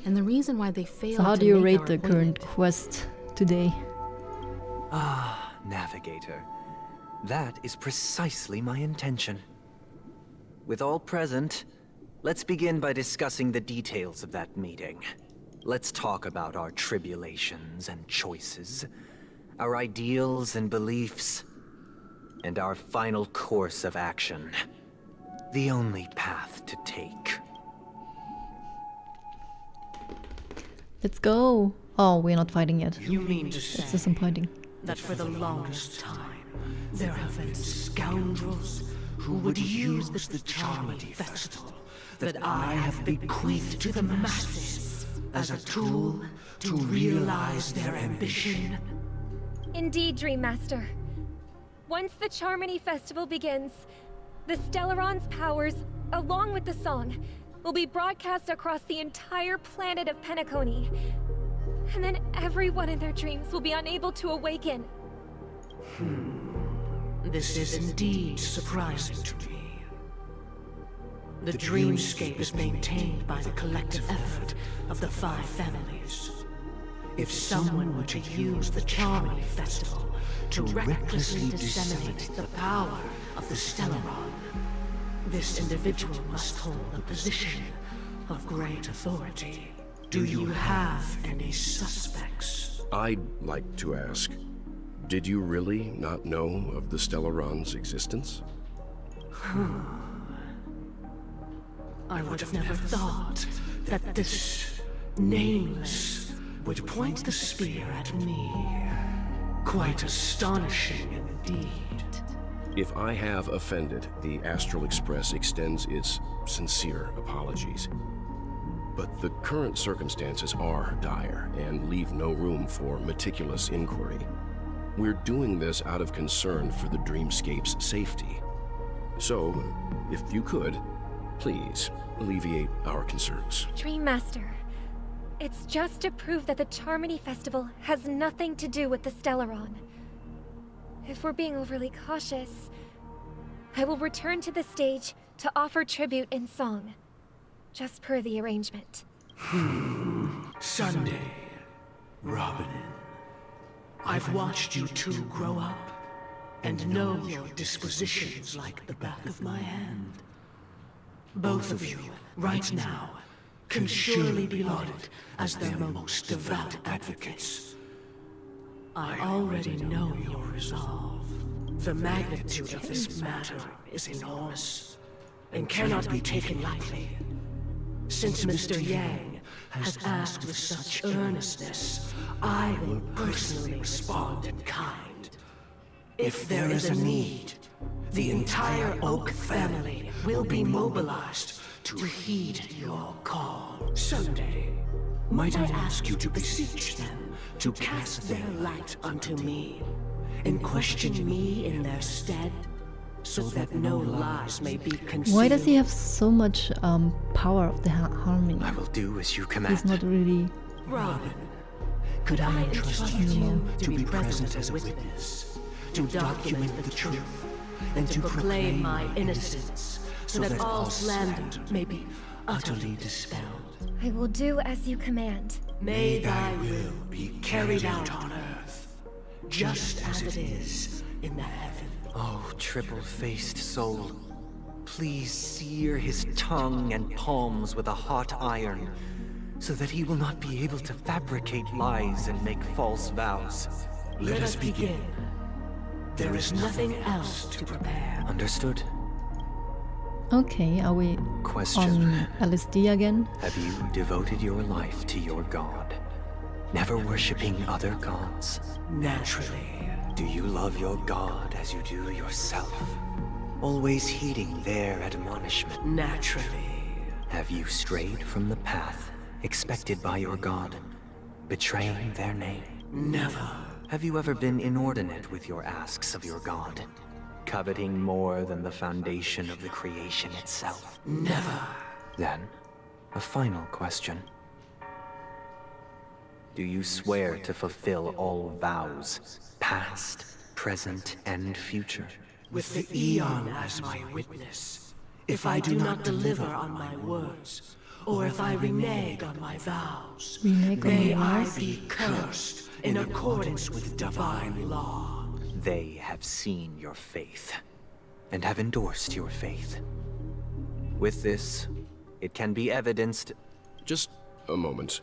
and the reason why they failed So how to do you make rate our the appointment. current quest today? Ah, Navigator. That is precisely my intention. With all present, let's begin by discussing the details of that meeting. Let's talk about our tribulations and choices, our ideals and beliefs, and our final course of action. The only path to take. Let's go. Oh, we're not fighting yet. You mean to say That's disappointing. that for the longest time, there have been scoundrels who would use the Charmity Festival that I have bequeathed to the masses as a tool to realize their ambition? Indeed, Dream Master. Once the Charmony Festival begins, the Stellaron's powers, along with the song, will be broadcast across the entire planet of Penacony. And then everyone in their dreams will be unable to awaken. This is indeed surprising to me. The dreamscape is maintained by the collective effort of the 5 families. If someone were to use the Charmony Festival to recklessly disseminate the power of the Stellaron, this individual must hold a position of great authority. Do you have any suspects? I'd like to ask, did you really not know of the Stellaron's existence? I would have never thought that this nameless would point the spear at me. Quite astonishing indeed. If I have offended, the Astral Express extends its sincere apologies. But the current circumstances are dire and leave no room for meticulous inquiry. We're doing this out of concern for the Dreamscape's safety. So, if you could, please alleviate our concerns. Dream Master, it's just to prove that the Charmony Festival has nothing to do with the Stellaron. If we're being overly cautious, I will return to the stage to offer tribute in song, just per the arrangement. Sunday, Robin. I've watched you two grow up, and know your dispositions like the back of my hand. Both of you, right now, can surely be lauded as their most devout advocates. I already know your resolve. The magnitude of this matter is enormous, and cannot be taken lightly. Since Mr. Yang has asked with such earnestness, I will personally respond in kind. If there is a need, The entire Oak family will be mobilized to heed your call. Someday, might I ask you to beseech them to cast their light unto me, and question me in their stead, so that no lies may be concealed. Why does he have so much power of the harmony? I will do as you command. He's not really... Robin, could I entrust you to be present as a witness, to document the truth, and to proclaim my innocence, so that all slander may be utterly dispelled? I will do as you command. May thy will be carried out on earth, just as it is in the heavens. Oh, triple-faced soul, please sear his tongue and palms with a hot iron, so that he will not be able to fabricate lies and make false vows. Let us begin. There is nothing else to prepare. Understood. Okay, are we Question. on LSD again? Have you devoted your life to your god, never worshipping other gods? Naturally. Do you love your god as you do yourself, always heeding their admonishment? Naturally. Have you strayed from the path expected by your god, betraying their name? Never. Have you ever been inordinate with your asks of your god, coveting more than the foundation of the creation itself? Never. Then, a final question. Do you swear to fulfill all vows, past, present, and future? With the Eon as my witness, if I do not deliver on my words, or if I renege on my vows, may I be cursed in accordance with divine law. They have seen your faith, and have endorsed your faith. With this, it can be evidenced... Just a moment.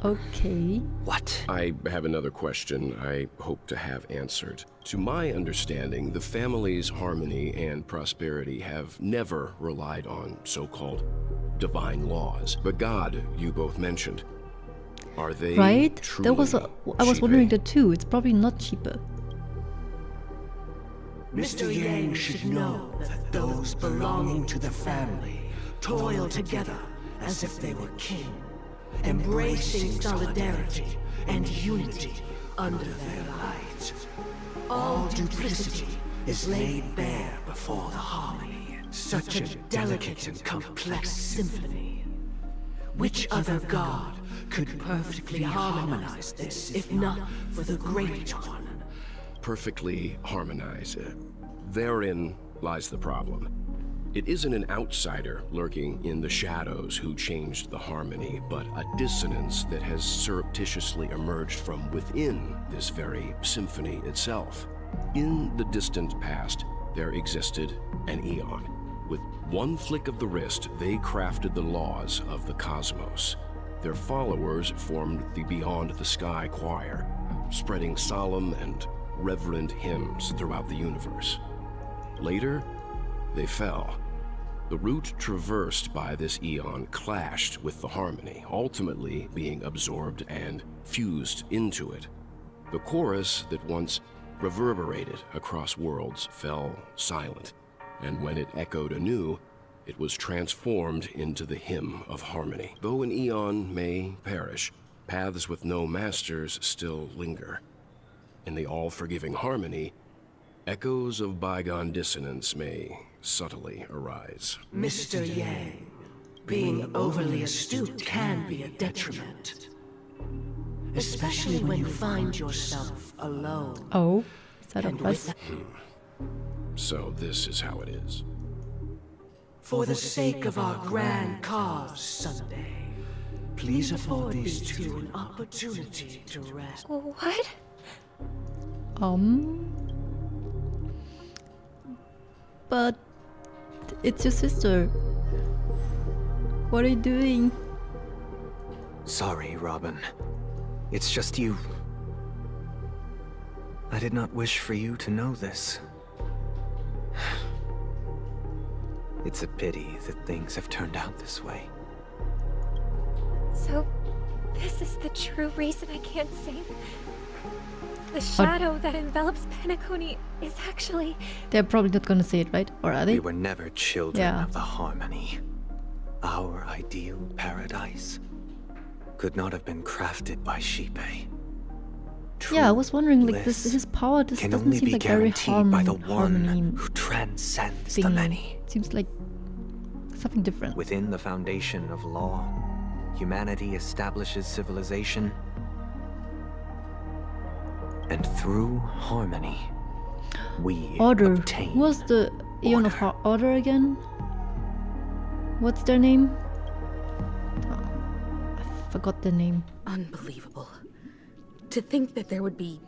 Okay. What? I have another question I hope to have answered. To my understanding, the family's harmony and prosperity have never relied on so-called divine laws. But God, you both mentioned, are they right? truly I was wondering that too. It's probably not cheaper. Mr. Yang should know that those belonging to the family toil together as if they were kin, embracing solidarity and unity under their light. All duplicity is laid bare before the harmony. Such a delicate and complex symphony. Which other god could perfectly harmonize this, if not for the Great One? Perfectly harmonize. Therein lies the problem. It isn't an outsider lurking in the shadows who changed the harmony, but a dissonance that has surreptitiously emerged from within this very symphony itself. In the distant past, there existed an Eon. With one flick of the wrist, they crafted the laws of the cosmos. Their followers formed the Beyond the Sky Choir, spreading solemn and reverent hymns throughout the universe. Later, they fell. The route traversed by this Eon clashed with the harmony, ultimately being absorbed and fused into it. The chorus that once reverberated across worlds fell silent, and when it echoed anew, it was transformed into the hymn of harmony. Though an Eon may perish, paths with no masters still linger. In the all-forgiving harmony, echoes of bygone dissonance may subtly arise. Mr. Yang, being overly astute can be a detriment. Especially when you find yourself alone. Oh, is that a bus? So this is how it is. For the sake of our grand cause Sunday, please afford these two an opportunity to rest. What? But it's your sister. What are you doing? Sorry, Robin. It's just you. I did not wish for you to know this. It's a pity that things have turned out this way. So, this is the true reason I can't sing? The shadow that envelops Penacony is actually... They're probably not gonna say it, right? Or are they? We were never children of the Harmony. Our ideal paradise could not have been crafted by Shipe. Yeah, I was wondering, like, his power doesn't seem like very by the one who transcends the many. It seems like something different. Within the foundation of law, humanity establishes civilization, and through harmony, we obtain Who was the Aeon of Order again? What's their name? Oh, I forgot their name. Unbelievable. To think that there would be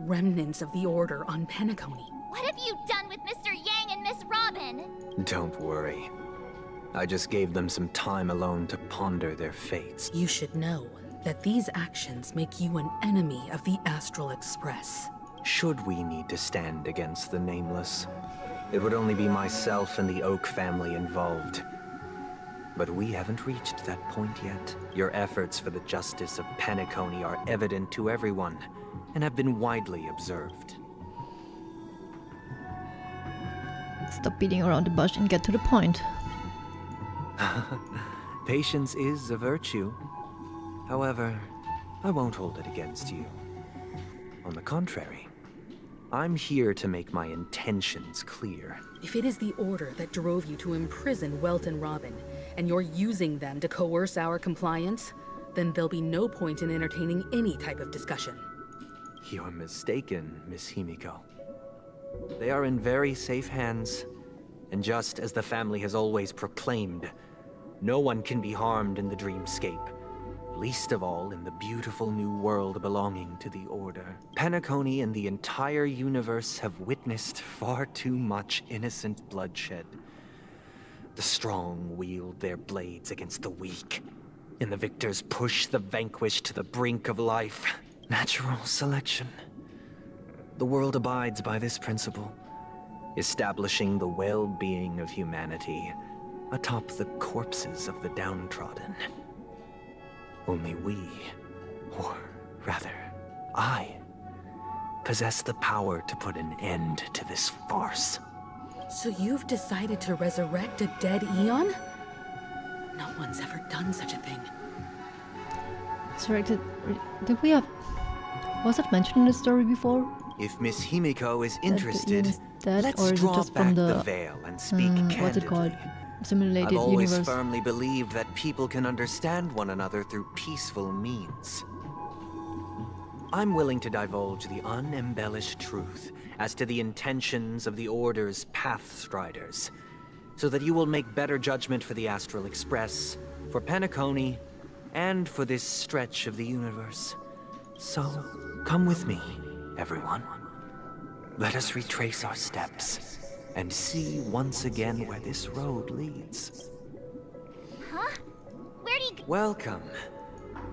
remnants of the Order on Penacony. What have you done with Mr. Yang and Miss Robin? Don't worry. I just gave them some time alone to ponder their fates. You should know that these actions make you an enemy of the Astral Express. Should we need to stand against the Nameless, it would only be myself and the Oak family involved. But we haven't reached that point yet. Your efforts for the justice of Penacony are evident to everyone, and have been widely observed. Stop beating around the bush and get to the point. Patience is a virtue. However, I won't hold it against you. On the contrary, I'm here to make my intentions clear. If it is the Order that drove you to imprison Welt and Robin, and you're using them to coerce our compliance, then there'll be no point in entertaining any type of discussion. You're mistaken, Miss Himiko. They are in very safe hands, and just as the family has always proclaimed, no one can be harmed in the dreamscape, least of all in the beautiful new world belonging to the Order. Penacony and the entire universe have witnessed far too much innocent bloodshed. The strong wield their blades against the weak, and the victors push the vanquished to the brink of life. Natural selection. The world abides by this principle, establishing the well-being of humanity atop the corpses of the downtrodden. Only we, or rather, I, possess the power to put an end to this farce. So you've decided to resurrect a dead Eon? No one's ever done such a thing. Resurrected... Did we have... Was it mentioned in the story before? If Miss Himiko is interested, let's or is it draw just back from the veil and speak candidly. What's it called? Simulated I've always universe. firmly believed that people can understand one another through peaceful means. I'm willing to divulge the unembellished truth as to the intentions of the Order's Pathstriders, so that you will make better judgment for the Astral Express, for Penacony, and for this stretch of the universe. So, come with me, everyone. Let us retrace our steps, and see once again where this road leads. Huh? Where do you go? Welcome.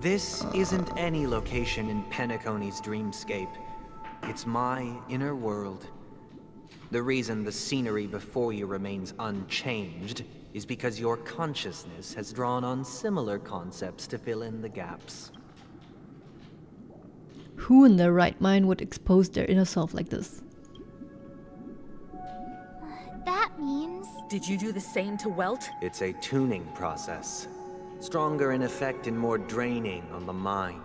This isn't any location in Penacony's dreamscape. It's my inner world. The reason the scenery before you remains unchanged is because your consciousness has drawn on similar concepts to fill in the gaps. Who in their right mind would expose their inner self like this? That means... Did you do the same to Welt? It's a tuning process. Stronger in effect and more draining on the mind.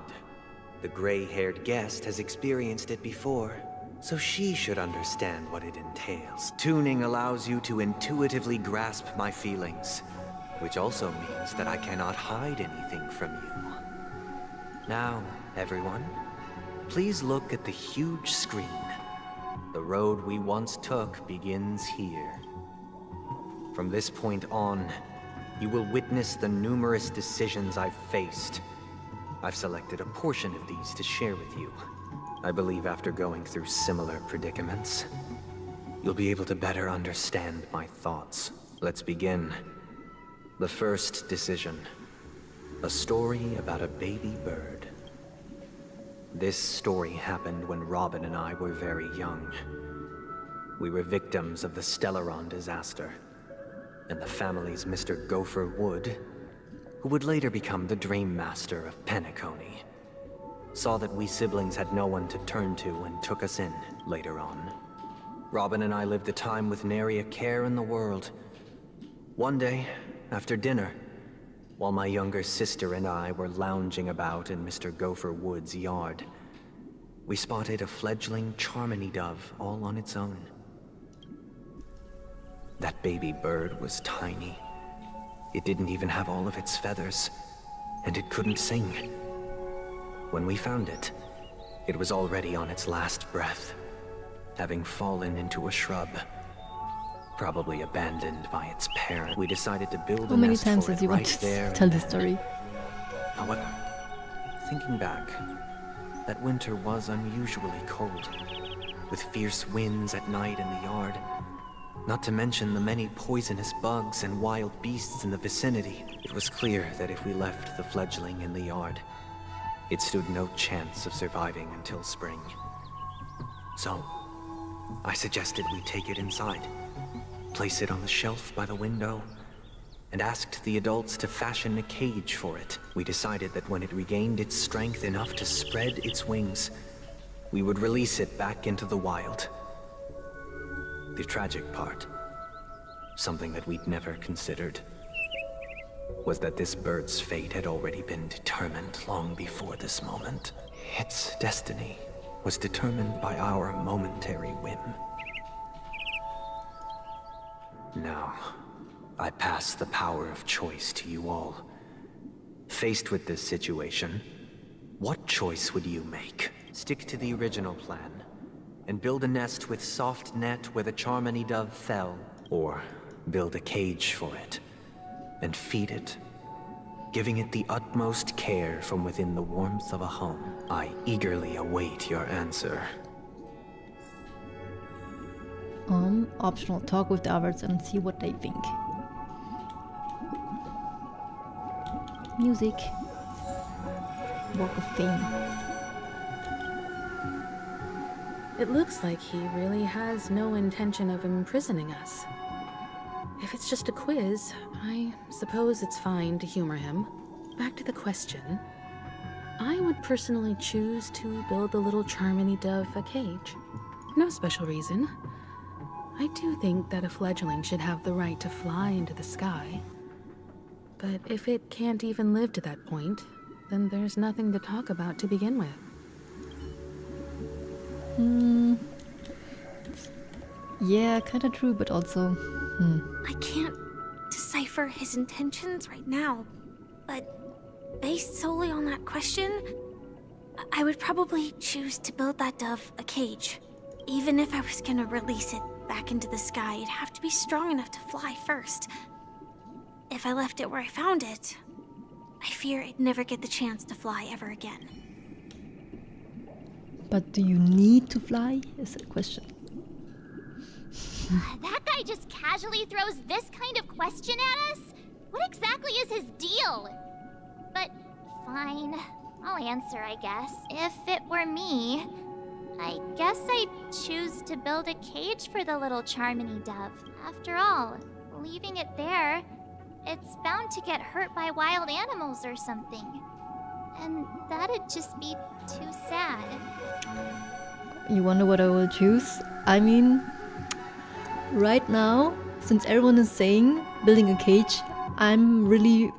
The gray-haired guest has experienced it before, so she should understand what it entails. Tuning allows you to intuitively grasp my feelings, which also means that I cannot hide anything from you. Now, everyone, please look at the huge screen. The road we once took begins here. From this point on, you will witness the numerous decisions I've faced. I've selected a portion of these to share with you. I believe after going through similar predicaments, you'll be able to better understand my thoughts. Let's begin. The first decision. A story about a baby bird. This story happened when Robin and I were very young. We were victims of the Stellaron disaster, and the family's Mr. Gopher Wood, who would later become the Dream Master of Penacony. saw that we siblings had no one to turn to and took us in later on. Robin and I lived a time with nary a care in the world. One day, after dinner, while my younger sister and I were lounging about in Mr. Gopher Wood's yard, we spotted a fledgling Charmony dove all on its own. That baby bird was tiny. It didn't even have all of its feathers, and it couldn't sing. When we found it, it was already on its last breath, having fallen into a shrub, probably abandoned by its parent. We decided to build a nest for it right there. How many times does you want to tell this story? However, thinking back, that winter was unusually cold, with fierce winds at night in the yard, not to mention the many poisonous bugs and wild beasts in the vicinity. It was clear that if we left the fledgling in the yard, it stood no chance of surviving until spring. So, I suggested we take it inside, place it on the shelf by the window, and asked the adults to fashion a cage for it. We decided that when it regained its strength enough to spread its wings, we would release it back into the wild. The tragic part, something that we'd never considered, was that this bird's fate had already been determined long before this moment. Its destiny was determined by our momentary whim. Now, I pass the power of choice to you all. Faced with this situation, what choice would you make? Stick to the original plan and build a nest with soft net where the Charmony dove fell, or build a cage for it and feed it, giving it the utmost care from within the warmth of a home. I eagerly await your answer. Optional, talk with the others and see what they think. Music. Walk of Fame. It looks like he really has no intention of imprisoning us. If it's just a quiz, I suppose it's fine to humor him. Back to the question. I would personally choose to build the little Charmony dove a cage. No special reason. I do think that a fledgling should have the right to fly into the sky. But if it can't even live to that point, then there's nothing to talk about to begin with. Yeah, kinda true, but also... I can't decipher his intentions right now, but based solely on that question, I would probably choose to build that dove a cage. Even if I was gonna release it back into the sky, it'd have to be strong enough to fly first. If I left it where I found it, I fear it'd never get the chance to fly ever again. But do you need to fly? Is the question. That guy just casually throws this kind of question at us? What exactly is his deal? But fine, I'll answer, I guess. If it were me, I guess I'd choose to build a cage for the little Charmony dove. After all, leaving it there, it's bound to get hurt by wild animals or something. And that'd just be too sad. You wonder what I will choose? I mean, right now, since everyone is saying building a cage, I really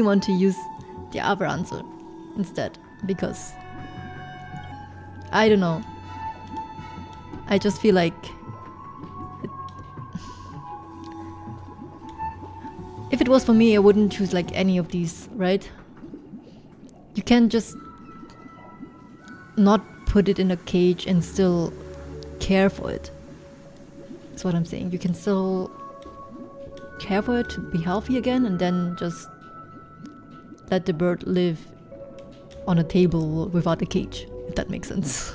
want to use the other answer instead, because I don't know. I just feel like if it was for me, I wouldn't choose like any of these, right? You can't just not put it in a cage and still care for it. That's what I'm saying. You can still care for it to be healthy again and then just let the bird live on a table without a cage, if that makes sense.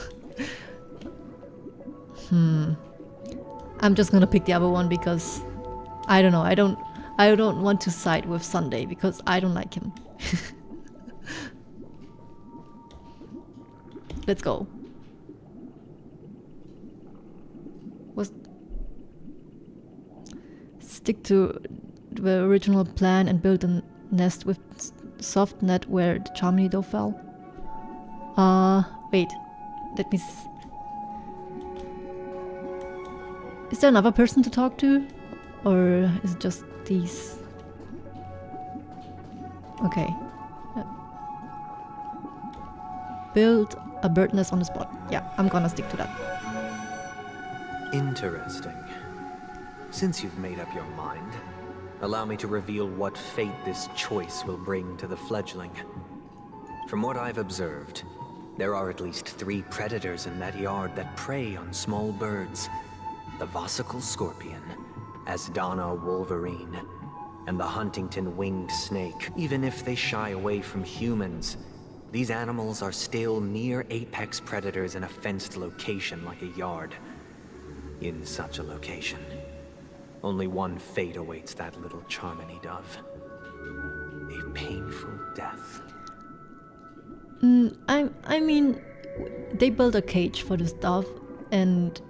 I'm just gonna pick the other one because I don't know. I don't want to side with Sunday because I don't like him. Let's go. Stick to the original plan and build a nest with soft net where the Charmony dove fell. Wait. Let me Is there another person to talk to? Or is it just these? Okay. Build a bird nest on the spot. Yeah, I'm gonna stick to that. Interesting. Since you've made up your mind, allow me to reveal what fate this choice will bring to the fledgling. From what I've observed, there are at least 3 predators in that yard that prey on small birds. The Vossical Scorpion, Asdana Wolverine, and the Huntington Winged Snake. Even if they shy away from humans, these animals are still near apex predators in a fenced location like a yard. In such a location, only one fate awaits that little Charmony dove. A painful death. I mean, they built a cage for this dove, and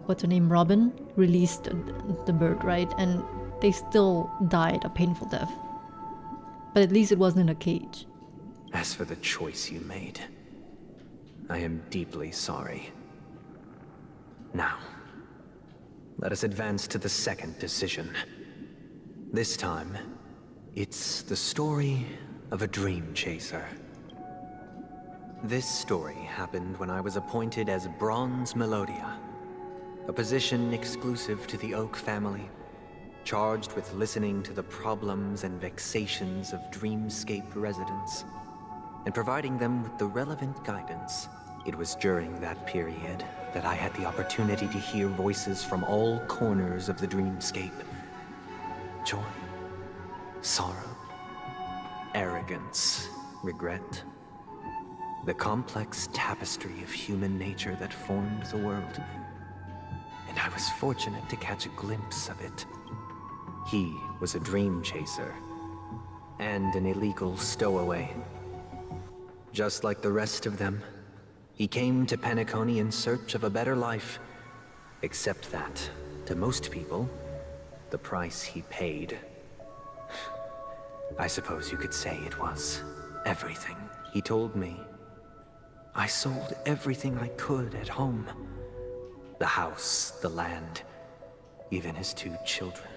what's her name, Robin, released the bird, right? And they still died a painful death. But at least it wasn't in a cage. As for the choice you made, I am deeply sorry. Now, let us advance to the second decision. This time, it's the story of a dream chaser. This story happened when I was appointed as Bronze Melodia, a position exclusive to the Oak family, charged with listening to the problems and vexations of Dreamscape residents, and providing them with the relevant guidance. It was during that period that I had the opportunity to hear voices from all corners of the Dreamscape. Joy, sorrow, arrogance, regret. The complex tapestry of human nature that formed the world. And I was fortunate to catch a glimpse of it. He was a dream chaser, and an illegal stowaway. Just like the rest of them, he came to Penacony in search of a better life. Except that, to most people, the price he paid, I suppose you could say it was everything. He told me I sold everything I could at home. The house, the land, even his 2 children.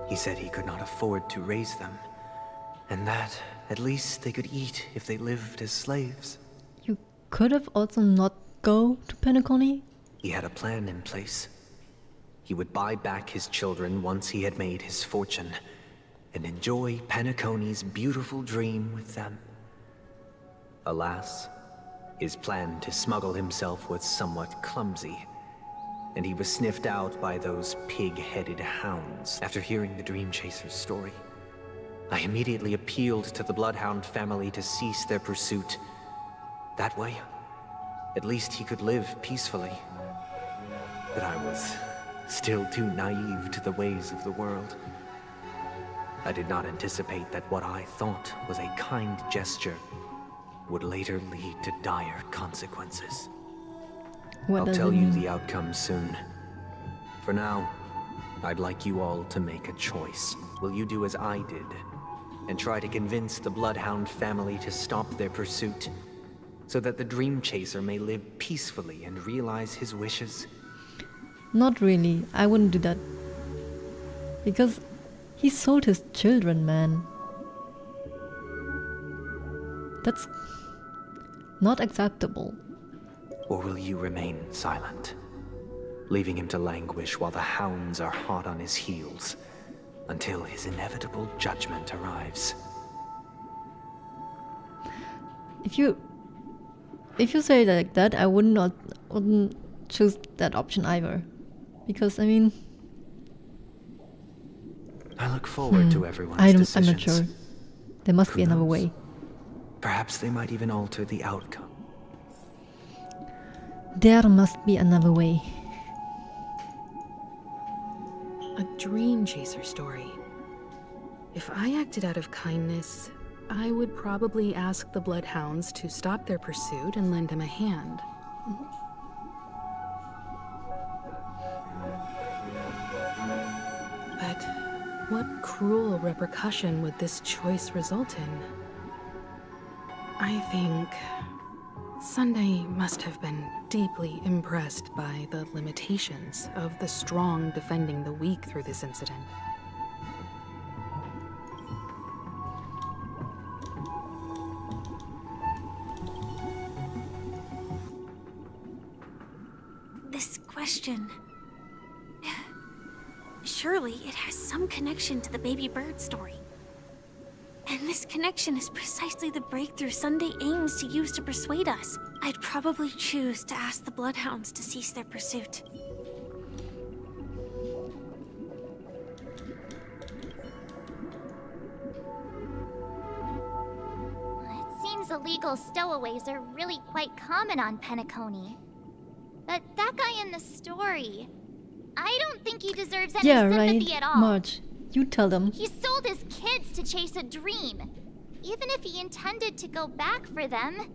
He said he could not afford to raise them, and that at least they could eat if they lived as slaves. You could have also not go to Penacony? He had a plan in place. He would buy back his children once he had made his fortune, and enjoy Penacony's beautiful dream with them. Alas, his plan to smuggle himself was somewhat clumsy, and he was sniffed out by those pig-headed hounds. After hearing the Dream Chaser's story, I immediately appealed to the Bloodhound family to cease their pursuit. That way, at least he could live peacefully. But I was still too naive to the ways of the world. I did not anticipate that what I thought was a kind gesture would later lead to dire consequences. I'll tell you the outcome soon. For now, I'd like you all to make a choice. Will you do as I did, and try to convince the Bloodhound family to stop their pursuit, so that the Dream Chaser may live peacefully and realize his wishes? Not really. I wouldn't do that. Because he sold his children, man. That's not acceptable. Or will you remain silent, leaving him to languish while the hounds are hot on his heels, until his inevitable judgment arrives? If you say it like that, I wouldn't choose that option either. Because, I mean, I look forward to everyone's decisions. I'm not sure. There must be another way. Perhaps they might even alter the outcome. There must be another way. A dream chaser story. If I acted out of kindness, I would probably ask the Bloodhounds to stop their pursuit and lend him a hand. But what cruel repercussion would this choice result in? I think Sunday must have been deeply impressed by the limitations of the strong defending the weak through this incident. This question... Surely it has some connection to the baby bird story. And this connection is precisely the breakthrough Sunday aims to use to persuade us. I'd probably choose to ask the Bloodhounds to cease their pursuit. It seems illegal stowaways are really quite common on Penacony. But that guy in the story, I don't think he deserves any sympathy at all. Marge, you tell them. He sold his kids to chase a dream. Even if he intended to go back for them,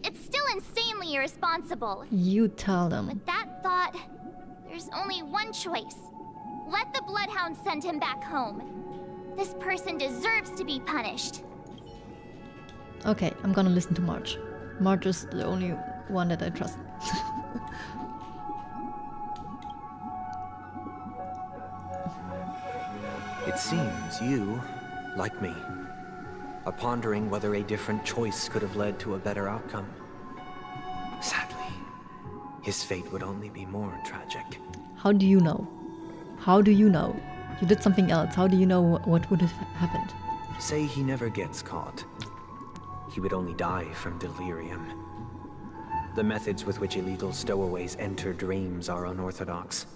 it's still insanely irresponsible. You tell them. With that thought, there's only one choice. Let the Bloodhounds send him back home. This person deserves to be punished. Okay, I'm gonna listen to Marge. Marge is the only one that I trust. It seems you, like me, are pondering whether a different choice could have led to a better outcome. Sadly, his fate would only be more tragic. How do you know? How do you know? You did something else. How do you know what would have happened? Say he never gets caught. He would only die from delirium. The methods with which illegal stowaways enter dreams are unorthodox.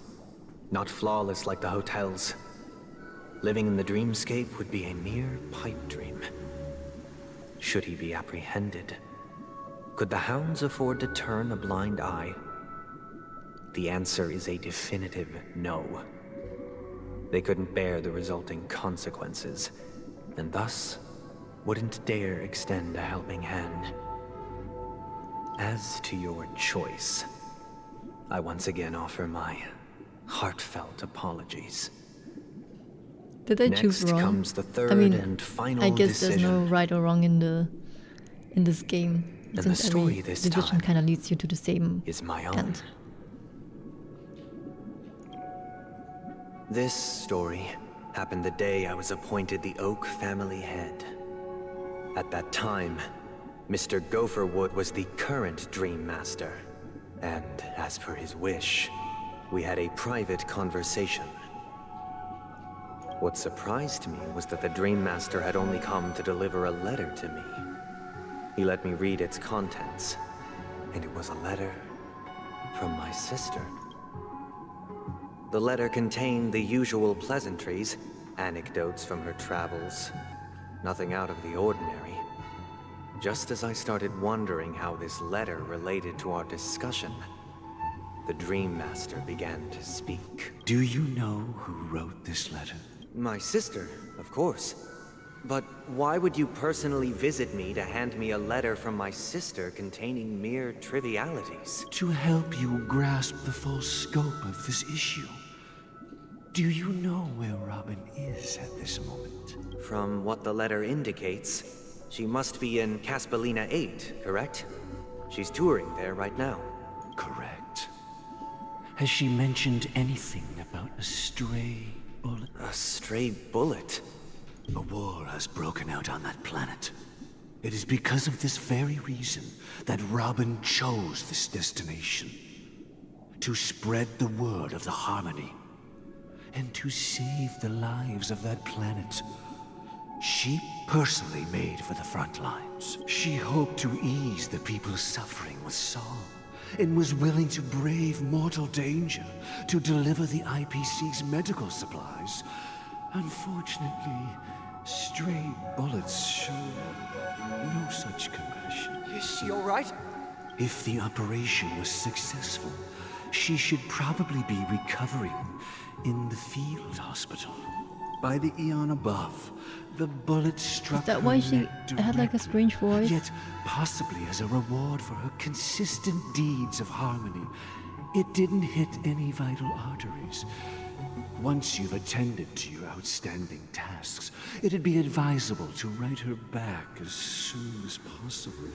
Not flawless like the hotels. Living in the dreamscape would be a mere pipe dream. Should he be apprehended? Could the hounds afford to turn a blind eye? The answer is a definitive no. They couldn't bear the resulting consequences, and thus wouldn't dare extend a helping hand. As to your choice, I once again offer my heartfelt apologies. Did I Next choose wrong? comes the third and final I guess decision. there's no right or wrong in this game. And Since the story every this decision time kind of leads you to the same is my own. end. This story happened the day I was appointed the Oak family head. At that time, Mr. Gopherwood was the current Dream Master. And as per his wish, we had a private conversation. What surprised me was that the Dream Master had only come to deliver a letter to me. He let me read its contents, and it was a letter from my sister. The letter contained the usual pleasantries, anecdotes from her travels, nothing out of the ordinary. Just as I started wondering how this letter related to our discussion, the Dream Master began to speak. Do you know who wrote this letter? My sister, of course. But why would you personally visit me to hand me a letter from my sister containing mere trivialities? To help you grasp the full scope of this issue. Do you know where Robin is at this moment? From what the letter indicates, she must be in Caspelina 8, correct? She's touring there right now. Correct. Has she mentioned anything about a stray bullet? A stray bullet? A war has broken out on that planet. It is because of this very reason that Robin chose this destination. To spread the word of the Harmony. And to save the lives of that planet. She personally made for the front lines. She hoped to ease the people's suffering with song. And was willing to brave mortal danger to deliver the IPC's medical supplies. Unfortunately, stray bullets show no such compassion. Is she all right? If the operation was successful, she should probably be recovering in the field hospital. By the eon above, the bullet struck Is that her why she neck had like a strange voice? Yet, possibly as a reward for her consistent deeds of harmony, it didn't hit any vital arteries. Once you've attended to your outstanding tasks, it'd be advisable to write her back as soon as possible.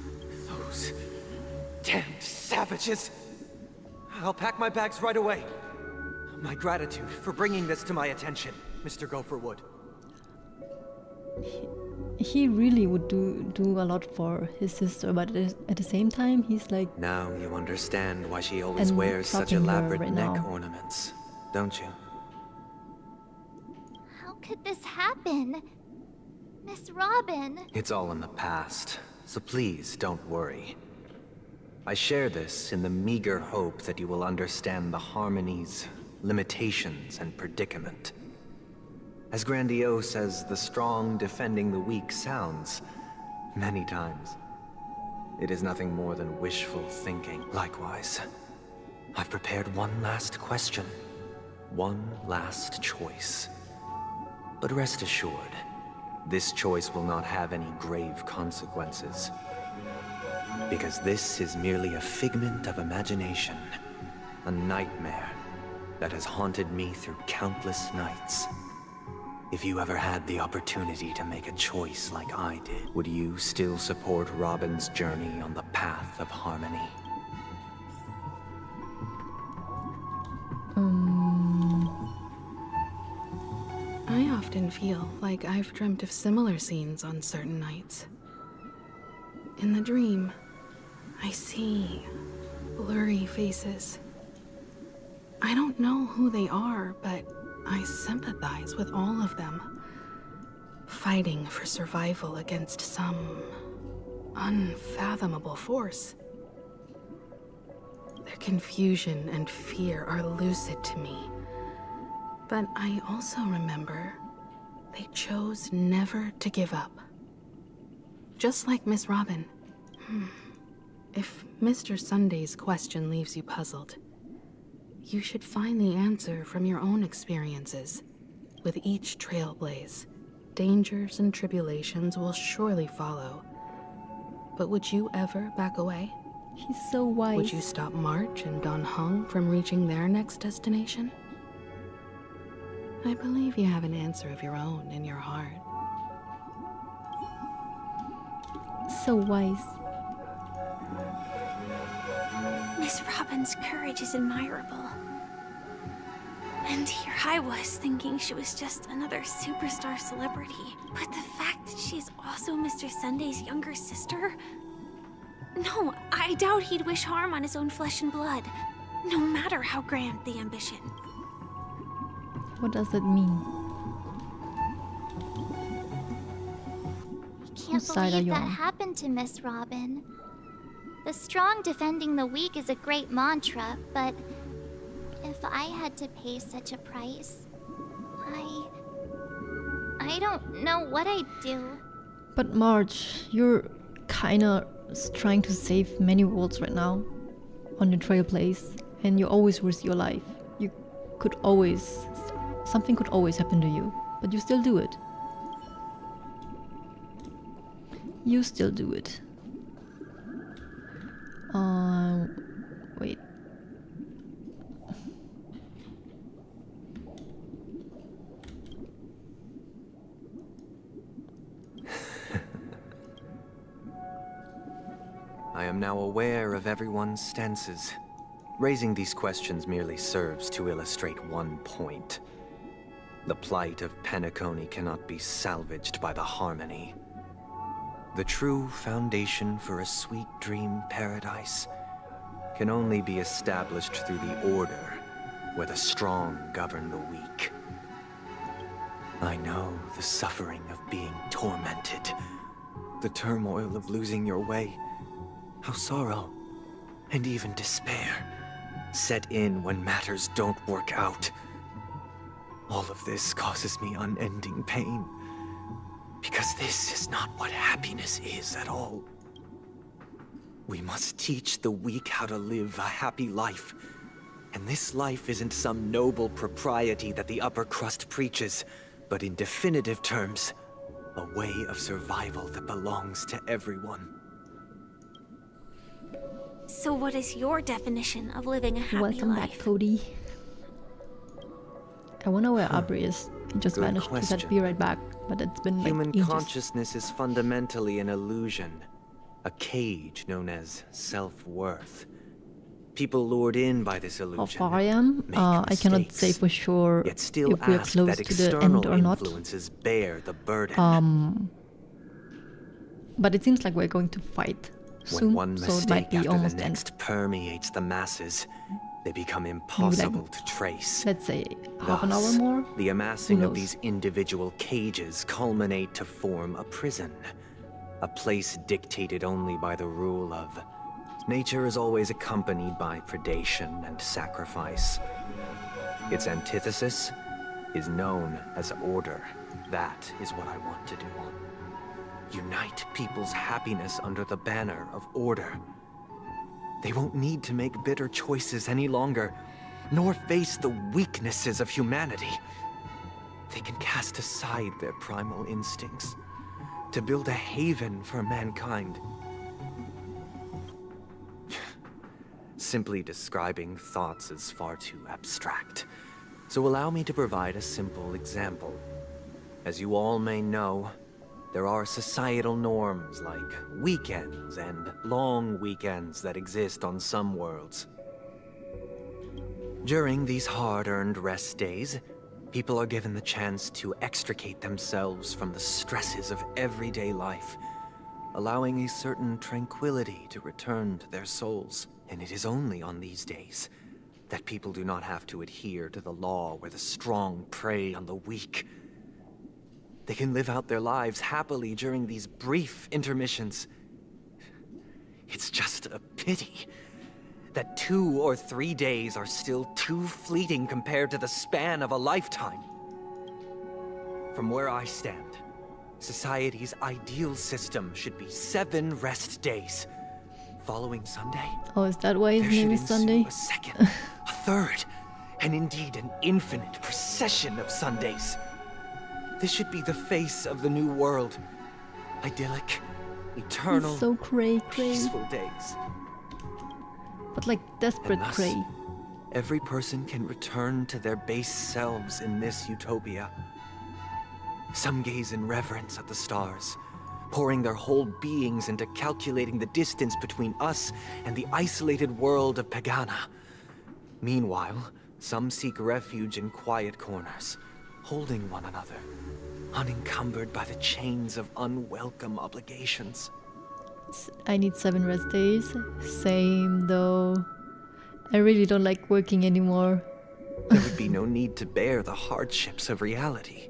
Those damned savages! I'll pack my bags right away. My gratitude for bringing this to my attention, Mr. Gopherwood. He really would do a lot for his sister, but at the same time, he's like... Now you understand why she always wears such elaborate neck ornaments, don't you? How could this happen? Miss Robin... It's all in the past, so please don't worry. I share this in the meager hope that you will understand the harmony's limitations and predicament. As grandiose as the strong defending the weak sounds, many times, it is nothing more than wishful thinking. Likewise, I've prepared one last question, one last choice. But rest assured, this choice will not have any grave consequences. Because this is merely a figment of imagination, a nightmare that has haunted me through countless nights. If you ever had the opportunity to make a choice like I did, would you still support Robin's journey on the path of harmony? I often feel like I've dreamt of similar scenes on certain nights. In the dream, I see blurry faces. I don't know who they are, but I sympathize with all of them, fighting for survival against some unfathomable force. Their confusion and fear are lucid to me, but I also remember they chose never to give up. Just like Miss Robin. If Mr. Sunday's question leaves you puzzled, you should find the answer from your own experiences. With each Trailblaze, dangers and tribulations will surely follow. But would you ever back away? He's so wise. Would you stop March and Don Hung from reaching their next destination? I believe you have an answer of your own in your heart. So wise. Miss Robin's courage is admirable. And here I was thinking she was just another superstar celebrity. But the fact that she's also Mr. Sunday's younger sister? No, I doubt he'd wish harm on his own flesh and blood, no matter how grand the ambition. What does that mean? I can't believe that happened to Miss Robin. The strong defending the weak is a great mantra, but if I had to pay such a price, I don't know what I'd do. But March, you're kinda trying to save many worlds right now on your Trailblaze, and you always risk your life. You could always... something could always happen to you, but you still do it. You still do it. Wait. I am now aware of everyone's stances. Raising these questions merely serves to illustrate one point. The plight of Penacony cannot be salvaged by the harmony. The true foundation for a sweet dream paradise can only be established through the order where the strong govern the weak. I know the suffering of being tormented, the turmoil of losing your way, how sorrow and even despair set in when matters don't work out. All of this causes me unending pain, because this is not what happiness is at all. We must teach the weak how to live a happy life. And this life isn't some noble propriety that the upper crust preaches, but in definitive terms, a way of survival that belongs to everyone. So what is your definition of living a happy life? Welcome back, Cody. I wonder where Aubrey is. He just Good vanished. He said, question. "Be right back," but it's been like Human ages. consciousness is fundamentally an illusion, a cage known as self-worth. People lured in by this How illusion. far I am? I cannot say for sure Yet still if we are ask close that to the end or not. influences bear the burden. But it seems like we're going to fight soon, When one so it might mistake be after almost the end. next permeates the masses, they become impossible to trace. Let's say half an hour Thus, more. the amassing Who of knows? these individual cages culminate to form a prison. A place dictated only by the rule of nature is always accompanied by predation and sacrifice. Its antithesis is known as order. That is what I want to do. Unite people's happiness under the banner of order. They won't need to make bitter choices any longer, nor face the weaknesses of humanity. They can cast aside their primal instincts to build a haven for mankind. Simply describing thoughts is far too abstract, so allow me to provide a simple example. As you all may know, there are societal norms like weekends and long weekends that exist on some worlds. During these hard-earned rest days, people are given the chance to extricate themselves from the stresses of everyday life, allowing a certain tranquility to return to their souls. And it is only on these days that people do not have to adhere to the law where the strong prey on the weak. They can live out their lives happily during these brief intermissions. It's just a pity that 2 or 3 days are still too fleeting compared to the span of a lifetime. From where I stand, society's ideal system should be 7 rest days. Following Sunday, Oh, is that why his there name should is ensue Sunday? a second, a third, and indeed an infinite procession of Sundays. This should be the face of the new world. Idyllic, eternal, He's so cray. peaceful days. But like desperate And thus, cray. every person can return to their base selves in this utopia. Some gaze in reverence at the stars, pouring their whole beings into calculating the distance between us and the isolated world of Pagana. Meanwhile, some seek refuge in quiet corners, holding one another, unencumbered by the chains of unwelcome obligations. I need 7 rest days. Same though. I really don't like working anymore. There would be no need to bear the hardships of reality.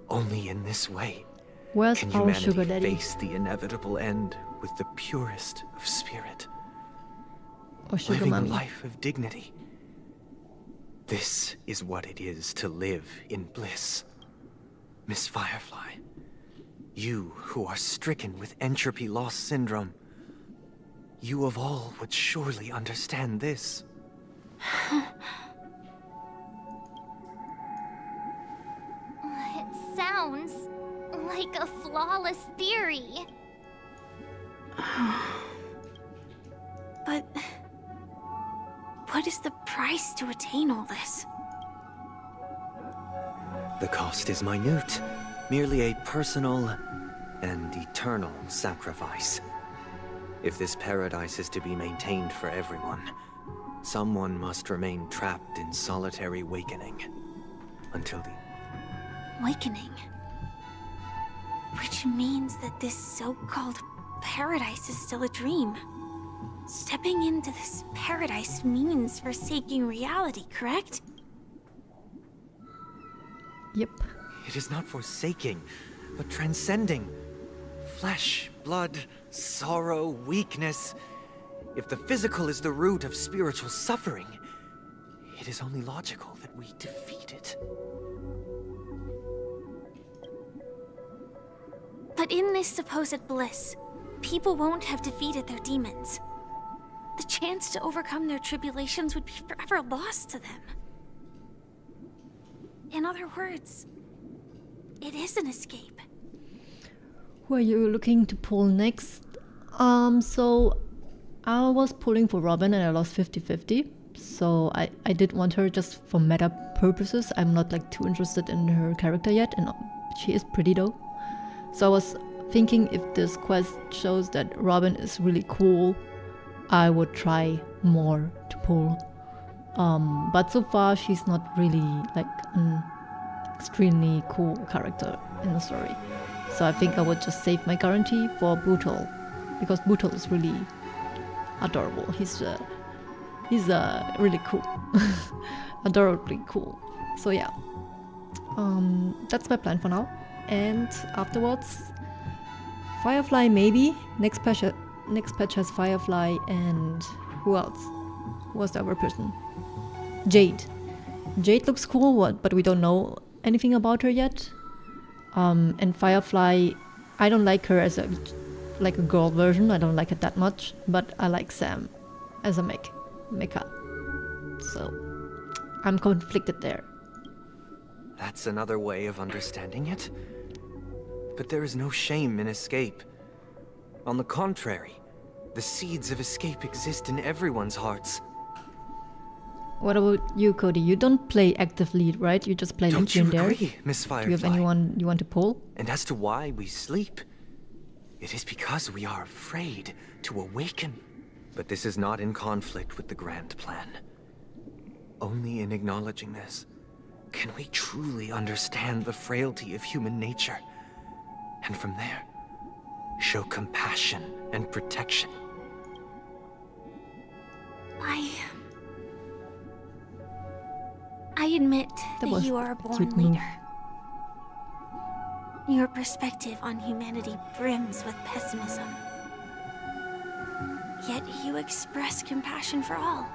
Only in this way Where's can our humanity sugar daddy? face the inevitable end with the purest of spirit. Or sugar Living mommy? a life of dignity. This is what it is to live in bliss. Miss Firefly, you who are stricken with entropy loss syndrome, you of all would surely understand this. It sounds like a flawless theory. But what is the price to attain all this? The cost is minute, merely a personal and eternal sacrifice. If this paradise is to be maintained for everyone, someone must remain trapped in solitary wakening until the Awakening. Which means that this so-called paradise is still a dream. Stepping into this paradise means forsaking reality, correct? Yep. It is not forsaking, but transcending. Flesh, blood, sorrow, weakness. If the physical is the root of spiritual suffering, it is only logical that we defeat it. But in this supposed bliss, people won't have defeated their demons. The chance to overcome their tribulations would be forever lost to them. In other words, it is an escape. Who are you looking to pull next? So I was pulling for Robin and I lost 50-50. So I did want her just for meta purposes. I'm not like too interested in her character yet, and she is pretty though. So I was thinking if this quest shows that Robin is really cool, I would try more to pull. But so far she's not really like an extremely cool character in the story. So I think I would just save my guarantee for Bootle, because Bootle is really adorable. He's really cool. Adorably cool. So yeah, that's my plan for now. And afterwards, Firefly maybe. Next patch has Firefly, and who else? Who was the other person? Jade. Jade looks cool, but we don't know anything about her yet. And Firefly, I don't like her as a girl version. I don't like it that much, but I like Sam as a mecha. So I'm conflicted there. That's another way of understanding it. But there is no shame in escape. On the contrary, the seeds of escape exist in everyone's hearts. What about you, Cody? You don't play active lead, right? You just play lead here and there. Don't you agree, Miss Firefly? Do you have anyone you want to pull? And as to why we sleep, it is because we are afraid to awaken. But this is not in conflict with the grand plan. Only in acknowledging this can we truly understand the frailty of human nature. And from there, show compassion and protection. I admit that you are a born leader. Your perspective on humanity brims with pessimism. Yet you express compassion for all,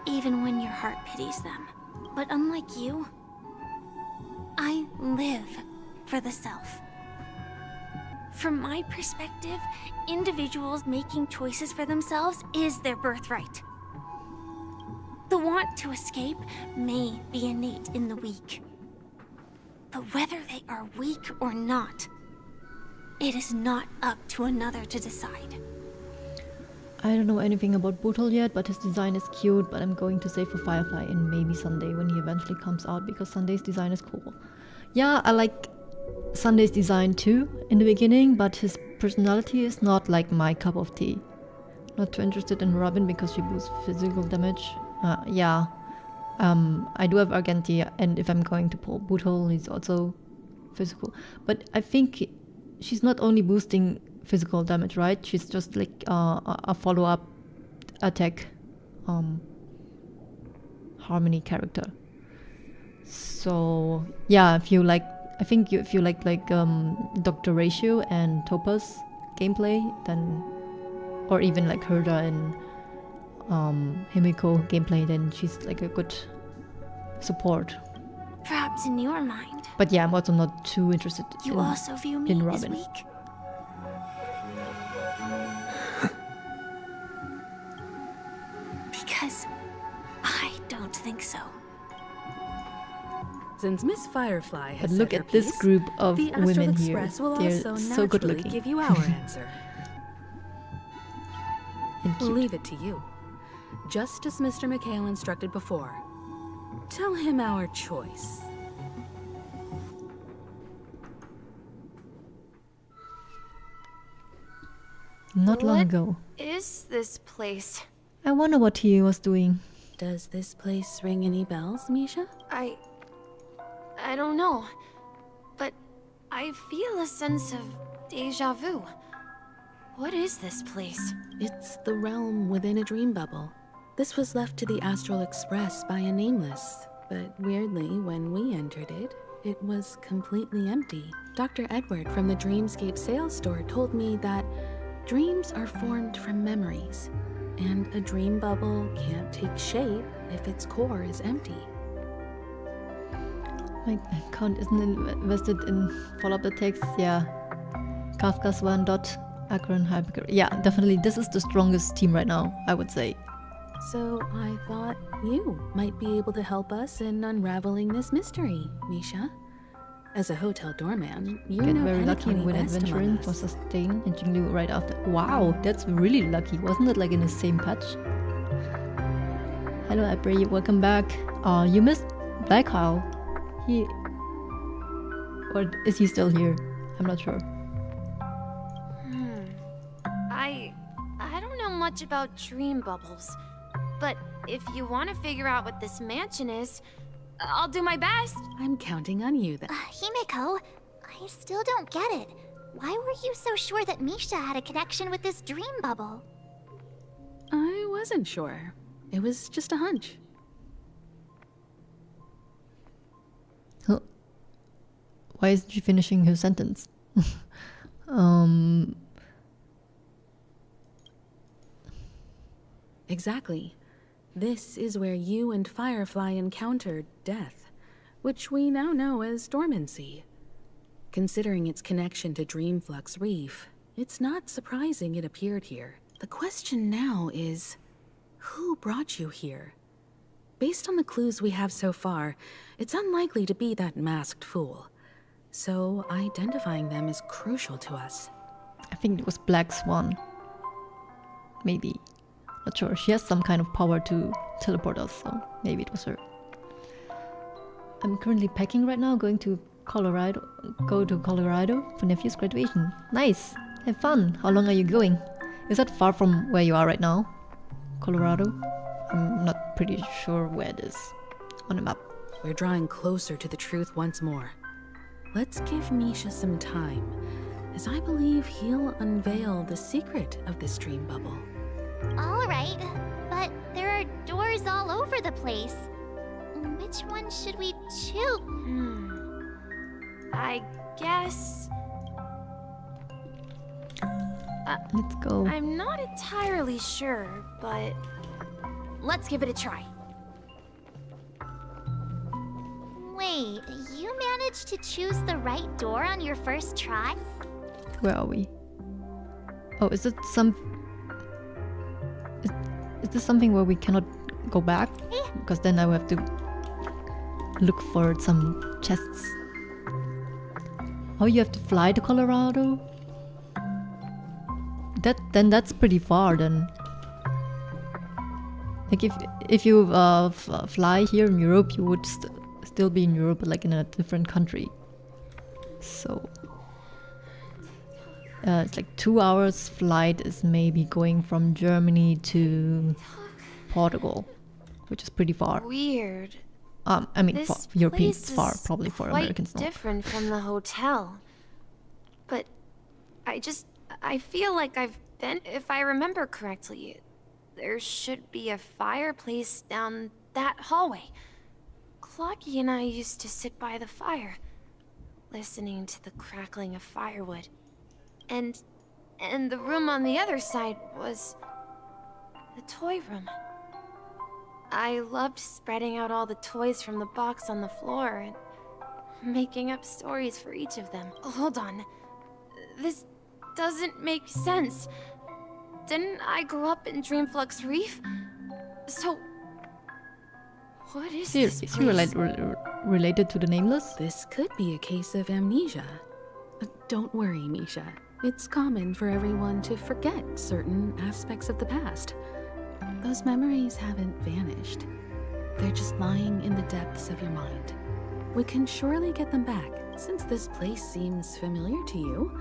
even when your heart pities them. But unlike you, I live for the self. From my perspective, individuals making choices for themselves is their birthright. The want to escape may be innate in the weak. But whether they are weak or not, it is not up to another to decide. I don't know anything about Bootle yet, but his design is cute, but I'm going to save for Firefly and maybe Sunday when he eventually comes out, because Sunday's design is cool. Yeah, I like Sunday's design too in the beginning, but his personality is not like my cup of tea. Not too interested in Robin because she boosts physical damage. Yeah, I do have Argentia, and if I'm going to pull Bootle, he's also physical. But I think she's not only boosting physical damage, right? She's just like a follow-up attack harmony character. So yeah, if you like, I think if you like Dr. Ratio and Topaz gameplay, then, or even like Herda and Himiko gameplay, then she's like a good support. Perhaps in your mind. But yeah, I'm also not too interested You also view me in as Robin. weak? Because I don't think so. Since Miss Firefly has But look said her at this piece, group of the Astral women here. Express will They're also so good naturally looking. give you our answer. And cute. Leave it to you. Just as Mr. McHale instructed before. Tell him our choice. Not long ago. Is this place? I wonder what he was doing. Does this place ring any bells, Misha? I don't know, but I feel a sense of deja vu. What is this place? It's the realm within a dream bubble. This was left to the Astral Express by a nameless, but weirdly, when we entered it, it was completely empty. Dr. Edward from the Dreamscape sales store told me that dreams are formed from memories, and a dream bubble can't take shape if its core is empty. My account isn't invested in follow-up attacks. Yeah. Kafka's one dot Akron Hyper. Yeah, definitely. This is the strongest team right now, I would say. So I thought you might be able to help us in unraveling this mystery, Misha. As a hotel doorman, you Get know very lucky and Penacony win best adventuring among for us. sustain and Jinglu right after. Wow, that's really lucky. Wasn't it like in the same patch? Hello, April. Welcome back. You missed Black Kyle. Or is he still here? I'm not sure. I don't know much about dream bubbles, but if you want to figure out what this mansion is, I'll do my best. I'm counting on you then. Himeko, I still don't get it. Why were you so sure that Misha had a connection with this dream bubble? I wasn't sure. It was just a hunch. Huh. Why isn't she finishing her sentence? Exactly. This is where you and Firefly encountered death, which we now know as dormancy. Considering its connection to Dreamflux Reef, it's not surprising it appeared here. The question now is, who brought you here? Based on the clues we have so far, it's unlikely to be that masked fool. So identifying them is crucial to us. I think it was Black Swan. Maybe. Not sure. She has some kind of power to teleport us, so maybe it was her. I'm currently packing right now, go to Colorado for nephew's graduation. Nice! Have fun! How long are you going? Is that far from where you are right now? Colorado? I'm not pretty sure where it is on the map. We're drawing closer to the truth once more. Let's give Misha some time, as I believe he'll unveil the secret of this dream bubble. Alright, but there are doors all over the place. Which one should we choose? I guess... let's go. I'm not entirely sure, but let's give it a try. Wait, you managed to choose the right door on your first try? Where are we? Oh, is it some... Is this something where we cannot go back? Because then I will have to look for some chests. Oh, you have to fly to Colorado? Then that's pretty far then. Like if you fly here in Europe, you would still be in Europe, but like in a different country. So it's like 2 hours flight is maybe going from Germany to Portugal, which is pretty far. Weird. I mean, for This Europeans it's place far, is probably for quite Americans not. different from the hotel. But I feel like I've been, if I remember correctly, there should be a fireplace down that hallway. Clocky and I used to sit by the fire, listening to the crackling of firewood. And the room on the other side was the toy room. I loved spreading out all the toys from the box on the floor and making up stories for each of them. Hold on. This doesn't make sense. Didn't I grow up in Dreamflux Reef? So, what is this Is place? he related to the Nameless? This could be a case of amnesia. Don't worry, Misha. It's common for everyone to forget certain aspects of the past. Those memories haven't vanished. They're just lying in the depths of your mind. We can surely get them back. Since this place seems familiar to you,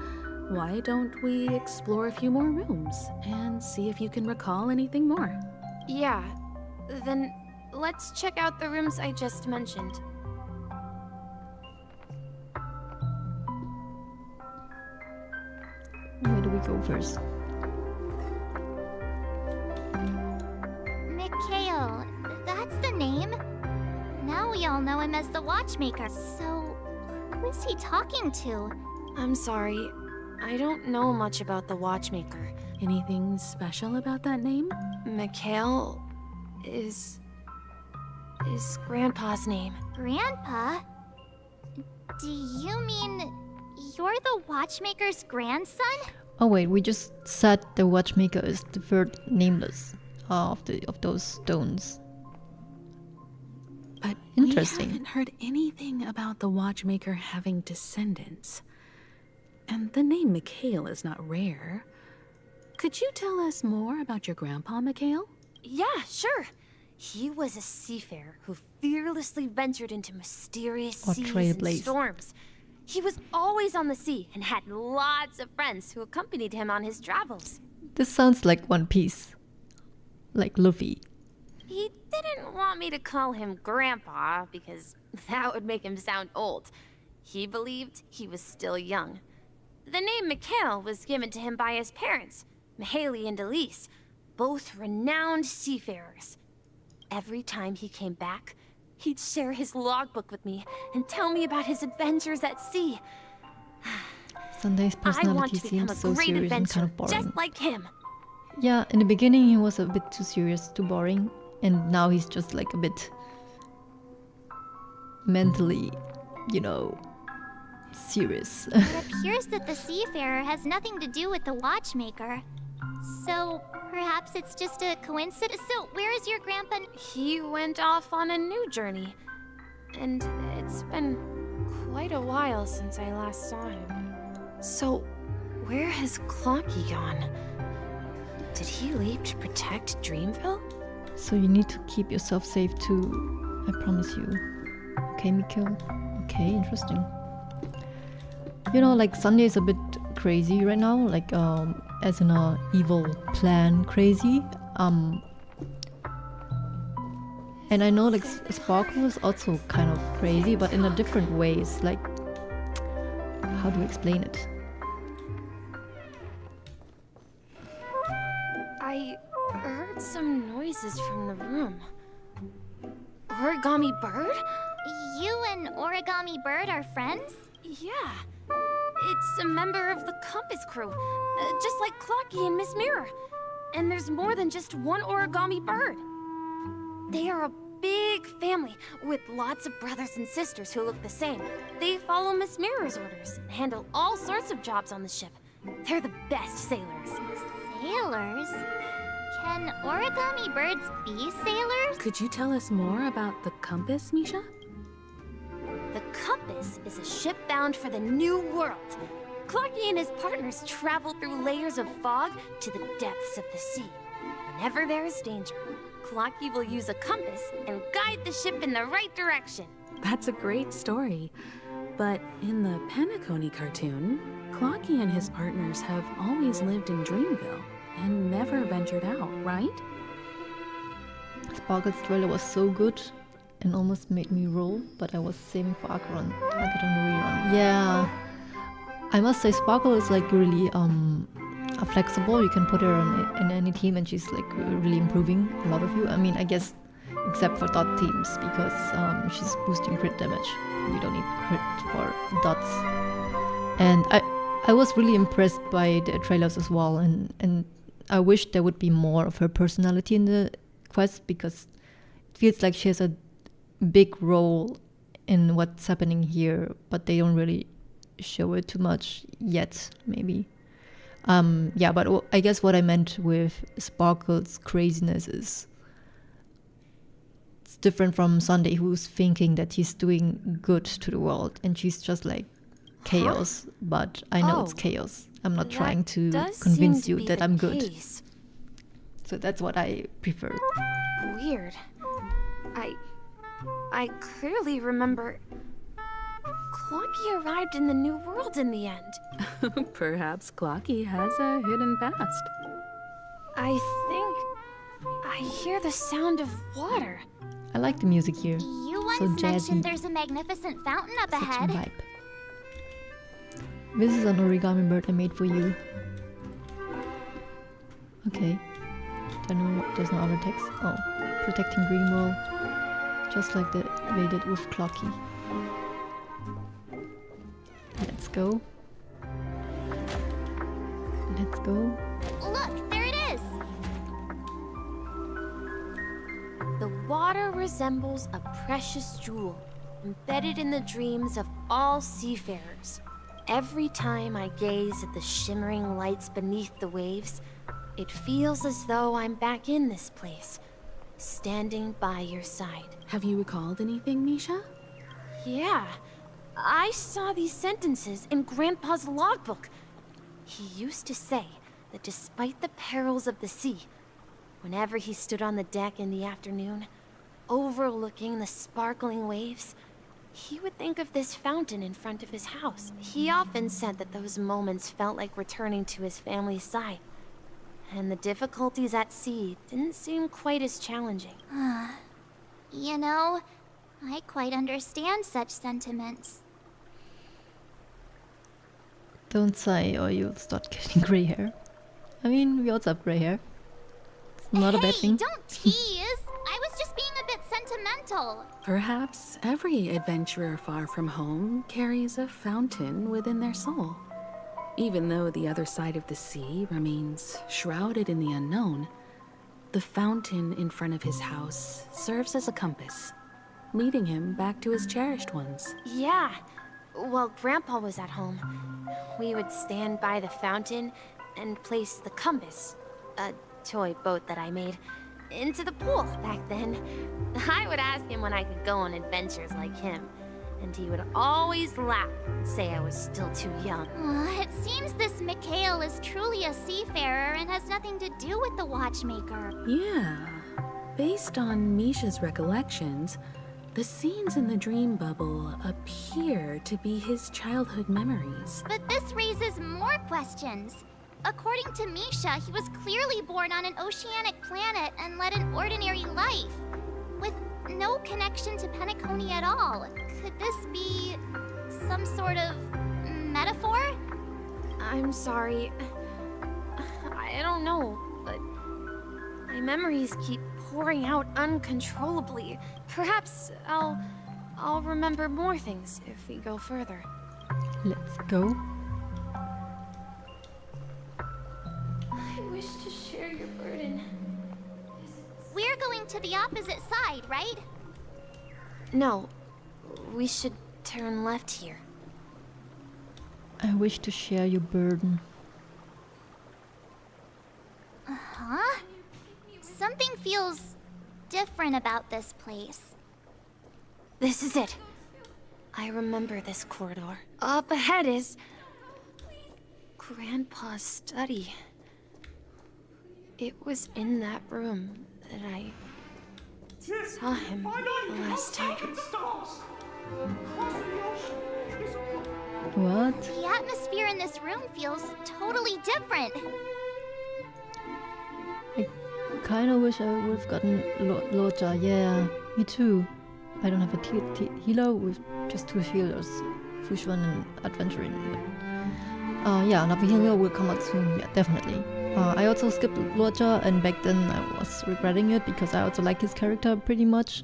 why don't we explore a few more rooms and see if you can recall anything more? Yeah, then let's check out the rooms I just mentioned. Where do we go first? Mikhail, that's the name. Now we all know him as the Watchmaker. So, who is he talking to? I'm sorry, I don't know much about the Watchmaker. Anything special about that name? Mikhail is Grandpa's name. Grandpa? Do you mean you're the Watchmaker's grandson? Oh wait, we just said the Watchmaker is the third Nameless of those stones. But interesting. We haven't heard anything about the Watchmaker having descendants. And the name Mikhail is not rare. Could you tell us more about your grandpa, Mikhail? Yeah, sure. He was a seafarer who fearlessly ventured into mysterious Or seas and Trailblazer. storms. He was always on the sea and had lots of friends who accompanied him on his travels. This sounds like One Piece. Like Luffy. He didn't want me to call him Grandpa because that would make him sound old. He believed he was still young. The name Mikhail was given to him by his parents, Mihaly and Elise, both renowned seafarers. Every time he came back, he'd share his logbook with me and tell me about his adventures at sea. Sunday's I want personality to become seems a so great serious and adventurer, kind of boring. just like him. Yeah, in the beginning he was a bit too serious, too boring, and now he's just like a bit mentally, you know, serious. It appears that the seafarer has nothing to do with the watchmaker. So, perhaps it's just a coincidence. So, where is your grandpa? He went off on a new journey. And it's been quite a while since I last saw him. So, where has Clocky gone? Did he leave to protect Dreamville? So you need to keep yourself safe too, I promise you. Okay, Mikhail? Okay, interesting. You know, like Sunday is a bit crazy right now, like as in a evil plan crazy. And I know like Sparkle is also kind of crazy, but in a different ways. Like, how do you explain it? I heard some noises from the room. Origami Bird? You and Origami Bird are friends? Yeah. It's a member of the Compass crew, just like Clocky and Miss Mirror. And there's more than just one Origami Bird. They are a big family with lots of brothers and sisters who look the same. They follow Miss Mirror's orders and handle all sorts of jobs on the ship. They're the best sailors. Sailors? Can origami birds be sailors? Could you tell us more about the Compass, Misha? The Compass is a ship bound for the New World. Clocky and his partners travel through layers of fog to the depths of the sea. Whenever there is danger, Clocky will use a compass and guide the ship in the right direction. That's a great story. But in the Penacony cartoon, Clocky and his partners have always lived in Dreamville and never ventured out, right? Sparkle's trailer was so good and almost made me roll, but I was saving for Acheron. Target on the rerun. Yeah. I must say Sparkle is like really flexible. You can put her in any team and she's like really improving a lot of you. I mean, I guess except for dot teams because she's boosting crit damage. You don't need crit for dots. And I was really impressed by the trailers as well, and I wish there would be more of her personality in the quest because it feels like she has a big role in what's happening here, but they don't really show it too much yet, maybe. Yeah, but I guess what I meant with Sparkle's craziness is it's different from Sunday, who's thinking that he's doing good to the world, and she's just like chaos. But I know it's chaos. I'm not trying to convince you that I'm good. So that's what I prefer. Weird. I clearly remember Clocky arrived in the New World in the end. Perhaps Clocky has a hidden past. I think I hear the sound of water. I like the music here. You once so mentioned jazzy. there's a magnificent fountain up Such ahead. a vibe. This is an origami bird I made for you. Okay. There's no other text. Oh, protecting Dreamworld, just like they did with Clocky. Let's go. Let's go. Look, there it is! The water resembles a precious jewel, embedded in the dreams of all seafarers. Every time I gaze at the shimmering lights beneath the waves, it feels as though I'm back in this place, standing by your side. Have you recalled anything, Misha? Yeah. I saw these sentences in Grandpa's logbook. He used to say that despite the perils of the sea, Whenever he stood on the deck in the afternoon, overlooking the sparkling waves, he would think of this fountain in front of his house. He often said that those moments felt like returning to his family's side, and the difficulties at sea didn't seem quite as challenging. You know, I quite understand such sentiments. Don't sigh or you'll start getting gray hair. I mean, we also have gray hair. It's not a bad thing. Don't tease! I was just being a bit sentimental. Perhaps every adventurer far from home carries a fountain within their soul. Even though the other side of the sea remains shrouded in the unknown, the fountain in front of his house serves as a compass, leading him back to his cherished ones. Yeah. While Grandpa was at home, we would stand by the fountain and place the compass, a toy boat that I made, into the pool back then. I would ask him when I could go on adventures like him, and he would always laugh and say I was still too young. It seems this Mikhail is truly a seafarer and has nothing to do with the watchmaker. Yeah. Based on Misha's recollections, the scenes in the dream bubble appear to be his childhood memories. But this raises more questions. According to Misha, he was clearly born on an oceanic planet and led an ordinary life, with no connection to Penacony at all. Could this be some sort of metaphor? I'm sorry. I don't know, but my memories keep pouring out uncontrollably. Perhaps I'll remember more things if we go further. Let's go. I wish to share your burden. We're going to the opposite side, right? No, we should turn left here. I wish to share your burden. Huh? Something feels different about this place. This is it. I remember this corridor. Up ahead is Grandpa's study. It was in that room that I saw him the last time. What? The atmosphere in this room feels totally different. I kinda wish I would've gotten Loja. Yeah, me too. I don't have a healer with just 2 healers, Fushuan and Adventuring. Yeah, another healer will come out soon. Yeah, definitely. I also skipped Loja, and back then I was regretting it because I also like his character pretty much.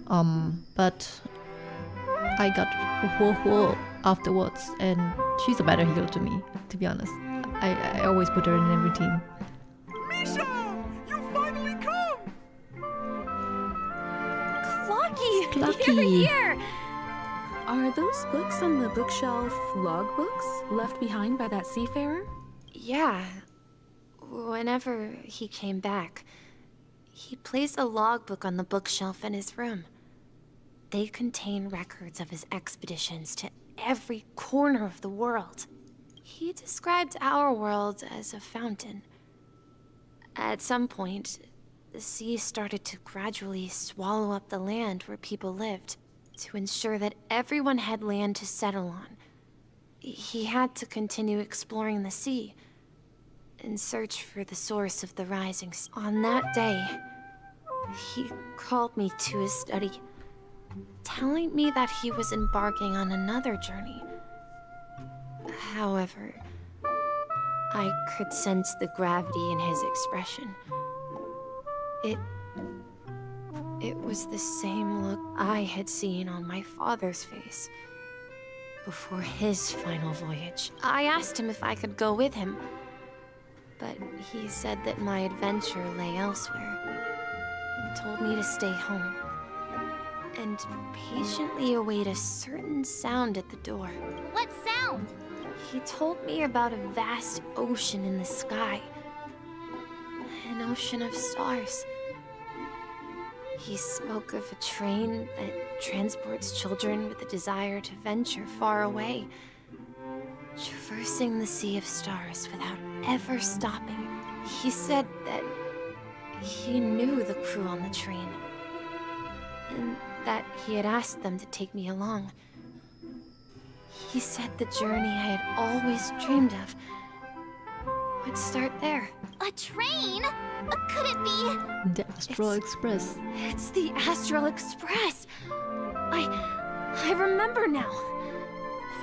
But I got Huo afterwards, and she's a better healer to me, to be honest. I always put her in every team. Misha! You finally come! Clucky! You're here! Are those books on the bookshelf logbooks left behind by that seafarer? Yeah. Whenever he came back, he placed a logbook on the bookshelf in his room. They contain records of his expeditions to every corner of the world. He described our world as a fountain. At some point, the sea started to gradually swallow up the land where people lived to ensure that everyone had land to settle on. He had to continue exploring the sea in search for the source of the rising sun. On that day, he called me to his study, telling me that he was embarking on another journey. However, I could sense the gravity in his expression. It was the same look I had seen on my father's face before his final voyage. I asked him if I could go with him, but he said that my adventure lay elsewhere and told me to stay home and patiently await a certain sound at the door. What sound? He told me about a vast ocean in the sky. An ocean of stars. He spoke of a train that transports children with a desire to venture far away, traversing the sea of stars without ever stopping. He said that he knew the crew on the train. And that he had asked them to take me along. He said the journey I had always dreamed of would start there. A train? Could it be? The Astral Express. It's the Astral Express! I remember now.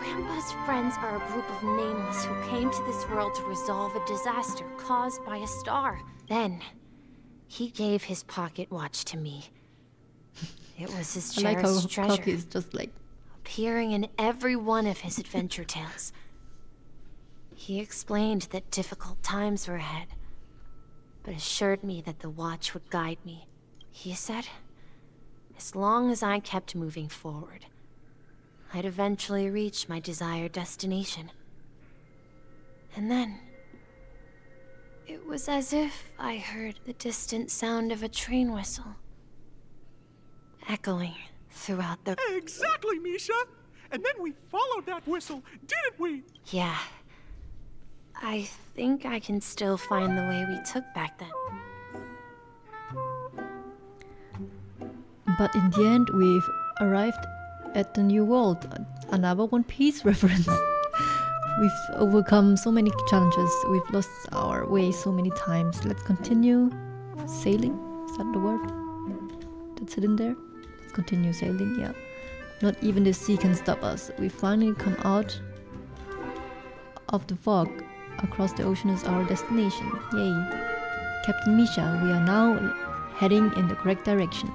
Grandpa's friends are a group of nameless who came to this world to resolve a disaster caused by a star. Then, he gave his pocket watch to me. It was his cherished treasure. Clocky is just like... appearing in every one of his adventure tales. He explained that difficult times were ahead, but assured me that the watch would guide me. He said, as long as I kept moving forward, I'd eventually reach my desired destination. And then, it was as if I heard the distant sound of a train whistle, echoing throughout the... Exactly, Misha! And then we followed that whistle, didn't we? Yeah. I think I can still find the way we took back then. But in the end, we've arrived at the new world. Another One Piece reference. We've overcome so many challenges. We've lost our way so many times. Let's continue sailing. Is that the word that's hidden there? Let's continue sailing, yeah. Not even the sea can stop us. We finally come out of the fog. Across the ocean is our destination. Yay. Captain Misha, we are now heading in the correct direction.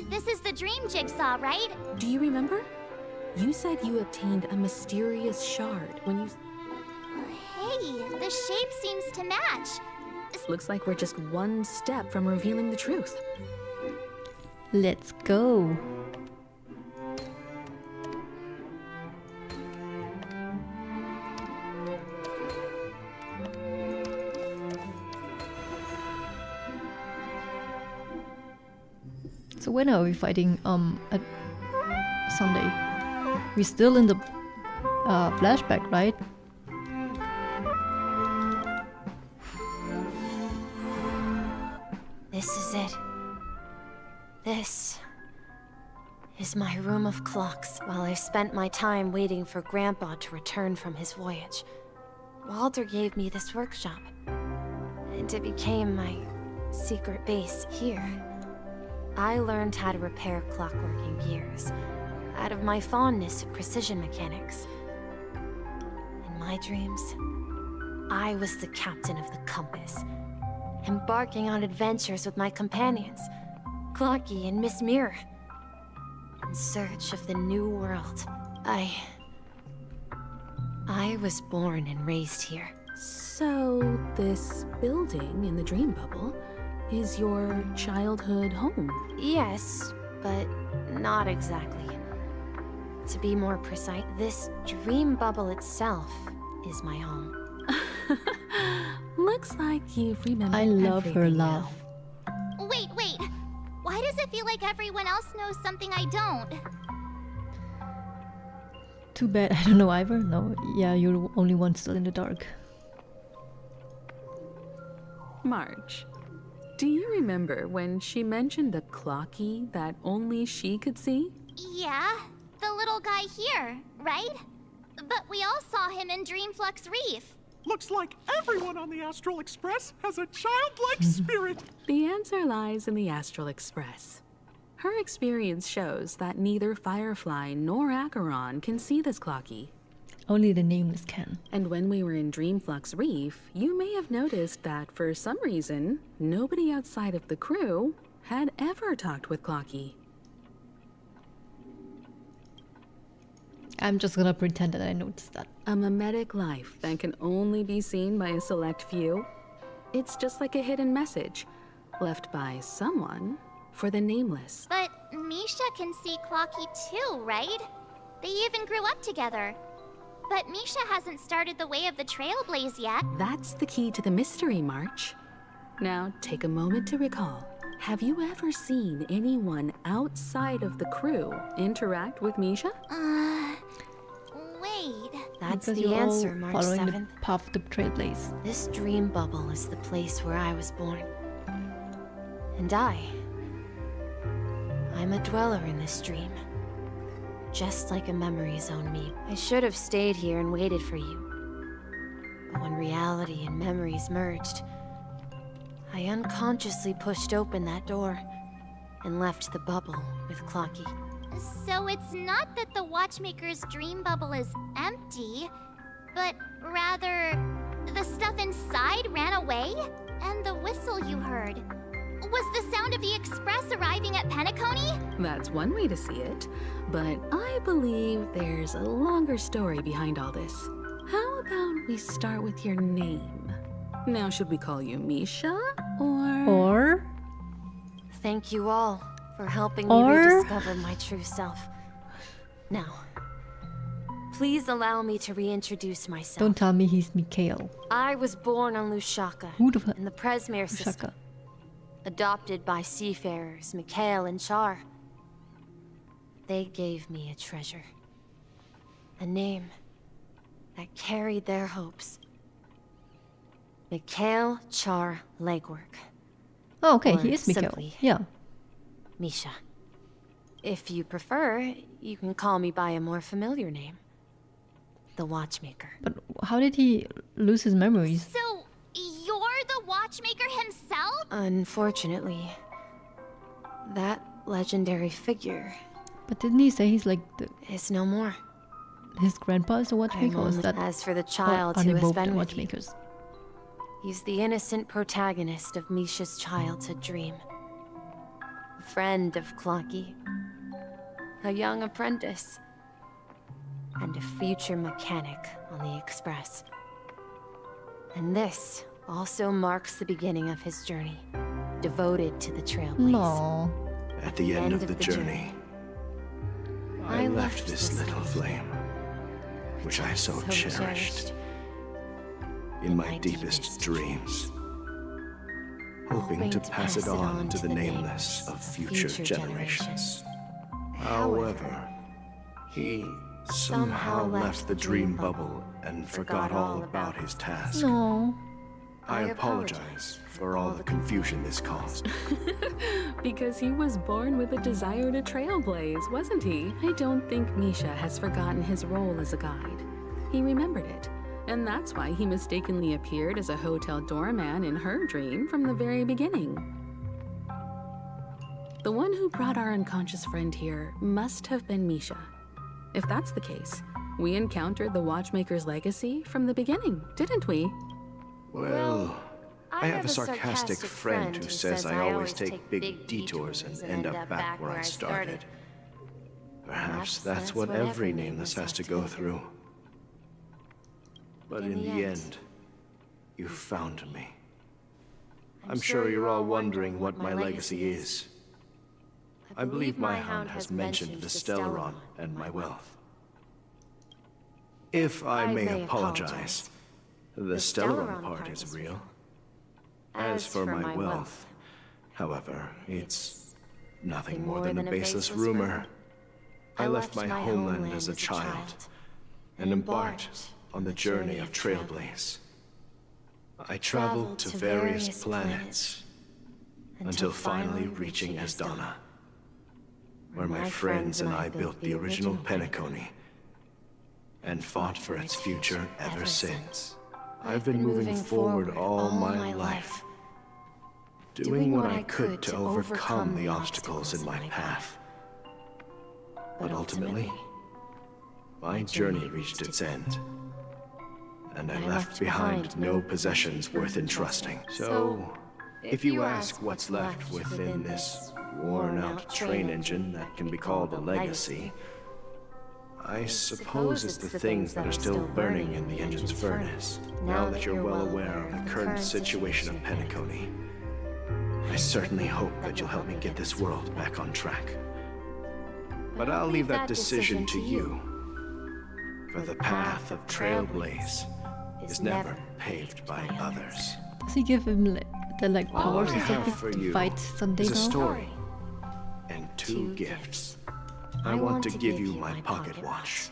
This is the dream jigsaw, right? Do you remember? You said you obtained a mysterious shard when you... Hey, the shape seems to match. Looks like we're just one step from revealing the truth. Let's go. So when are we fighting at Sunday? We're still in the flashback, right? This is it. This is my room of clocks while I spent my time waiting for Grandpa to return from his voyage. Walter gave me this workshop, and it became my secret base here. I learned how to repair clockworking gears out of my fondness of precision mechanics. In my dreams, I was the captain of the compass, embarking on adventures with my companions, Clocky and Miss Mirror, in search of the new world. I was born and raised here. So, this building in the dream bubble is your childhood home? Yes, but not exactly. To be more precise, this dream bubble itself is my home. Looks like you've remembered I love her everything laugh. now. Wait. Why does it feel like everyone else knows something I don't? Too bad I don't know either. No, yeah, you're the only one still in the dark. March, do you remember when she mentioned a clocky that only she could see? Yeah, the little guy here, right? But we all saw him in Dreamflux Reef. Looks like everyone on the Astral Express has a childlike spirit. The answer lies in the Astral Express. Her experience shows that neither Firefly nor Acheron can see this clocky. Only the Nameless can. And when we were in Dreamflux Reef, you may have noticed that for some reason, nobody outside of the crew had ever talked with Clocky. I'm just gonna pretend that I noticed that. A mimetic life that can only be seen by a select few. It's just like a hidden message left by someone for the Nameless. But Misha can see Clocky too, right? They even grew up together. But Misha hasn't started the way of the Trailblaze yet. That's the key to the mystery, March. Now, take a moment to recall. Have you ever seen anyone outside of the crew interact with Misha? Wait. That's because the you're answer, all March following 7th. the path of the Trailblaze. This dream bubble is the place where I was born. And I'm a dweller in this dream. Just like a memory zone me. I should have stayed here and waited for you. But when reality and memories merged, I unconsciously pushed open that door and left the bubble with Clocky. So it's not that the Watchmaker's dream bubble is empty, but rather the stuff inside ran away? And the whistle you heard was the sound of the express arriving at Penacony? That's one way to see it, but I believe there's a longer story behind all this. How about we start with your name? Now, should we call you Misha, or... Thank you all for helping me rediscover my true self. Now, please allow me to reintroduce myself. Don't tell me he's Mikhail. I was born on Lushaka, in the Presmere system. Adopted by seafarers Mikhail and Char. They gave me a treasure. A name that carried their hopes. Mikhail Char Legwork. Oh, okay, Or he is Mikhail. simply, Yeah. Misha. If you prefer, you can call me by a more familiar name. The Watchmaker. But how did he lose his memories? So, you're the Watchmaker himself? Unfortunately, that legendary figure But didn't he say he's like is no more. his grandpa is the Watchmaker? Or is that, As for the or child are who they has both been the with you, Watchmakers? he's the innocent protagonist of Misha's childhood dream. A friend of Clocky. A young apprentice. And a future mechanic on the Express. And this also marks the beginning of his journey, devoted to the Trailblaze. No. At the end of the journey, I left this little flame, which I so cherished, in my deepest dreams, hoping to pass it on to the nameless of future generations. However, he somehow left the dream bubble and forgot all about his task. No. I apologize for all the confusion this caused. Because he was born with a desire to trailblaze, wasn't he? I don't think Misha has forgotten his role as a guide. He remembered it, and that's why he mistakenly appeared as a hotel doorman in her dream from the very beginning. The one who brought our unconscious friend here must have been Misha. If that's the case, we encountered the Watchmaker's legacy from the beginning, didn't we? Well, I have a sarcastic friend who says I always take big detours and end up back where I started. Perhaps that's what every nameless has to go through. But in the end, you found me. I'm sure you're all wondering what my legacy is. I believe my hound has mentioned the Stellaron and my wealth. If I may apologize, the Stellaron part is real. As for my wealth, however, it's nothing more than a baseless rumor. I left my homeland as a child and embarked on the journey of Trailblaze. I traveled to various planets until finally reaching Asdana, where my friends and I built the original Penacony and fought for its future ever since. I've been moving forward all my life, doing what I could to overcome the obstacles in my path. But ultimately, my journey reached its end, and I left behind no possessions worth entrusting. So, if you ask what's left within this worn-out train engine that can be called a legacy, I suppose it's the things that are still burning in the engine's furnace. Now that you're well aware of the current situation of Penacony, I certainly hope that you'll help me get this world back on track. But I'll leave that decision to you, for the path of Trailblaze is never paved by others. Does he give him the All powers I or have something for to you fight Sunday is a now? story and two gifts. I want to give you my pocket watch.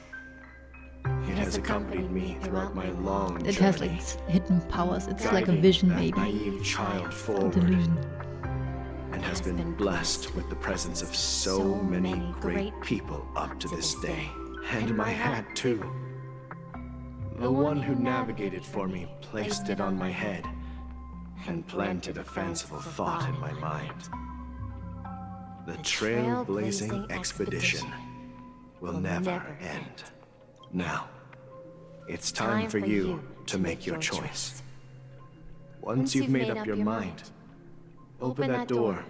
It has accompanied me throughout my long journey. It has like hidden powers. It's like a guiding vision, that maybe. naive child forward, Delusion. and has been blessed with the presence of so many great people up to this day. And my hat, too. The one who navigated for me placed it on my head and planted a fanciful thought in my mind. The Trailblazing expedition will never end. Now, it's time for you to make your choice. Once you've made up your mind, open that door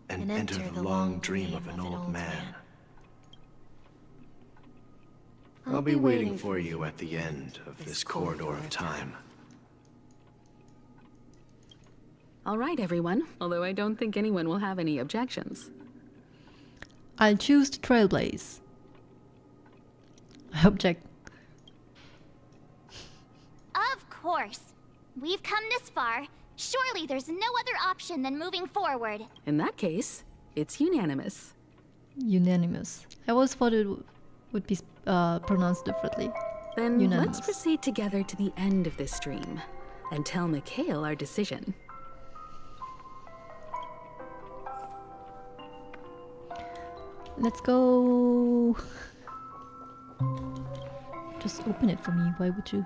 and enter the long dream of an old man. I'll be waiting for you at the end of this corridor of time. All right, everyone. Although I don't think anyone will have any objections. I'll choose to Trailblaze. I object. Of course. We've come this far. Surely there's no other option than moving forward. In that case, it's unanimous. Unanimous. I always thought it would be pronounced differently. Then Unanimous. let's proceed together to the end of this stream and tell Mikhail our decision. Let's go. Just open it for me. Why would you?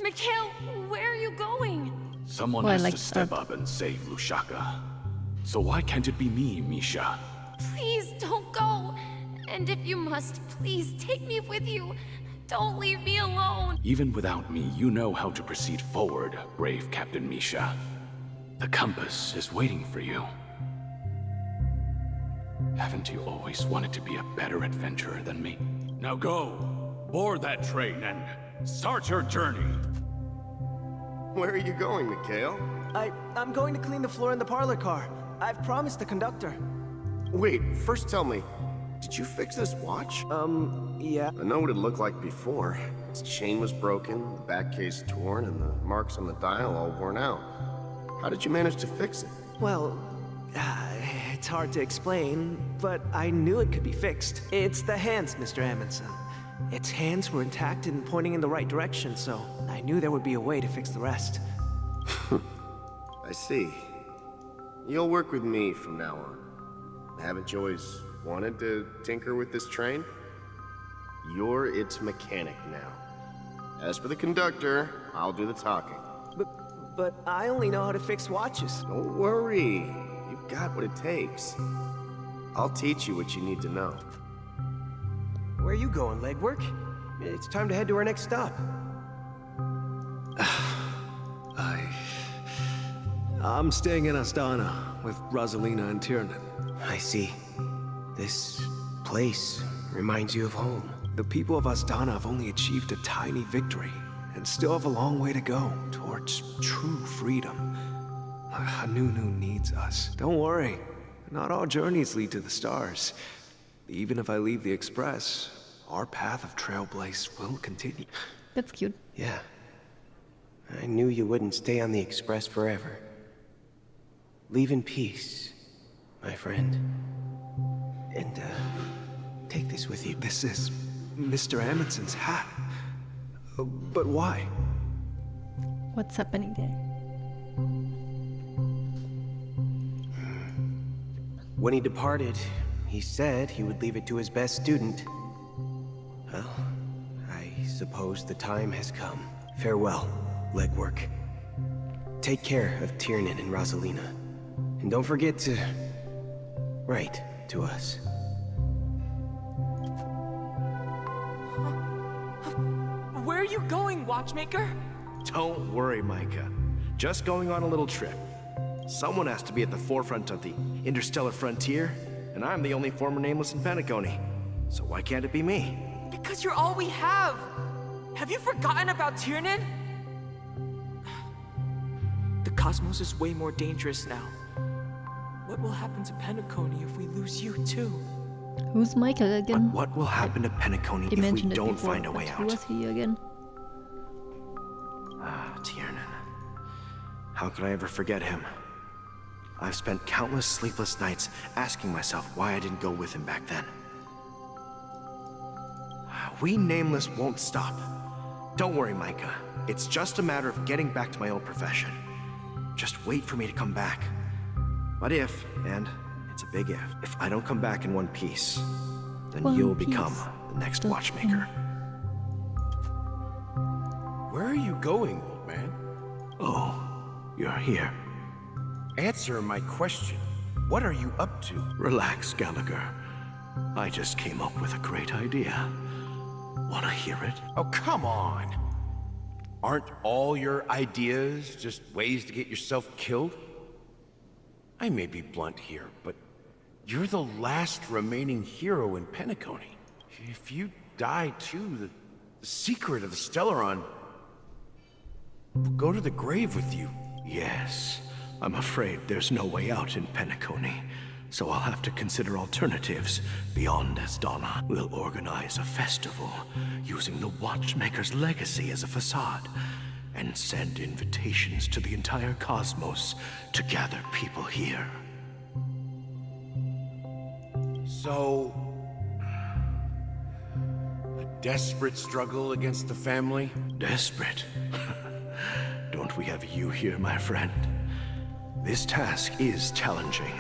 Mikhail, where are you going? Someone has to step up and save Lushaka. So why can't it be me, Misha? Please don't go. And if you must, please take me with you. Don't leave me alone. Even without me, you know how to proceed forward, brave Captain Misha. The compass is waiting for you. Haven't you always wanted to be a better adventurer than me? Now go, board that train and start your journey. Where are you going, Mikhail? I'm going to clean the floor in the parlor car. I've promised the conductor. Wait, first tell me, did you fix this watch? Yeah. I know what it looked like before. Its chain was broken, the back case torn, and the marks on the dial all worn out. How did you manage to fix it? Well, it's hard to explain, but I knew it could be fixed. It's the hands, Mr. Amundsen. Its hands were intact and pointing in the right direction, so I knew there would be a way to fix the rest. I see. You'll work with me from now on. Haven't you always wanted to tinker with this train? You're its mechanic now. As for the conductor, I'll do the talking. But I only know how to fix watches. Don't worry. You've got what it takes. I'll teach you what you need to know. Where are you going, legwork? It's time to head to our next stop. I'm staying in Astana with Rosalina and Tiernan. I see. This place reminds you of home. The people of Astana have only achieved a tiny victory and still have a long way to go towards true freedom. Hanunu needs us. Don't worry, not all journeys lead to the stars. Even if I leave the Express, our path of Trailblaze will continue. That's cute. Yeah. I knew you wouldn't stay on the Express forever. Leave in peace, my friend. And, take this with you. This is Mr. Amundsen's hat. But why? What's happening there? When he departed, he said he would leave it to his best student. Well, I suppose the time has come. Farewell, legwork. Take care of Tiernan and Rosalina. And don't forget to write to us. Where are you going, watchmaker? Don't worry, Micah. Just going on a little trip. Someone has to be at the forefront of the interstellar frontier, and I'm the only former Nameless in Penacony. So why can't it be me? Because you're all we have! Have you forgotten about Tiernan? The cosmos is way more dangerous now. What will happen to Penacony if we lose you too? Who's Michael again? But what will happen to Penacony if we don't find a way out? Who was he again? Tiernan. How could I ever forget him? I've spent countless sleepless nights asking myself why I didn't go with him back then. We Nameless won't stop. Don't worry, Micah. It's just a matter of getting back to my old profession. Just wait for me to come back. But if, and it's a big if I don't come back in one piece, then you'll become the next watchmaker. Where are you going, old man? Oh, you're here. Answer my question. What are you up to? Relax, Gallagher. I just came up with a great idea. Wanna hear it? Oh, come on! Aren't all your ideas just ways to get yourself killed? I may be blunt here, but you're the last remaining hero in Penacony. If you die too, the secret of the Stellaron will go to the grave with you. Yes. I'm afraid there's no way out in Penacony, so I'll have to consider alternatives beyond Asdana. We'll organize a festival using the Watchmaker's legacy as a facade, and send invitations to the entire cosmos to gather people here. So, a desperate struggle against the family? Desperate? Don't we have you here, my friend? This task is challenging,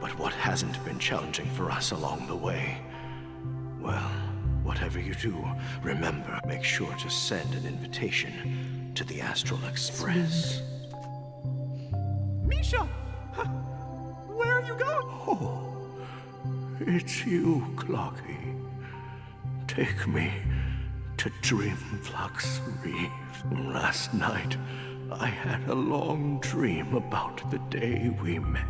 but what hasn't been challenging for us along the way? Well, whatever you do, remember, make sure to send an invitation to the Astral Express. Misha! Where are you going? Oh, it's you, Clocky. Take me to Dreamflux Reef. Last night, I had a long dream about the day we met.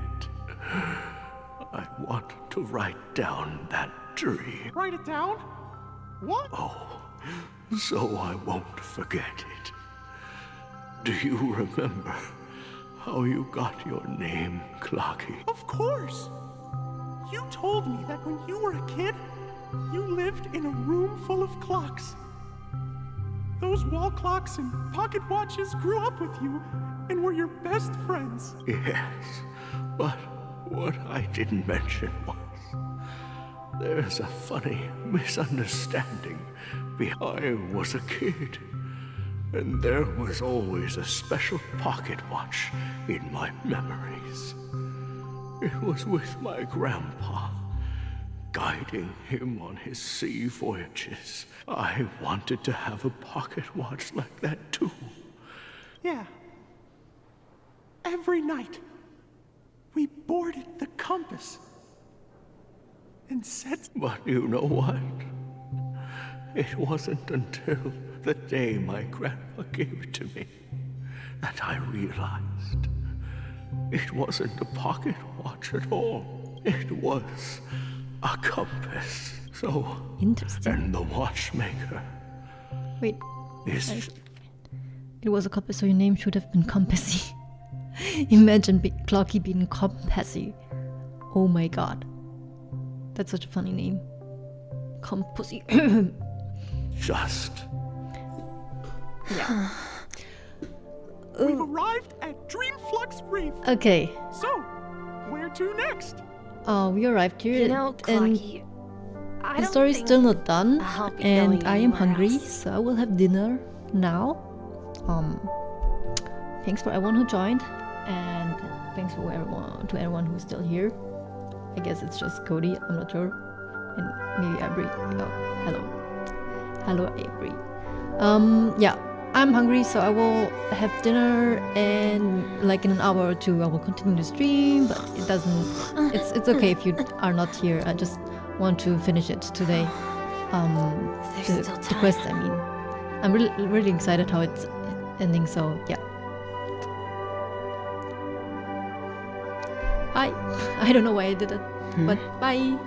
I want to write down that dream. Write it down? What? Oh, so I won't forget it. Do you remember how you got your name, Clocky? Of course! You told me that when you were a kid, you lived in a room full of clocks. Those wall clocks and pocket watches grew up with you and were your best friends. Yes, but what I didn't mention was there's a funny misunderstanding. I was a kid, and there was always a special pocket watch in my memories. It was with my grandpa, guiding him on his sea voyages. I wanted to have a pocket watch like that too. Yeah. Every night, we boarded the compass and set... But you know what? It wasn't until the day my grandpa gave it to me that I realized it wasn't a pocket watch at all. It was a compass. So, interesting. And the watchmaker. Wait. Is it was a compass, so your name should have been Compassy. Imagine Clocky being Compassy. Oh my god. That's such a funny name. Compassy. Just. Yeah. We've arrived at Dreamflux Reef. Okay. So, where to next? We arrived here, You know, and Clocky, the story's still not done, and I am hungry, so I will have dinner now. Thanks for everyone who joined, and thanks for everyone who's still here. I guess it's just Cody, I'm not sure, and maybe Avery. Oh, hello, Avery. Yeah, I'm hungry, so I will have dinner, and like in an hour or two, I will continue the stream. But it doesn't. It's okay if you are not here. I just want to finish it today. The quest, I mean. I'm really excited how it's ending, so yeah. Bye. I don't know why I did it, but bye.